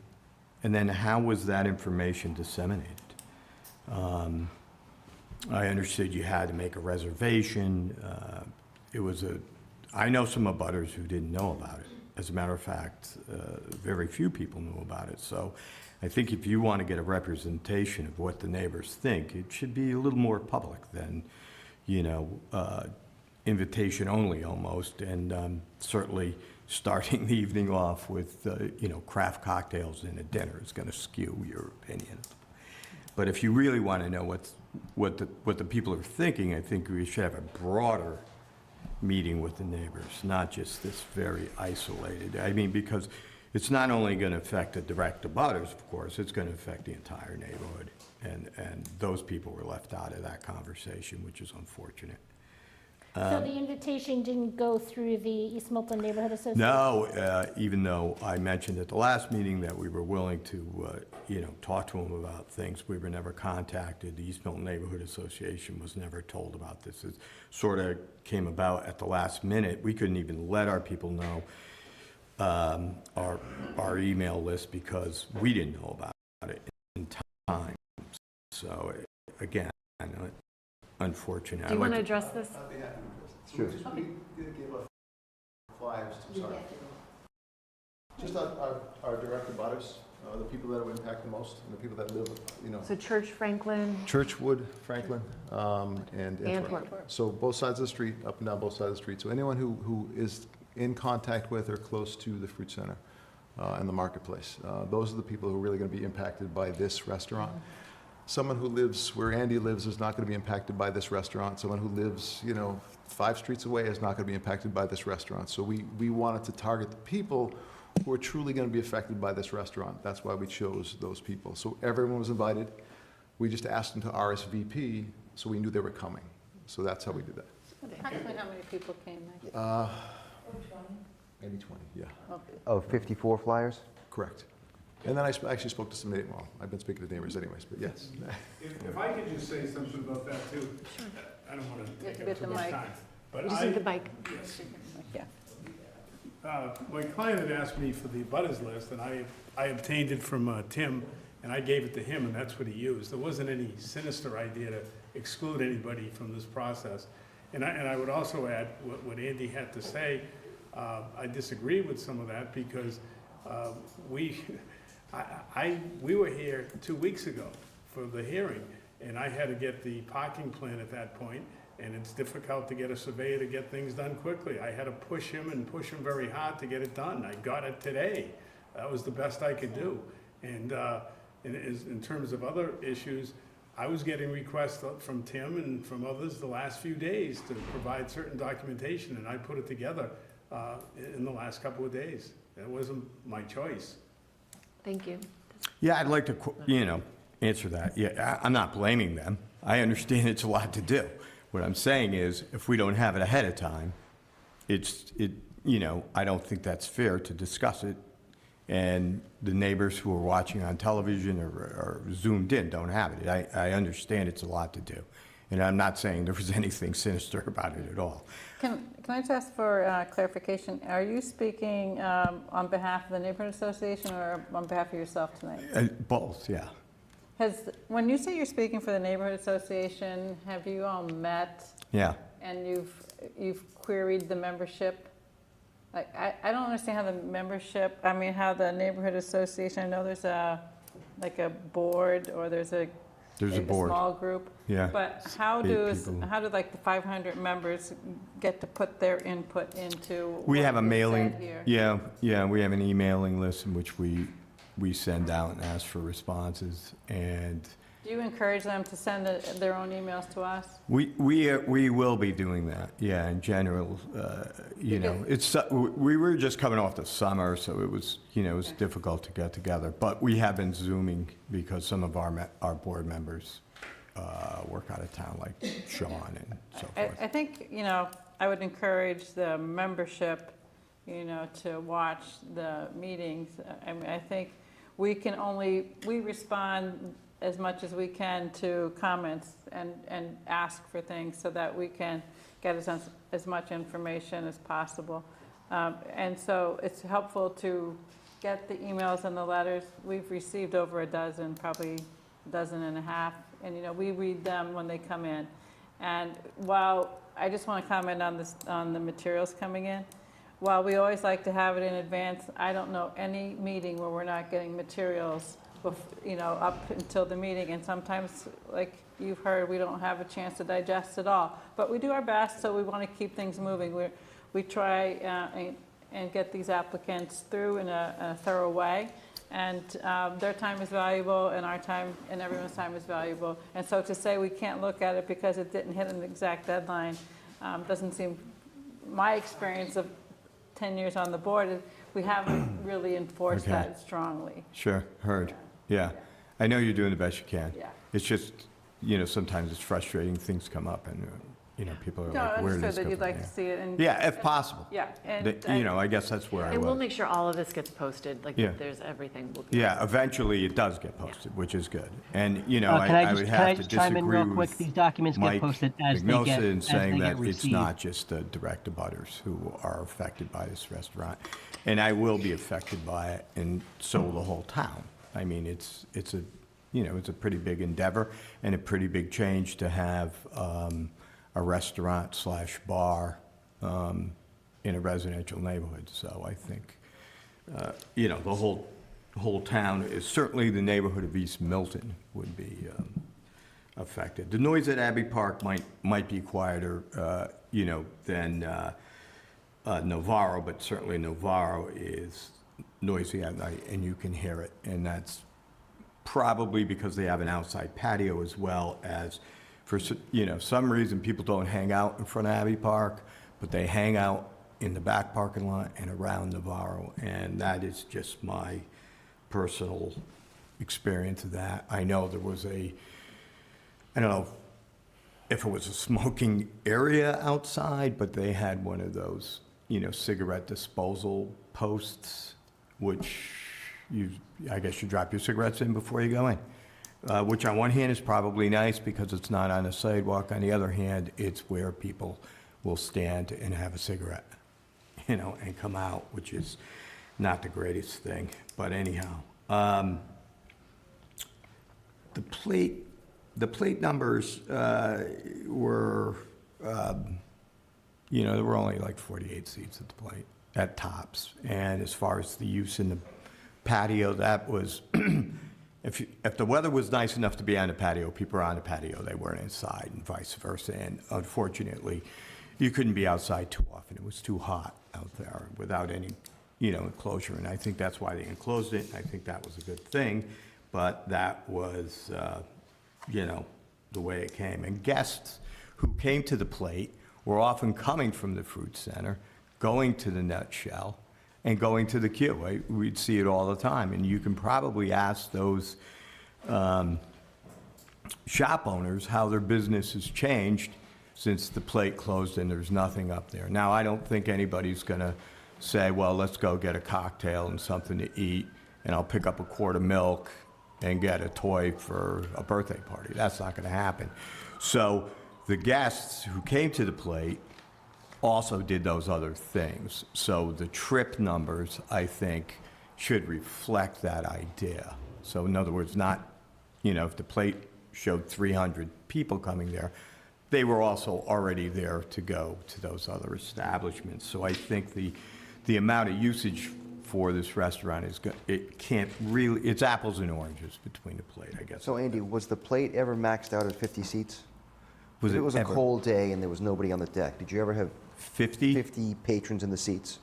and then how was that information disseminated? I understood you had to make a reservation. I know some abutters who didn't know about it, as a matter of fact, very few people knew about it. So I think if you want to get a representation of what the neighbors think, it should be a little more public than, you know, invitation only almost, and certainly starting the evening off with, you know, craft cocktails and a dinner is going to skew your opinion. But if you really want to know what the people are thinking, I think we should have a broader meeting with the neighbors, not just this very isolated. I mean, because it's not only going to affect the direct abutters, of course, it's going to affect the entire neighborhood. And those people were left out of that conversation, which is unfortunate. So the invitation didn't go through the East Milton Neighborhood Association? No, even though I mentioned at the last meeting that we were willing to, you know, talk to them about things, we were never contacted. The East Milton Neighborhood Association was never told about this. It sort of came about at the last minute. We couldn't even let our people know, our email list, because we didn't know about it in time. So again, unfortunate. Do you want to address this? I'd be happy to address it. Sure. We did give up flyers, I'm sorry. Just our direct abutters, the people that were impacted most, and the people that live, you know. So Church, Franklin, Churchwood, Franklin, and Antwerp. So both sides of the street, up and down both sides of the street. So anyone who is in contact with or close to the Fruit Center and the marketplace, those are the people who are really going to be impacted by this restaurant. Someone who lives where Andy lives is not going to be impacted by this restaurant. Someone who lives, you know, 5 streets away is not going to be impacted by this restaurant. So we wanted to target the people who are truly going to be affected by this restaurant. That's why we chose those people. So everyone was invited. We just asked them to RSVP, so we knew they were coming. So that's how we did that. Approximately how many people came? Maybe 20, yeah. Okay. Of 54 flyers? Correct. And then I actually spoke to some, well, I've been speaking to neighbors anyways, but yes. If I could just say something about that too. I don't want to take up too much time. But just need the mic. Yes. Yeah. My client had asked me for the abutters list, and I obtained it from Tim, and I gave it to him, and that's what he used. There wasn't any sinister idea to exclude anybody from this process. And I would also add what Andy had to say. I disagree with some of that, because we were here 2 weeks ago for the hearing, and I had to get the parking plan at that point, and it's difficult to get a surveyor to get things done quickly. I had to push him very hard to get it done. I got it today. That was the best I could do. And in terms of other issues, I was getting requests from Tim and from others the last few days to provide certain documentation, and I put it together in the last couple of days. That wasn't my choice. Thank you. Yeah, I'd like to, you know, answer that. Yeah, I'm not blaming them. I understand it's a lot to do. What I'm saying is, if we don't have it ahead of time, you know, I don't think that's fair to discuss it. And the neighbors who are watching on television or zoomed in don't have it. I understand it's a lot to do. And I'm not saying there was anything sinister about it at all. Can I just ask for clarification? Are you speaking on behalf of the Neighborhood Association or on behalf of yourself tonight? Both, yeah. When you say you're speaking for the Neighborhood Association, have you all met? Yeah. And you've queried the membership? Like, I don't understand how the membership, I mean, how the Neighborhood Association, I know there's like a board, or there's a board. Small group. Yeah. But how do like the 500 members get to put their input into We what have a was mailing, said here? yeah, we have an emailing list in which we send out and ask for responses. And Do you encourage them to send their own emails to us? we will be doing that, yeah, in general. You know, we were just coming off the summer, so it was, you know, it was difficult to get together. But we have been Zooming because some of our board members work out of town, like Sean and so forth. I think, you know, I would encourage the membership, you know, to watch the meetings. I mean, I think we respond as much as we can to comments and ask for things so that we can get as much information as possible. And so it's helpful to get the emails and the letters. We've received over a dozen, probably a dozen and a half, and you know, we read them when they come in. And while I just want to comment on the materials coming in, while we always like to have it in advance, I don't know any meeting where we're not getting materials, up until the meeting. And sometimes, like you've heard, we don't have a chance to digest it all. But we do our best, so we want to keep things moving. We try and get these applicants through in a thorough way. And their time is valuable, and our time and everyone's time is valuable. And so to say we can't look at it because it didn't hit an exact deadline doesn't seem, my experience of 10 years on the board, we haven't really enforced Okay. that strongly. Sure, heard. Yeah. I know you're doing the best you can. Yeah. It's just, sometimes it's frustrating, things come up and, people are No, like, where did this understood go that you'd from like to here? see it. And Yeah, if possible. Yeah, and I guess that's where I And we'll was. make sure all of this gets posted, like Yeah. there's everything. Will be Yeah, eventually it does get posted, which is good. And, Can I I would just, can I have to just chime in disagree real quick? with These documents get Mike posted as they get, Mignosa in as saying they that get it's received. not just the direct abutters who are affected by this restaurant. And I will be affected by it, and so will the whole town. I mean, it's a pretty big endeavor and a pretty big change to have a restaurant/bar in a residential neighborhood. So I think, the whole town is, certainly the neighborhood of East Milton would be affected. The noise at Abbey Park might be quieter, than Novaro, but certainly Novaro is noisy at night, and you can hear it. And that's probably because they have an outside patio, as well as, for some reason, people don't hang out in front of Abbey Park, but they hang out in the back parking lot and around Novaro. And that is just my personal experience of that. I know there was I don't know if it was a smoking area outside, but they had one of those, cigarette disposal posts, which I guess you drop your cigarettes in before you go in. Which on one hand is probably nice because it's not on the sidewalk. On the other hand, it's where people will stand and have a cigarette, and come out, which is not the greatest thing. But anyhow, the plate numbers were, there were only like 48 seats at the plate, at tops. And as far as the use in the patio, that was, if the weather was nice enough to be on the patio, people were on the patio, they weren't inside, and vice versa. And unfortunately, you couldn't be outside too often. It was too hot out there without any, enclosure. And I think that's why they enclosed it. I think that was a good thing. But that was, the way it came. And guests who came to the plate were often coming from the fruit center, going to the Nutshell, and going to the queue. We'd see it all the time. And you can probably ask those shop owners how their business has changed since the plate closed and there's nothing up there. Now, I don't think anybody's going to say, well, let's go get a cocktail and something to eat, and I'll pick up a quart of milk and get a toy for a birthday party. That's not going to happen. So the guests who came to the plate also did those other things. So the trip numbers, I think, should reflect that idea. So in other words, not, if the plate showed 300 people coming there, they were also already there to go to those other establishments. So I think the amount of usage for this restaurant is, it can't really, it's apples and oranges between the plate, I guess. So Andy, was the plate ever maxed out at 50 seats? Was If it was a ever cold day and there was nobody on the deck, did you ever have 50? 50 patrons in the seats?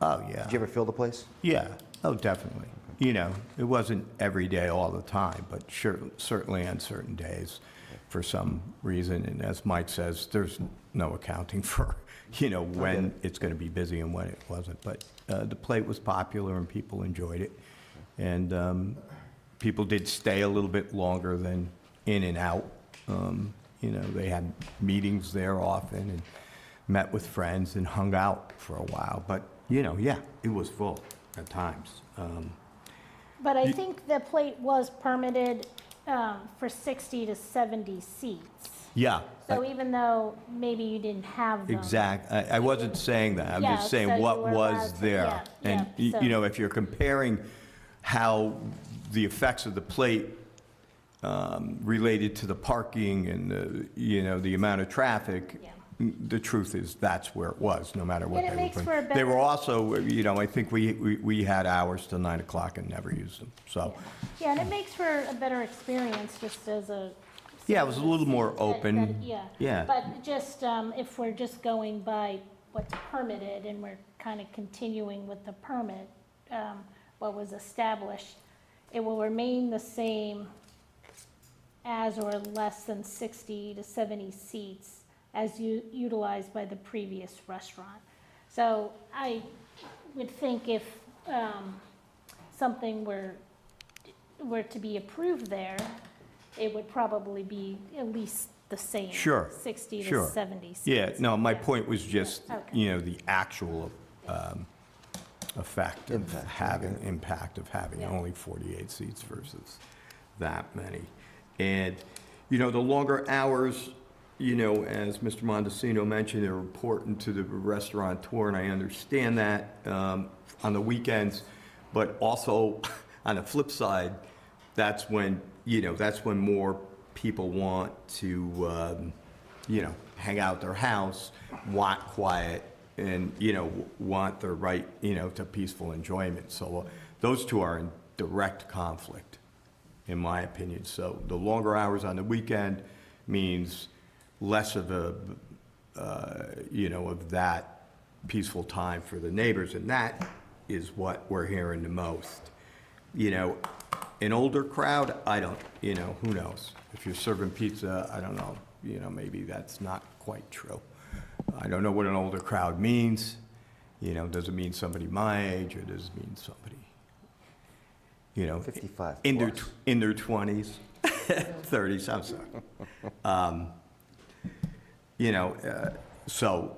Oh, yeah. Did you ever fill the place? Yeah, oh, definitely. It wasn't every day all the time, but certainly on certain days for some reason. And as Mike says, there's no accounting for, when it's going to be busy and when it wasn't. But the plate was popular and people enjoyed it. And people did stay a little bit longer than in and out. They had meetings there often and met with friends and hung out for a while. But, yeah, it was full at times. But I think the plate was permitted for 60 to 70 seats. Yeah. So even though maybe you didn't have them. I wasn't saying that. I'm Yeah, just saying so you what were was allowed to- there. yeah, And, yeah, so- if you're comparing how the effects of the plate related to the parking and the amount of traffic, the truth is, that's where it was, no matter what And it they were makes putting. for a They were better- also, you know, I think we had hours till 9 o'clock and never used them, so. Yeah, and it makes for a better experience just as a. Yeah, it was a little more open. Yeah. Yeah. But just, if we're just going by what's permitted and we're kind of continuing with the permit, what was established, it will remain the same as or less than 60 to 70 seats as utilized by the previous restaurant. So I would think if something were to be approved there, it would probably be at least the same. Sure, 60 to sure. 70 seats. Yeah, no, my Yeah. point was just, Okay. you know, the actual effect of Impact, having, impact of having Yeah. only 48 seats versus that many. And, you know, the longer hours, you know, as Mr. Mondesino mentioned, are important to the restaurateur, and I understand that on the weekends, but also on the flip side, that's when, you know, that's when more people want to, you know, hang out at their house, want quiet, and, you know, want their right, you know, to peaceful enjoyment. So those two are in direct conflict, in my opinion. So the longer hours on the weekend means less of a, you know, of that peaceful time for the neighbors, and that is what we're hearing the most. You know, an older crowd, I don't, you know, who knows? If you're serving pizza, I don't know, you know, maybe that's not quite true. I don't know what an older crowd means. You know, does it mean somebody my age, or does it mean somebody, you know, 55 in their, plus. in their 20s, 30s, I'm sorry. You know, so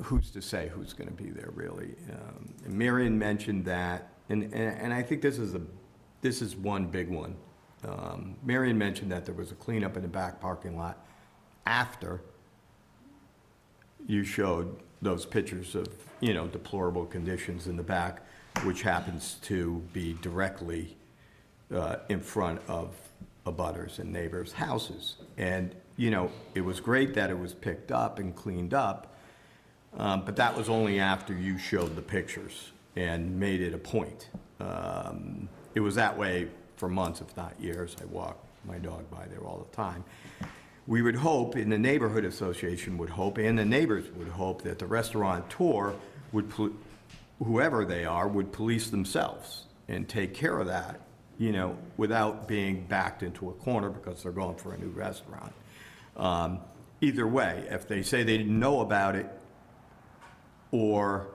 who's to say who's going to be there, really? And Marion mentioned that, and I think this is one big one. Marion mentioned that there was a cleanup in the back parking lot after you showed those pictures of, you know, deplorable conditions in the back, which happens to be directly in front of abutters and neighbors' houses. And, you know, it was great that it was picked up and cleaned up, but that was only after you showed the pictures and made it a point. It was that way for months, if not years. I walk my dog by there all the time. We would hope, and the neighborhood association would hope, and the neighbors would hope, that the restaurateur would, whoever they are, would police themselves and take care of that, you know, without being backed into a corner because they're going for a new restaurant. Either way, if they say they didn't know about it, or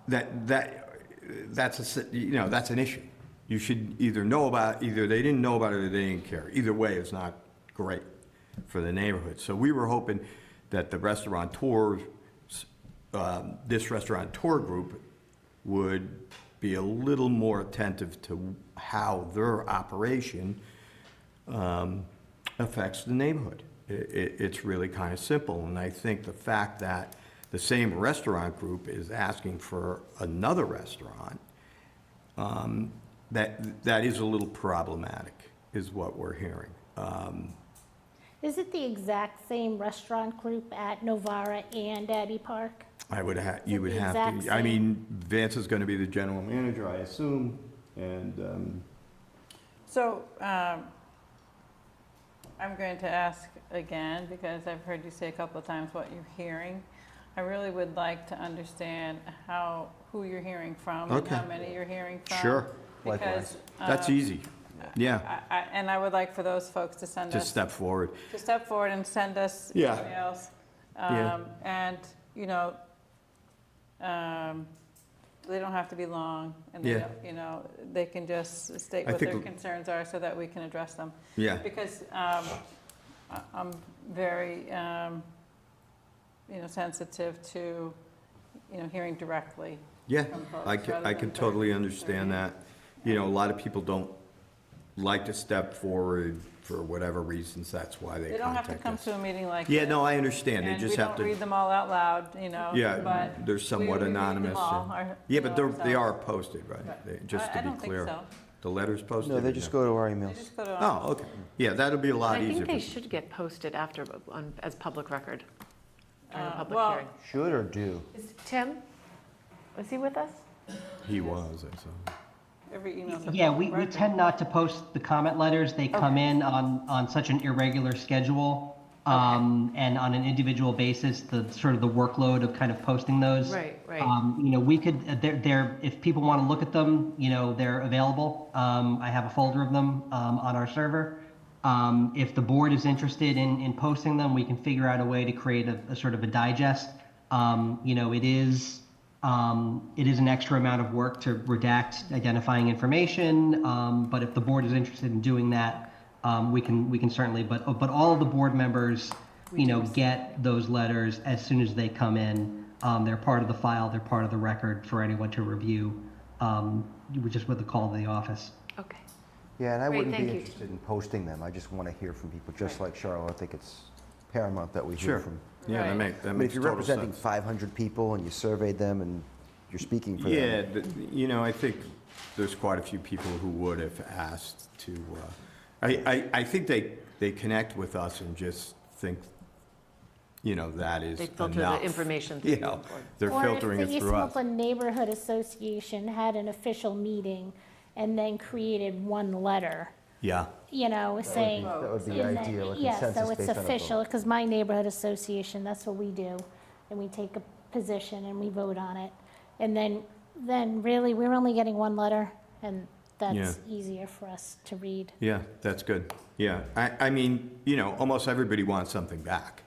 that's an issue. You should either know about, either they didn't know about it or they didn't care. Either way is not great for the neighborhood. So we were hoping that the restaurateurs, this restaurateur group would be a little more attentive to how their operation affects the neighborhood. It's really kind of simple, and I think the fact that the same restaurant group is asking for another restaurant, that is a little problematic, is what we're hearing. Is it the exact same restaurant group at Novara and Abbey Park? I would have, you Is it would the have exact to, I same? mean, Vance is gonna be the general manager, I assume, and, So, I'm going to ask again, because I've heard you say a couple of times what you're hearing. I really would like to understand who you're hearing from and Okay. how many you're hearing from. Sure. Because, that's easy, yeah, and I would like for those folks to send just us, step forward. to step forward and send us Yeah. emails. Yeah. And, you know, they don't have to be long, and they Yeah. don't, you know, they can just state I what think their we- concerns are so that we can address them. Yeah, Because I'm very, you know, sensitive to, you know, hearing directly yeah, from folks. I can, rather I than can through- totally understand that. You know, a lot of people don't like to step forward for whatever reasons, that's why they They don't have to contact come us. to a meeting like Yeah, this. no, I understand, they And just we have don't read to, them all out loud, you know, yeah, but they're somewhat we read them anonymous. all, and- our- Yeah, you but know, they are ourselves. posted, right? Just I to be don't think clear. so. the letters posted? No, they or just go to our emails. Just go to Oh, okay. Yeah, that'll be a lot I easier. think they for- should get posted after, as public record, during a public well- hearing. Should or do? Is Tim, is he with us? He was, I saw. every email's a Yeah, public we record. tend not to post the comment letters. They come in on such an irregular schedule. And on an individual basis, the sort of the workload of kind of posting those. Right, right. You know, we could, they're, if people want to look at them, you know, they're available. I have a folder of them on our server. If the board is interested in posting them, we can figure out a way to create a sort of a digest. You know, it is an extra amount of work to redact identifying information, but if the board is interested in doing that, we can certainly, but all of the board members, you know, get those letters as soon as they come in. They're part of the file, they're part of the record for anyone to review, just with the call to the office. Okay. Yeah, and I Great, wouldn't be thank you. interested in posting them. I just want to hear from people, just like Charlotte. I think it's paramount that we hear Sure. from. Yeah, Right. that I mean, makes if you're total representing sense. 500 people and you surveyed them and you're speaking for them. Yeah, you know, I think there's quite a few people who would have asked to, I think they connect with us and just think, you know, that is They enough. filter the information through You the know, board. they're filtering it through Or if us. the East Milton Neighborhood Association had an official meeting and then created one letter, Yeah, you know, saying. That would be and then- ideal, a Yeah, consensus so it's based on a vote. official, because my neighborhood association, that's what we do. And we take a position and we vote on it. And then really, we're only getting one letter, and that's easier for us to read. yeah, that's good. Yeah, I mean, you know, almost everybody wants something back.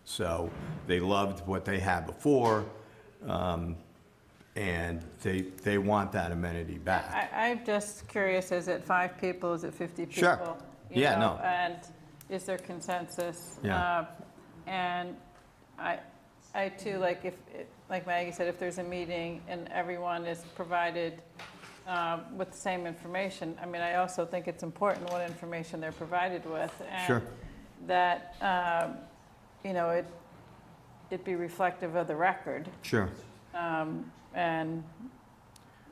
So they loved what they had before, and they want that amenity back. I'm just curious, is it 5 people, is it 50 people? Sure. You Yeah, know, no. And is there consensus? Yeah. And I too, like like Maggie said, if there's a meeting and everyone is provided with the same information, I mean, I also think it's important what information they're provided with. Sure. And that, you know, it be reflective of the record. Sure. And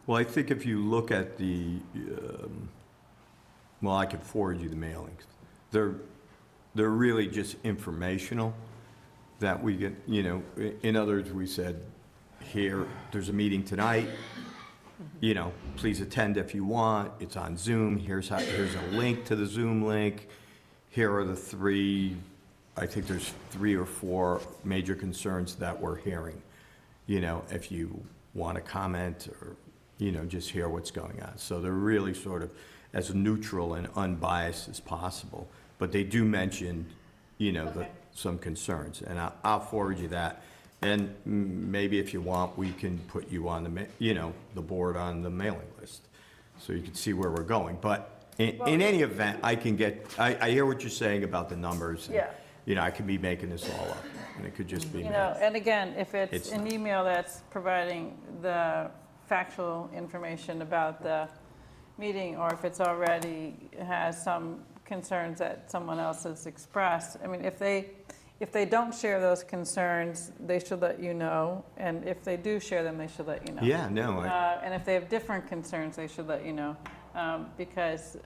Well, I think if you look at the, well, I could forward you the mailings. They're really just informational that we get, you know, in other words, we said, here, there's a meeting tonight, you know, please attend if you want, it's on Zoom, here's a link to the Zoom link, here are the 3, I think there's 3 or 4 major concerns that we're hearing. You know, if you want to comment or, you know, just hear what's going on. So they're really sort of as neutral and unbiased as possible. But they do mention, you know, some concerns, and I'll forward you that. And maybe if you want, we can put you on the board on the mailing list, so you can see where we're going. But in any event, I hear what you're saying about the numbers. And, Yeah. you know, I could be making this all up, and it could just be You me. know, and again, if it's It's an not. email that's providing the factual information about the meeting, or if it's already has some concerns that someone else has expressed, I mean, if they don't share those concerns, they should let you know, and if they do share them, they should let you know. Yeah, no, And if they have different concerns, they should let you know, because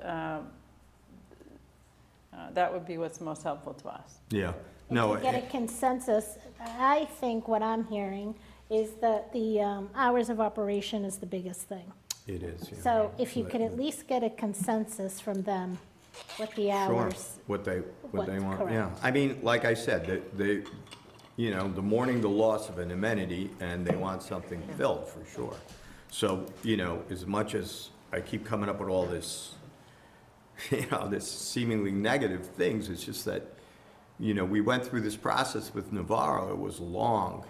that would be what's most helpful to us. yeah, And no, to get a consensus, I think what I'm hearing is that the hours of operation is the biggest thing. it is, yeah. So if you could at least get a consensus from them, what the Sure, hours. what they What- want, yeah. correct. I mean, like I said, they, you know, the mourning the loss of an amenity, and they want something filled, for sure. So, you know, as much as I keep coming up with all this, you know, this seemingly negative things, it's just that, you know, we went through this process with Navarro, it was long,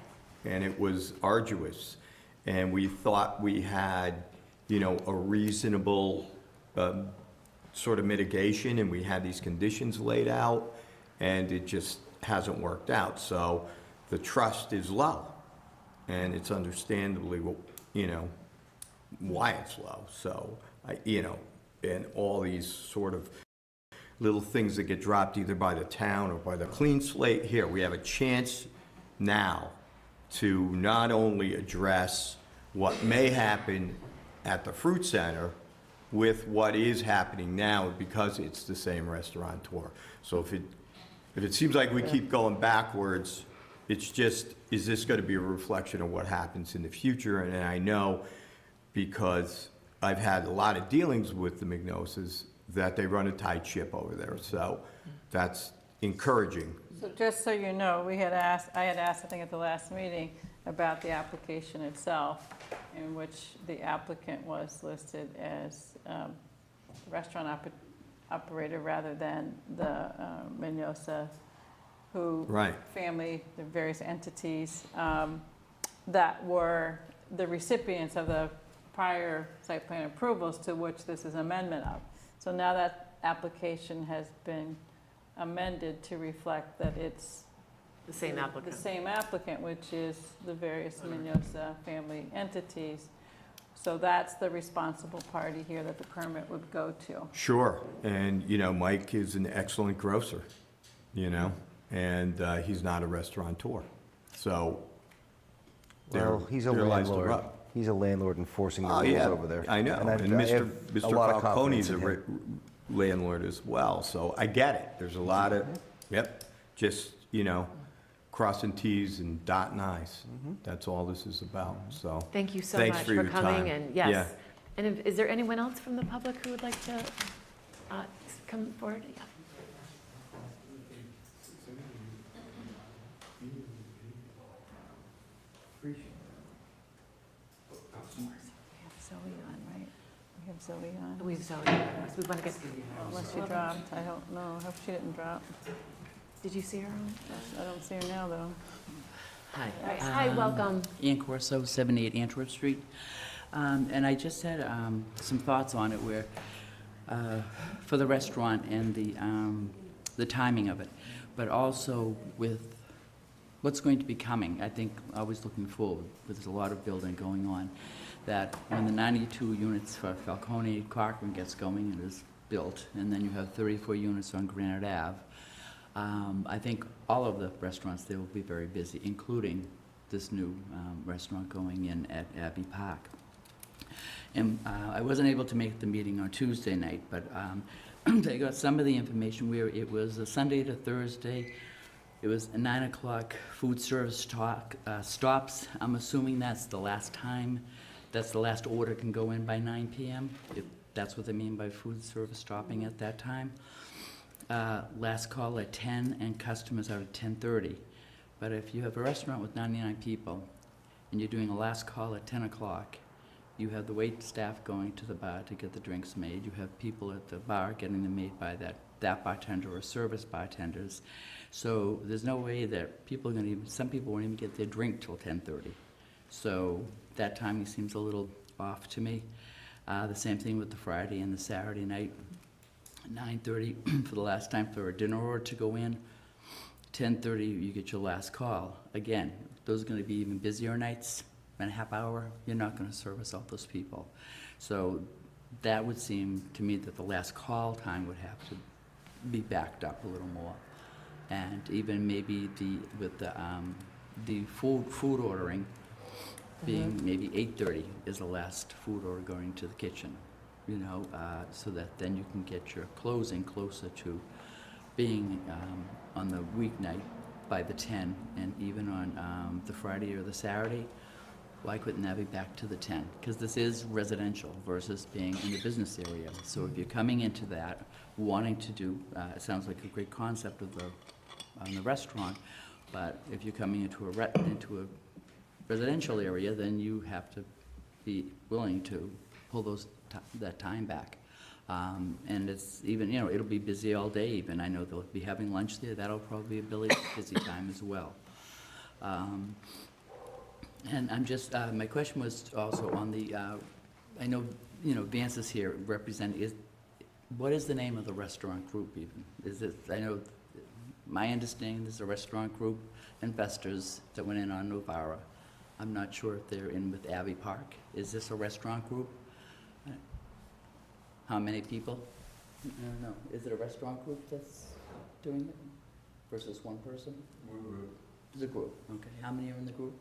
and it was arduous, and we thought we had, you know, a reasonable, sort of mitigation, and we had these conditions laid out, and it just hasn't worked out. So the trust is low, and it's understandably, you know, why it's low. So, you know, and all these sort of little things that get dropped either by the town or by the clean slate. Here, we have a chance now to not only address what may happen at the Fruit Center, with what is happening now because it's the same restaurateur. So if it seems like we keep going backwards, it's just, is this going to be a reflection of what happens in the future? And I know, because I've had a lot of dealings with the Mignoses, that they run a tight ship over there. So that's encouraging. So just so you know, I had asked, I think at the last meeting, about the application itself, in which the applicant was listed as restaurant operator rather than the Mignosa, who Right. family, the various entities that were the recipients of the prior site plan approvals to which this is amendment of. So now that application has been amended to reflect that it's The same applicant. the same applicant, which is the various Mignosa family entities. So that's the responsible party here that the permit would go to. Sure, and, you know, Mike is an excellent grocer, you know, and he's not a restaurateur. So there Well, he's a there lies the landlord. rub. He's a landlord enforcing the Oh, rules yeah, over there. I know, And and I have Mr. a lot of Falcone's confidence a in him. landlord as well, so I get it. There's a lot of, yep, just, you know, crossing Ts and dotting Is. That's all this is about, so. Thank you so Thanks much for for your coming, time. and Yeah. yes. And is there anyone else from the public who would like to come forward? Yeah. Zoe on, right? We have Zoe on. We want to get, Unless she dropped, I don't know. I hope she didn't drop. did you see her on? I don't see her now, though. Hi. Hi, welcome. Ian Corso, 78 Antwerp Street. And I just had some thoughts on it where, for the restaurant and the timing of it, but also with what's going to be coming. I think always looking forward, but there's a lot of building going on, that when the 92 units for Falcone Cochran gets going and is built, and then you have 34 units on Granite Ave, I think all of the restaurants there will be very busy, including this new restaurant going in at Abbey Park. And I wasn't able to make the meeting on Tuesday night, but I got some of the information where it was a Sunday to Thursday. It was a 9 o'clock food service stops. I'm assuming that's the last time, that's the last order can go in by 9 p.m., if that's what they mean by food service stopping at that time. Last call at 10 and customers are at 10:30. But if you have a restaurant with 99 people and you're doing a last call at 10 o'clock, you have the wait staff going to the bar to get the drinks made. You have people at the bar getting them made by that bartender or service bartenders. So there's no way that people are gonna some people won't even get their drink till 10:30. So that timing seems a little off to me. The same thing with the Friday and the Saturday night. 9:30 for the last time for a dinner order to go in. 10:30 you get your last call. Again, those are gonna be even busier nights. In a half hour, you're not gonna service all those people. So that would seem to me that the last call time would have to be backed up a little more. And even maybe with the food ordering being maybe 8:30 is the last food order going to the kitchen, you know, so that then you can get your closing closer to being on the weeknight by the 10, and even on the Friday or the Saturday. Why couldn't that be back to the 10? Because this is residential versus being in the business area. So if you're coming into that, wanting to do, it sounds like a great concept of the restaurant, but if you're coming into a residential area, then you have to be willing to pull that time back. And it's even, you know, it'll be busy all day even. I know they'll be having lunch there. That'll probably be a busy time as well. And I'm just, my question was also on the, I know, you know, Vance is here representing, what is the name of the restaurant group even? Is it, I know, my understanding is a restaurant group, investors that went in on Novara. I'm not sure if they're in with Abbey Park. Is this a restaurant group? How many people? I don't know. Is it a restaurant group that's doing it versus one person? One group. It's a group, okay. How many are in the group?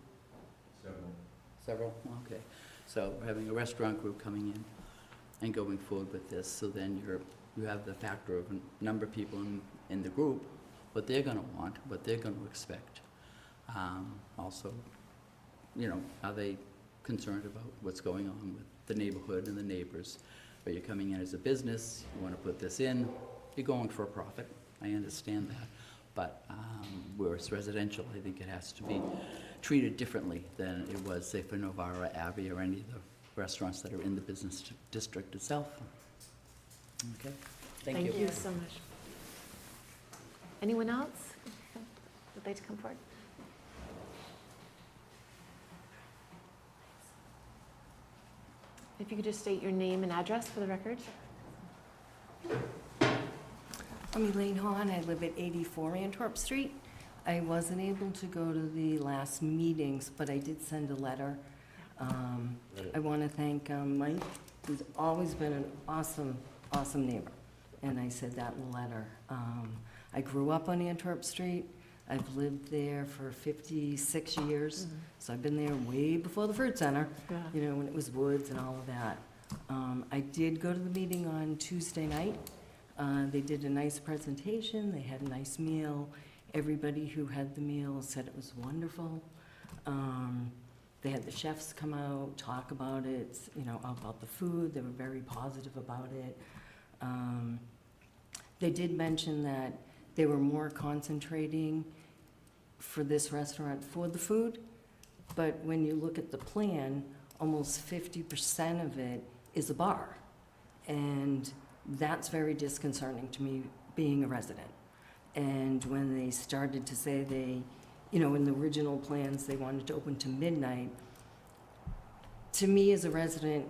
Several. Several, okay. So we're having a restaurant group coming in. and going forward with this. So then you have the factor of a number of people in the group, what they're gonna want, what they're gonna expect. Also, you know, are they concerned about what's going on with the neighborhood and the neighbors? Are you coming in as a business, you wanna put this in, you're going for a profit, I understand that. But where it's residential, I think it has to be treated differently than it was, say, for Novara, Abbey, or any of the restaurants that are in the business district itself. Okay, thank you. Thank you so much. Anyone else would like to come forward? If you could just state your name and address for the record. I'm Elaine Hahn. I live at 84 Antwerp Street. I wasn't able to go to the last meetings, but I did send a letter. I want to thank Mike, who's always been an awesome, awesome neighbor. And I said that in the letter. I grew up on Antwerp Street. I've lived there for 56 years. So I've been there way before the Fruit Center, you know, when it was woods and all of that. I did go to the meeting on Tuesday night. They did a nice presentation. They had a nice meal. Everybody who had the meal said it was wonderful. They had the chefs come out, talk about it, you know, about the food. They were very positive about it. They did mention that they were more concentrating for this restaurant for the food, but when you look at the plan, almost 50% of it is a bar. And that's very disconcerting to me, being a resident. And when they started to say they, you know, in the original plans, they wanted to open to midnight, to me as a resident,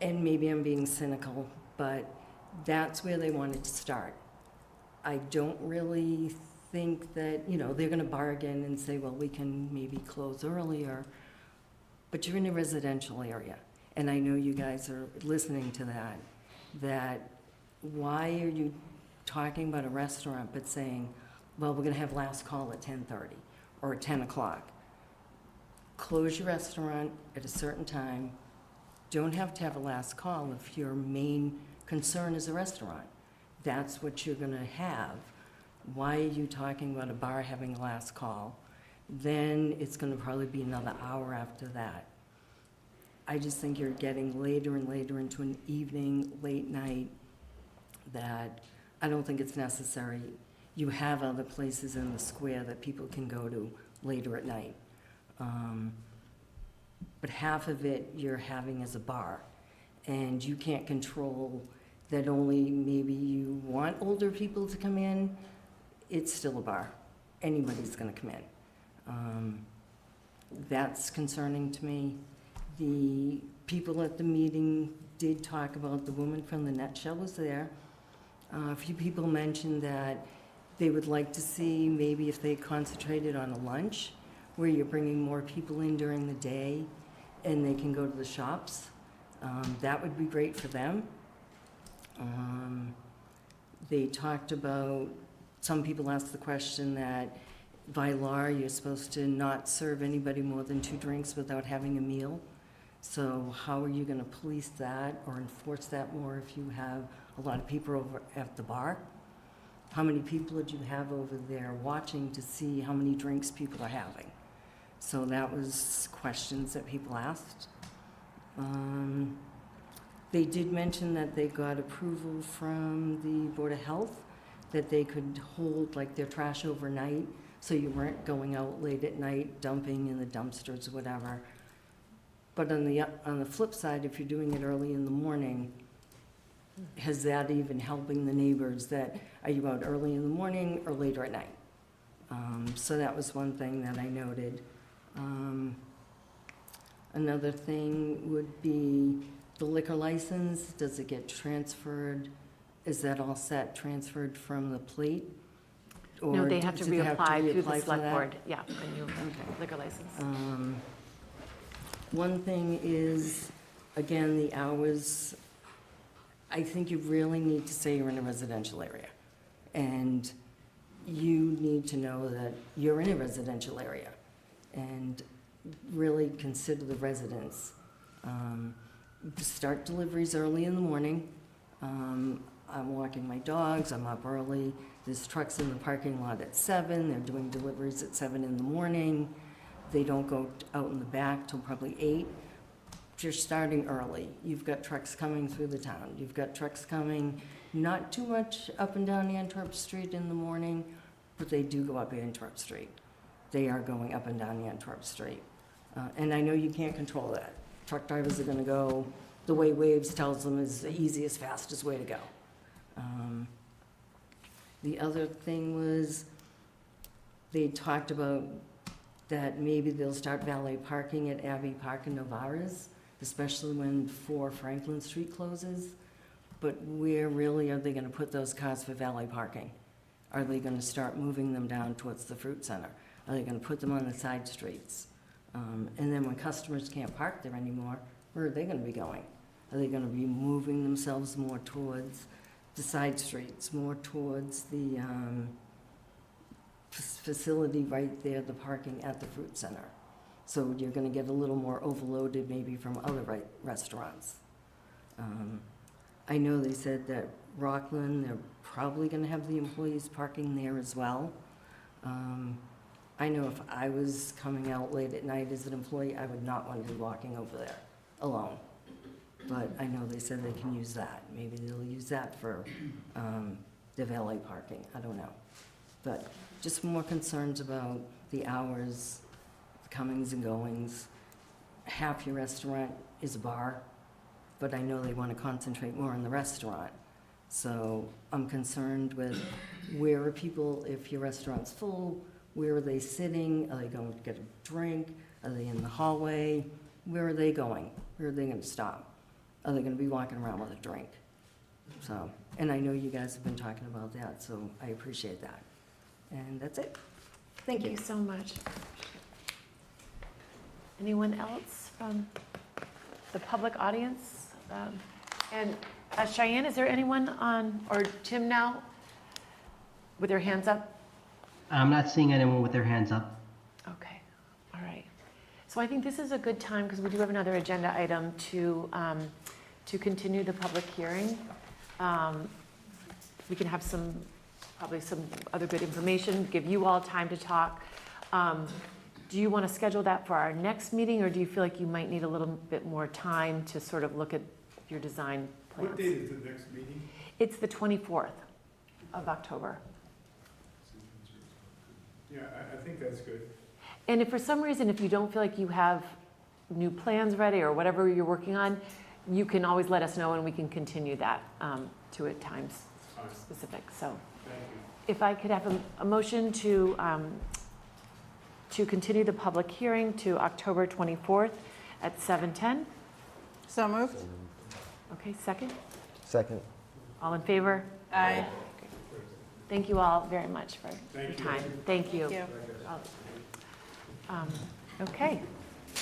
and maybe I'm being cynical, but that's where they wanted to start. I don't really think that, you know, they're gonna bargain and say, well, we can maybe close earlier, but you're in a residential area. And I know you guys are listening to that why are you talking about a restaurant but saying, well, we're gonna have last call at 10:30 or at 10 o'clock. Close your restaurant at a certain time. Don't have to have a last call if your main concern is a restaurant. That's what you're gonna have. Why are you talking about a bar having a last call? Then it's gonna probably be another hour after that. I just think you're getting later and later into an evening, late night, that I don't think it's necessary. You have other places in the square that people can go to later at night. But half of it you're having as a bar, and you can't control that only maybe you want older people to come in. It's still a bar. Anybody's gonna come in. That's concerning to me. The people at the meeting did talk about, the woman from the Nutshell was there. A few people mentioned that they would like to see maybe if they concentrated on a lunch where you're bringing more people in during the day and they can go to the shops. That would be great for them. They talked about, some people asked the question that by law, you're supposed to not serve anybody more than 2 drinks without having a meal. So how are you gonna police that or enforce that more if you have a lot of people over at the bar? How many people did you have over there watching to see how many drinks people are having? So that was questions that people asked. They did mention that they got approval from the Board of Health that they could hold like their trash overnight, so you weren't going out late at night dumping in the dumpsters or whatever. But on the flip side, if you're doing it early in the morning, has that even helping the neighbors? That, are you out early in the morning or later at night? So that was one thing that I noted. Another thing would be the liquor license. Does it get transferred? Is that all set, transferred from the plate? No, Or they have to do they reapply through the reapply for select that? board. Yeah, a new liquor license. One thing is, again, the hours. I think you really need to say you're in a residential area. And you need to know that you're in a residential area and really consider the residents. start deliveries early in the morning. I'm walking my dogs, I'm up early. There's trucks in the parking lot at 7, they're doing deliveries at 7 in the morning. They don't go out in the back till probably 8. You're starting early. You've got trucks coming through the town. You've got trucks coming, not too much up and down Antwerp Street in the morning, but they do go up Antwerp Street. They are going up and down Antwerp Street. And I know you can't control that. Truck drivers are gonna go the way Waves tells them is the easiest, fastest way to go. The other thing was, they talked about that maybe they'll start valet parking at Abbey Park and Novara's, especially when 4 Franklin Street closes. But where really are they gonna put those cars for valet parking? Are they gonna start moving them down towards the fruit center? Are they gonna put them on the side streets? And then when customers can't park there anymore, where are they gonna be going? Are they gonna be moving themselves more towards the side streets, more towards the facility right there, the parking at the fruit center? So you're gonna get a little more overloaded maybe from other restaurants. I know they said that Rockland, they're probably gonna have the employees parking there as well. I know if I was coming out late at night as an employee, I would not want to be walking over there alone. But I know they said they can use that. Maybe they'll use that for the valet parking. I don't know. But just more concerns about the hours, comings and goings. Half your restaurant is a bar, but I know they want to concentrate more on the restaurant. So I'm concerned with where are people, if your restaurant's full, where are they sitting? Are they going to get a drink? Are they in the hallway? Where are they going? Where are they going to stop? Are they going to be walking around with a drink? So, and I know you guys have been talking about that, so I appreciate that. And that's it. Thank you. Thank you so much. Anyone else from the public audience? And Cheyenne, is there anyone on, or Tim now, with their hands up? I'm not seeing anyone with their hands up. Okay, all right. So I think this is a good time, because we do have another agenda item to continue the public hearing. We can have probably some other good information, give you all time to talk. Do you want to schedule that for our next meeting, or do you feel like you might need a little bit more time to sort of look at your design plans? What date is the next meeting? It's the 24th of October. Yeah, I think that's good. And if for some reason, if you don't feel like you have new plans ready or whatever you're working on, you can always let us know and we can continue that to a time specific. So if I could have a motion to continue the public hearing to October 24th at 7:10. So moved. Okay, second? Second. All in favor? Aye. Thank you all very much for your Thank you. time. Thank you. Thank you. Okay,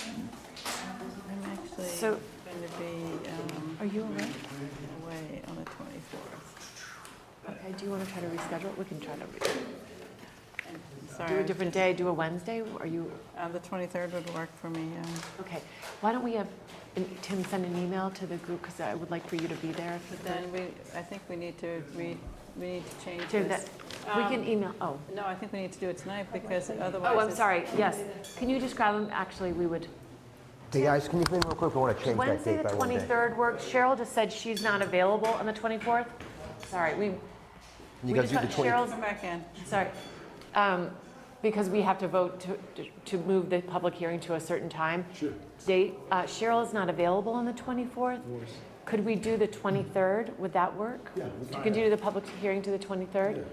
I'm actually So- going to be are you away? away on the 24th. Okay, do you want to try to reschedule? We can try to Sorry. do a different day, do a Wednesday? Are you, The 23rd would work for me, yeah. okay. Why don't we have Tim send an email to the group, because I would like for you to be there. if you Then could. I think we need to change To this. that, we can email, oh. No, I think we need to do it tonight because otherwise. Oh, I'm it's- sorry, yes. Can you describe them? Actually, we would. Hey, guys, can you come in real quick? I want to change that Wednesday, date the by one day. 23rd works. Cheryl just said she's not available on the 24th. Sorry, You we guys just do the got 20. Cheryl's, Come back in. sorry. Because we have to vote to move the public hearing to a certain time. Sure. Date, Cheryl is not available on the 24th. Could we do the 23rd? Would that work? Yeah. To continue the public hearing to the 23rd?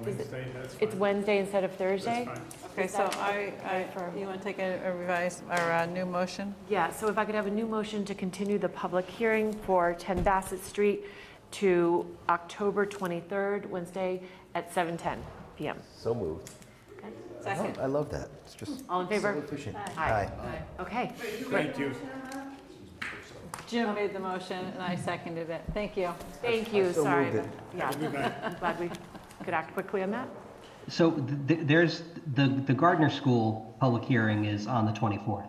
Wednesday, that's fine. It's Wednesday instead of Thursday? That's fine. Okay, Is so that I, for- you want to take a revised, or a new motion? Yeah, so if I could have a new motion to continue the public hearing for 10 Bassett Street to October 23rd, Wednesday at 7:10 PM. So moved. Second. I love that. It's just All in favor? so efficient. Aye. Okay, great. Thank you. Jim made the motion and I seconded it. Thank you. Thank you, so sorry. moved it. Yeah, I'm glad we could act quickly on that. So there's, the Gardner School public hearing is on the 24th.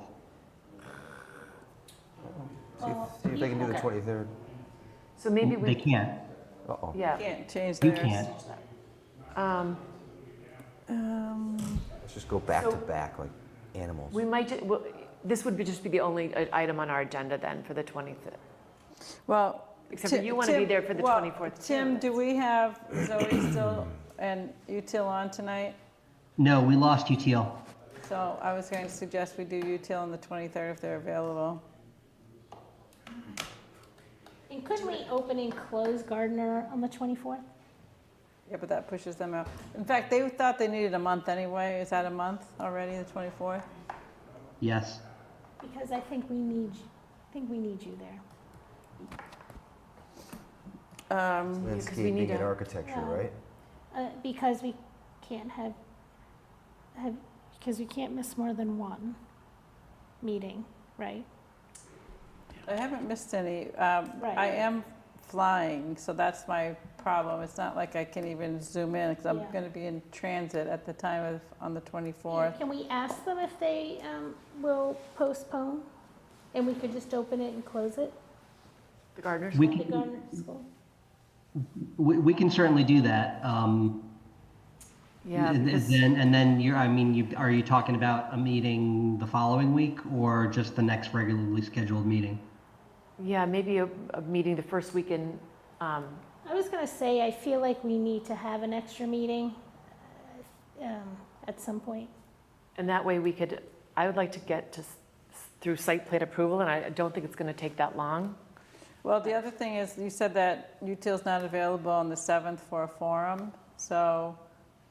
See if they can do the Okay. 23rd. So maybe They we, can't. Uh-oh. yeah. Can't change You theirs. can't. Let's just go back So- to back like animals. We might, this would just be the only item on our agenda then for the 25th. Well. Except for Ti- you want to be Tim- there for the well, 24th. Tim, do we have Zoe still and Util on tonight? No, we lost UTL. So I was going to suggest we do Util on the 23rd if they're available. And couldn't we open and close Gardner on the 24th? Yeah, but that pushes them out. In fact, they thought they needed a month anyway. Is that a month already, the 24th? Yes. Because I think we need you there. Landscaping and architecture, Yeah. right? Because we can't because we can't miss more than one meeting, right? I haven't missed any. I am flying, so that's my problem. It's not like I can even zoom in because I'm Yeah. going to be in transit at the time of, on the 24th. Can we ask them if they will postpone? And we could just open it and close it? The Gardner We School? The can- Gardner School? We can certainly do that. Yeah, because- And then are you talking about a meeting the following week or just the next regularly scheduled meeting? Yeah, maybe a meeting the first week in, I was gonna say, I feel like we need to have an extra meeting at some point. and that way we could, I would like to get to, through site plan approval, and I don't think it's going to take that long. Well, the other thing is, you said that Util's not available on the 7th for a forum, so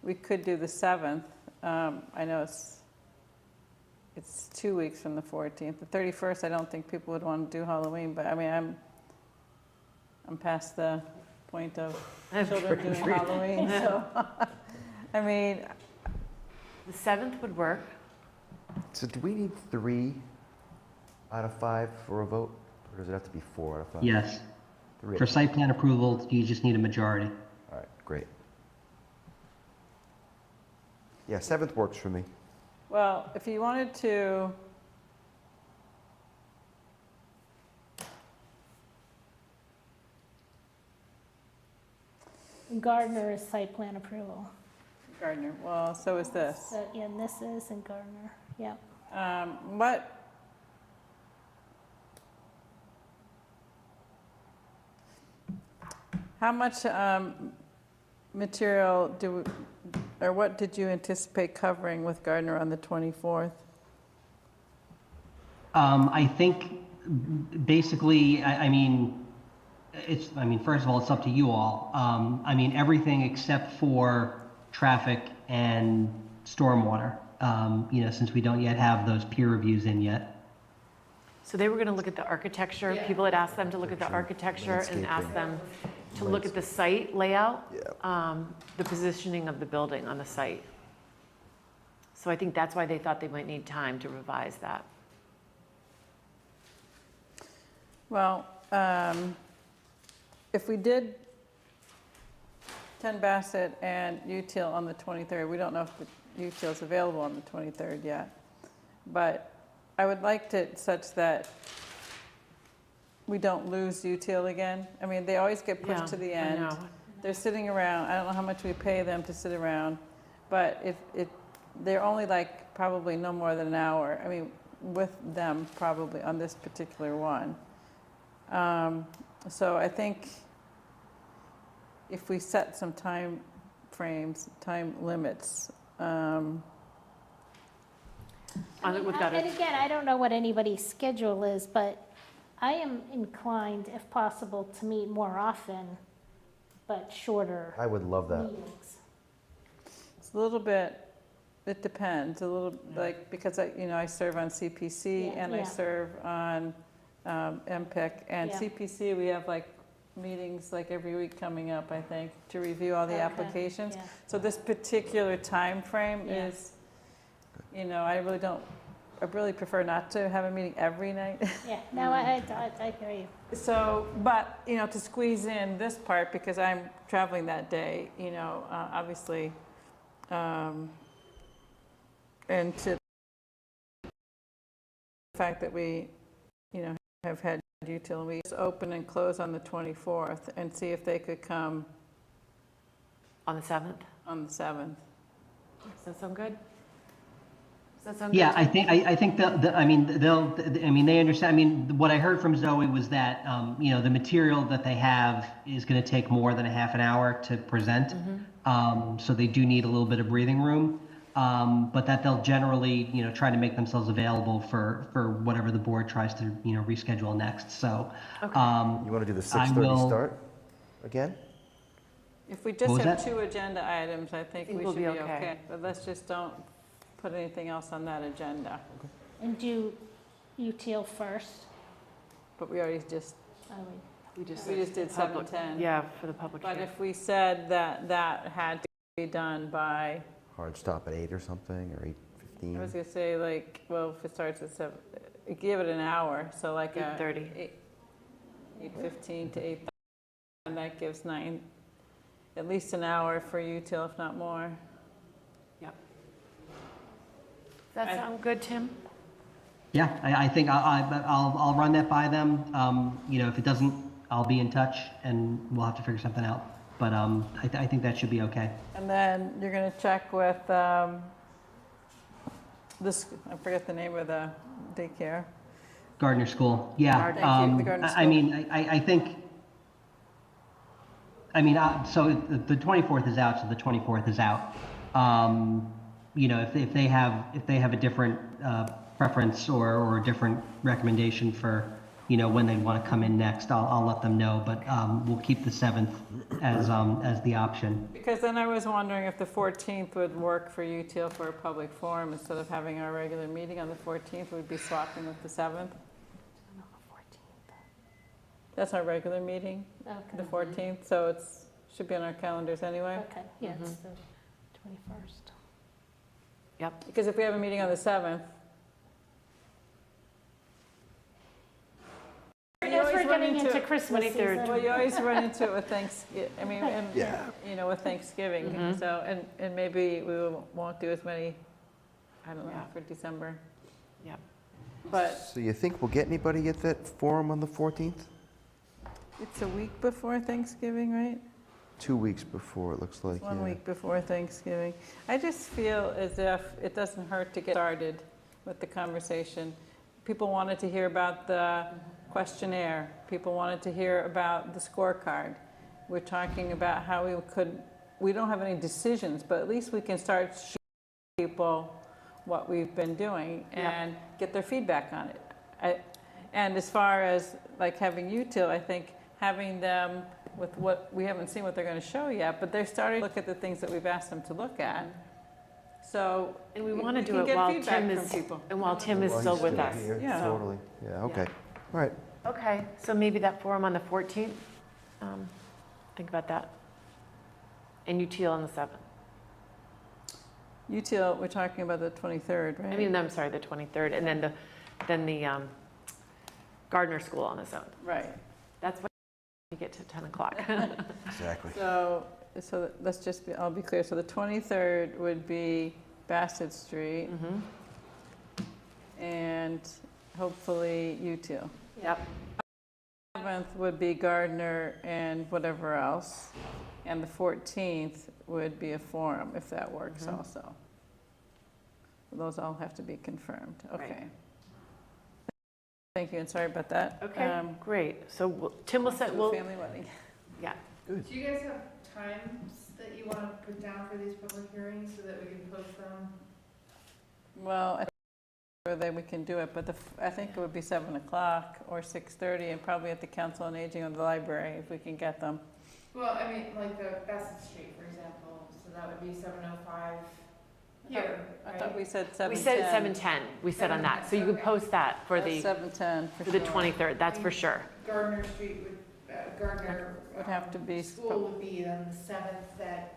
we could do the 7th. I know it's 2 weeks from the 14th. The 31st, I don't think people would want to do Halloween, but I mean, I'm past the point of children doing Halloween, so, I mean. The 7th would work. So do we need 3 out of 5 for a vote? Or does it have to be 4 out of 5? Yes. 3. For site plan approval, you just need a majority. All right, great. Yeah, 7th works for me. Well, if you wanted to, Gardner is site plan approval. Gardner, well, so is this. So, yeah, and this is in Gardner, yeah. How much material or what did you anticipate covering with Gardner on the 24th? I think basically, first of all, it's up to you all. Everything except for traffic and stormwater, since we don't yet have those peer reviews in yet. So they were going to look at the architecture. Yeah. People had asked them to look at the architecture and asked them to look at the site layout, the positioning of the building on the site. So I think that's why they thought they might need time to revise that. Well, if we did 10 Bassett and Util on the 23rd, we don't know if the Util's available on the 23rd yet. But I would like to such that we don't lose Util again. I mean, they always get pushed to the end. I know. They're sitting around. I don't know how much we pay them to sit around, but they're only like probably no more than an hour. I mean, with them probably on this particular one. So I think if we set some time frames, time limits. We've got And again, I don't know what anybody's schedule is, but I am inclined, if possible, to meet more often, but shorter I would love that. meetings. It's a little bit, it depends, a little, like, because I serve on CPC Yeah, and I yeah. serve on MPIC. And Yeah. CPC, we have like meetings like every week coming up, I think, to review all the Okay, applications. yeah. So this particular time frame Yeah. is, I really prefer not to have a meeting every night. Yeah, no, I hear you. So, but, to squeeze in this part, because I'm traveling that day, obviously, and to the fact that we, have had Util, we just open and close on the 24th and see if they could come On the 7th? on the 7th. Does that sound good? Does that sound Yeah, good? I think I mean, they understand, I mean, what I heard from Zoe was that, you know, the material that they have is gonna take more than a half an hour to present. So they do need a little bit of breathing room. But that they'll generally, you know, try to make themselves available for whatever the board tries to, you know, reschedule next, so. You want to do the 6:30 start again? If we What just was have that? 2 agenda items, I think we we'll should be be okay. okay. But let's just don't put anything else on that agenda. And do util first. But we already just, Oh, We just did public- 7:10. Yeah, for the public But hearing. if we said that that had to be done by, Hard stop at 8 or something, or I 8:15? was gonna say like, well, if it starts at 7, give it an hour, so like a. 8:30. 8:15 to 8:30, and that gives at least an hour for util, if not more. Does that sound good, Tim? Yeah, I think I'll run that by them. You know, if it doesn't, I'll be in touch and we'll have to figure something out. But I think that should be okay. And then you're gonna check with, this, I forget the name of the daycare. Gardner School, yeah. Thank you, the Gardner I School. mean, I think, so the 24th is out, so the 24th is out. You know, if they have a different preference or a different recommendation for, you know, when they want to come in next, I'll let them know, but we'll keep the 7th as the option. Because then I was wondering if the 14th would work for util for a public forum, instead of having our regular meeting on the 14th, we'd be swapping with the 7th. That's our regular meeting, the 14th, so it's, should be on our calendars anyway. Okay, yeah, it's the 21st. Yep. Because if we have a meeting on the 7th. As we're getting into Christmas 23rd. season. Well, you always run into it with Thanksgiving, I mean, and, Yeah. you know, with Thanksgiving, so, and maybe we won't do as many, I don't know, Yeah. for December. Yep. But So you think we'll get anybody at that forum on the 14th? it's a week before Thanksgiving, right? 2 weeks before, it looks like, One yeah. week before Thanksgiving. I just feel as if it doesn't hurt to get started with the conversation. People wanted to hear about the questionnaire. People wanted to hear about the scorecard. We're talking about how we don't have any decisions, but at least we can start showing people what we've been doing and get their feedback on it. And as far as like having util, I think having them with what, we haven't seen what they're going to show yet, but they're starting to look at the things that we've asked them to look at. So. And we want to can do it get while feedback Tim from is, people. and while Tim is Well, still he's with us. here, Yeah. Totally, yeah, okay. All right. Okay, so maybe that forum on the 14th, think about that. And util on the 7th. Util, we're talking about the 23rd, right? I mean, I'm sorry, the 23rd, and then the Gardner School on the 7th. Right. That's when you get to 10 o'clock. Exactly. So let's just be, I'll be clear. So the 23rd would be Bassett Street and hopefully util. Yep. 7th would be Gardner and whatever else. And the 14th would be a forum, if that works also. Those all have to be confirmed. Okay. Thank you, and sorry about that. Okay, great. So Tim will set, we'll, Family wedding. yeah. Do you guys have times that you want to put down for these public hearings so that we can post them? Well, I think that we can do it, but I think it would be 7 o'clock or 6:30, and probably at the Council on Aging or the library, if we can get them. Well, I mean, like the Bassett Street, for example, so that would be 7:05 here, I thought we said 7:10. We said 7:10, we said on that. So you could post that for the, 7:10 for the 23rd, that's for sure. Gardner Street would, Gardner. Would have to be School would be on the 7th at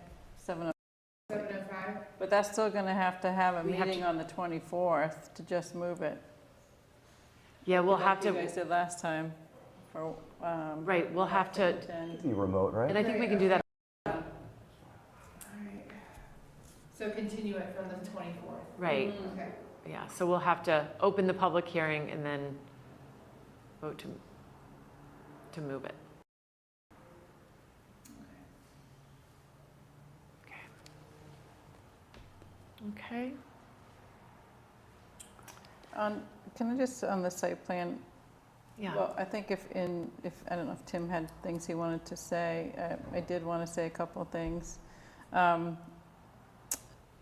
7:05. 7:05. But that's still going to have a We have meeting on the 24th to just move it. Yeah, we'll Like have to, you guys did last time for, right, we'll have to, 10. Be remote, right? and I think we can do that. All right. So continue it from the 24th. Right, Okay. yeah, so we'll have to open the public hearing and then vote to to move it. Okay. Can I just, on the site plan, Yeah. well, I think I don't know if Tim had things he wanted to say. I did want to say a couple of things. But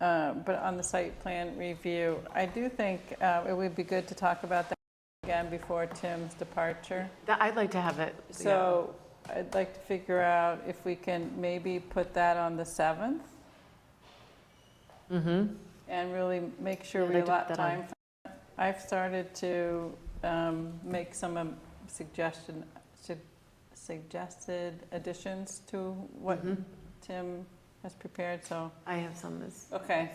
on the site plan review, I do think it would be good to talk about that again before Tim's departure. I'd like to have it. So I'd like to figure out if we can maybe put that on the 7th Mm-hmm. and really make sure Yeah, I'd we like to allot put that on. time. I've started to make some suggested additions to what Mhm. Tim has prepared, so, I have some as. okay.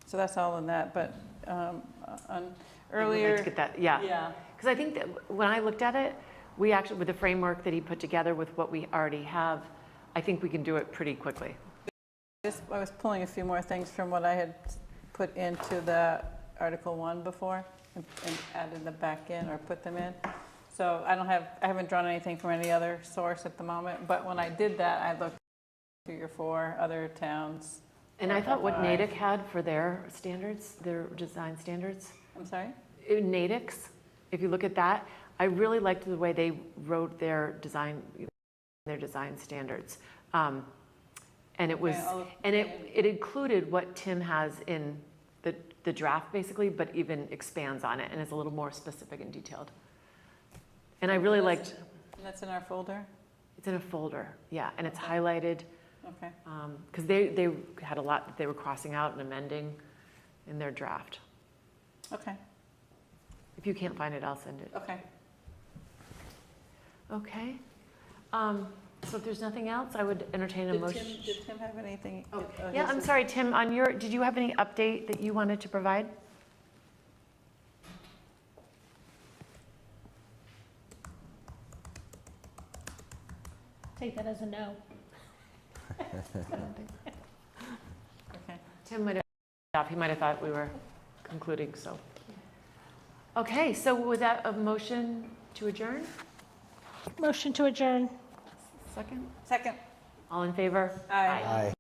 So that's all in that, but on I would like earlier. to get that, yeah. Yeah. Because I think that when I looked at it, we actually, with the framework that he put together with what we already have, I think we can do it pretty quickly. I was pulling a few more things from what I had put into the Article 1 before and added them back in or put them in. So I haven't drawn anything from any other source at the moment, but when I did that, I looked at 3 or 4 other towns. And I thought what 5. Natick had for their standards, their design standards, I'm sorry? Natick's, if you look at that, I really liked the way they wrote their design standards. And it was, and it included what Tim has in the draft basically, but even expands on it and is a little more specific and detailed. And I really liked. And that's in our folder? It's in a folder, yeah, and it's highlighted. Okay. Because they had a lot that they were crossing out and amending in their draft. Okay. If you can't find it, I'll send it. Okay. Okay. So if there's nothing else, I would entertain a motion. Did Tim have anything? Yeah, I'm sorry, Tim, did you have any update that you wanted to provide? Take that as a no. Okay. Tim might have, he might have thought we were concluding, so. Okay, so with that, a motion to adjourn? Motion to adjourn. Second? Second. All in favor? Aye. Aye.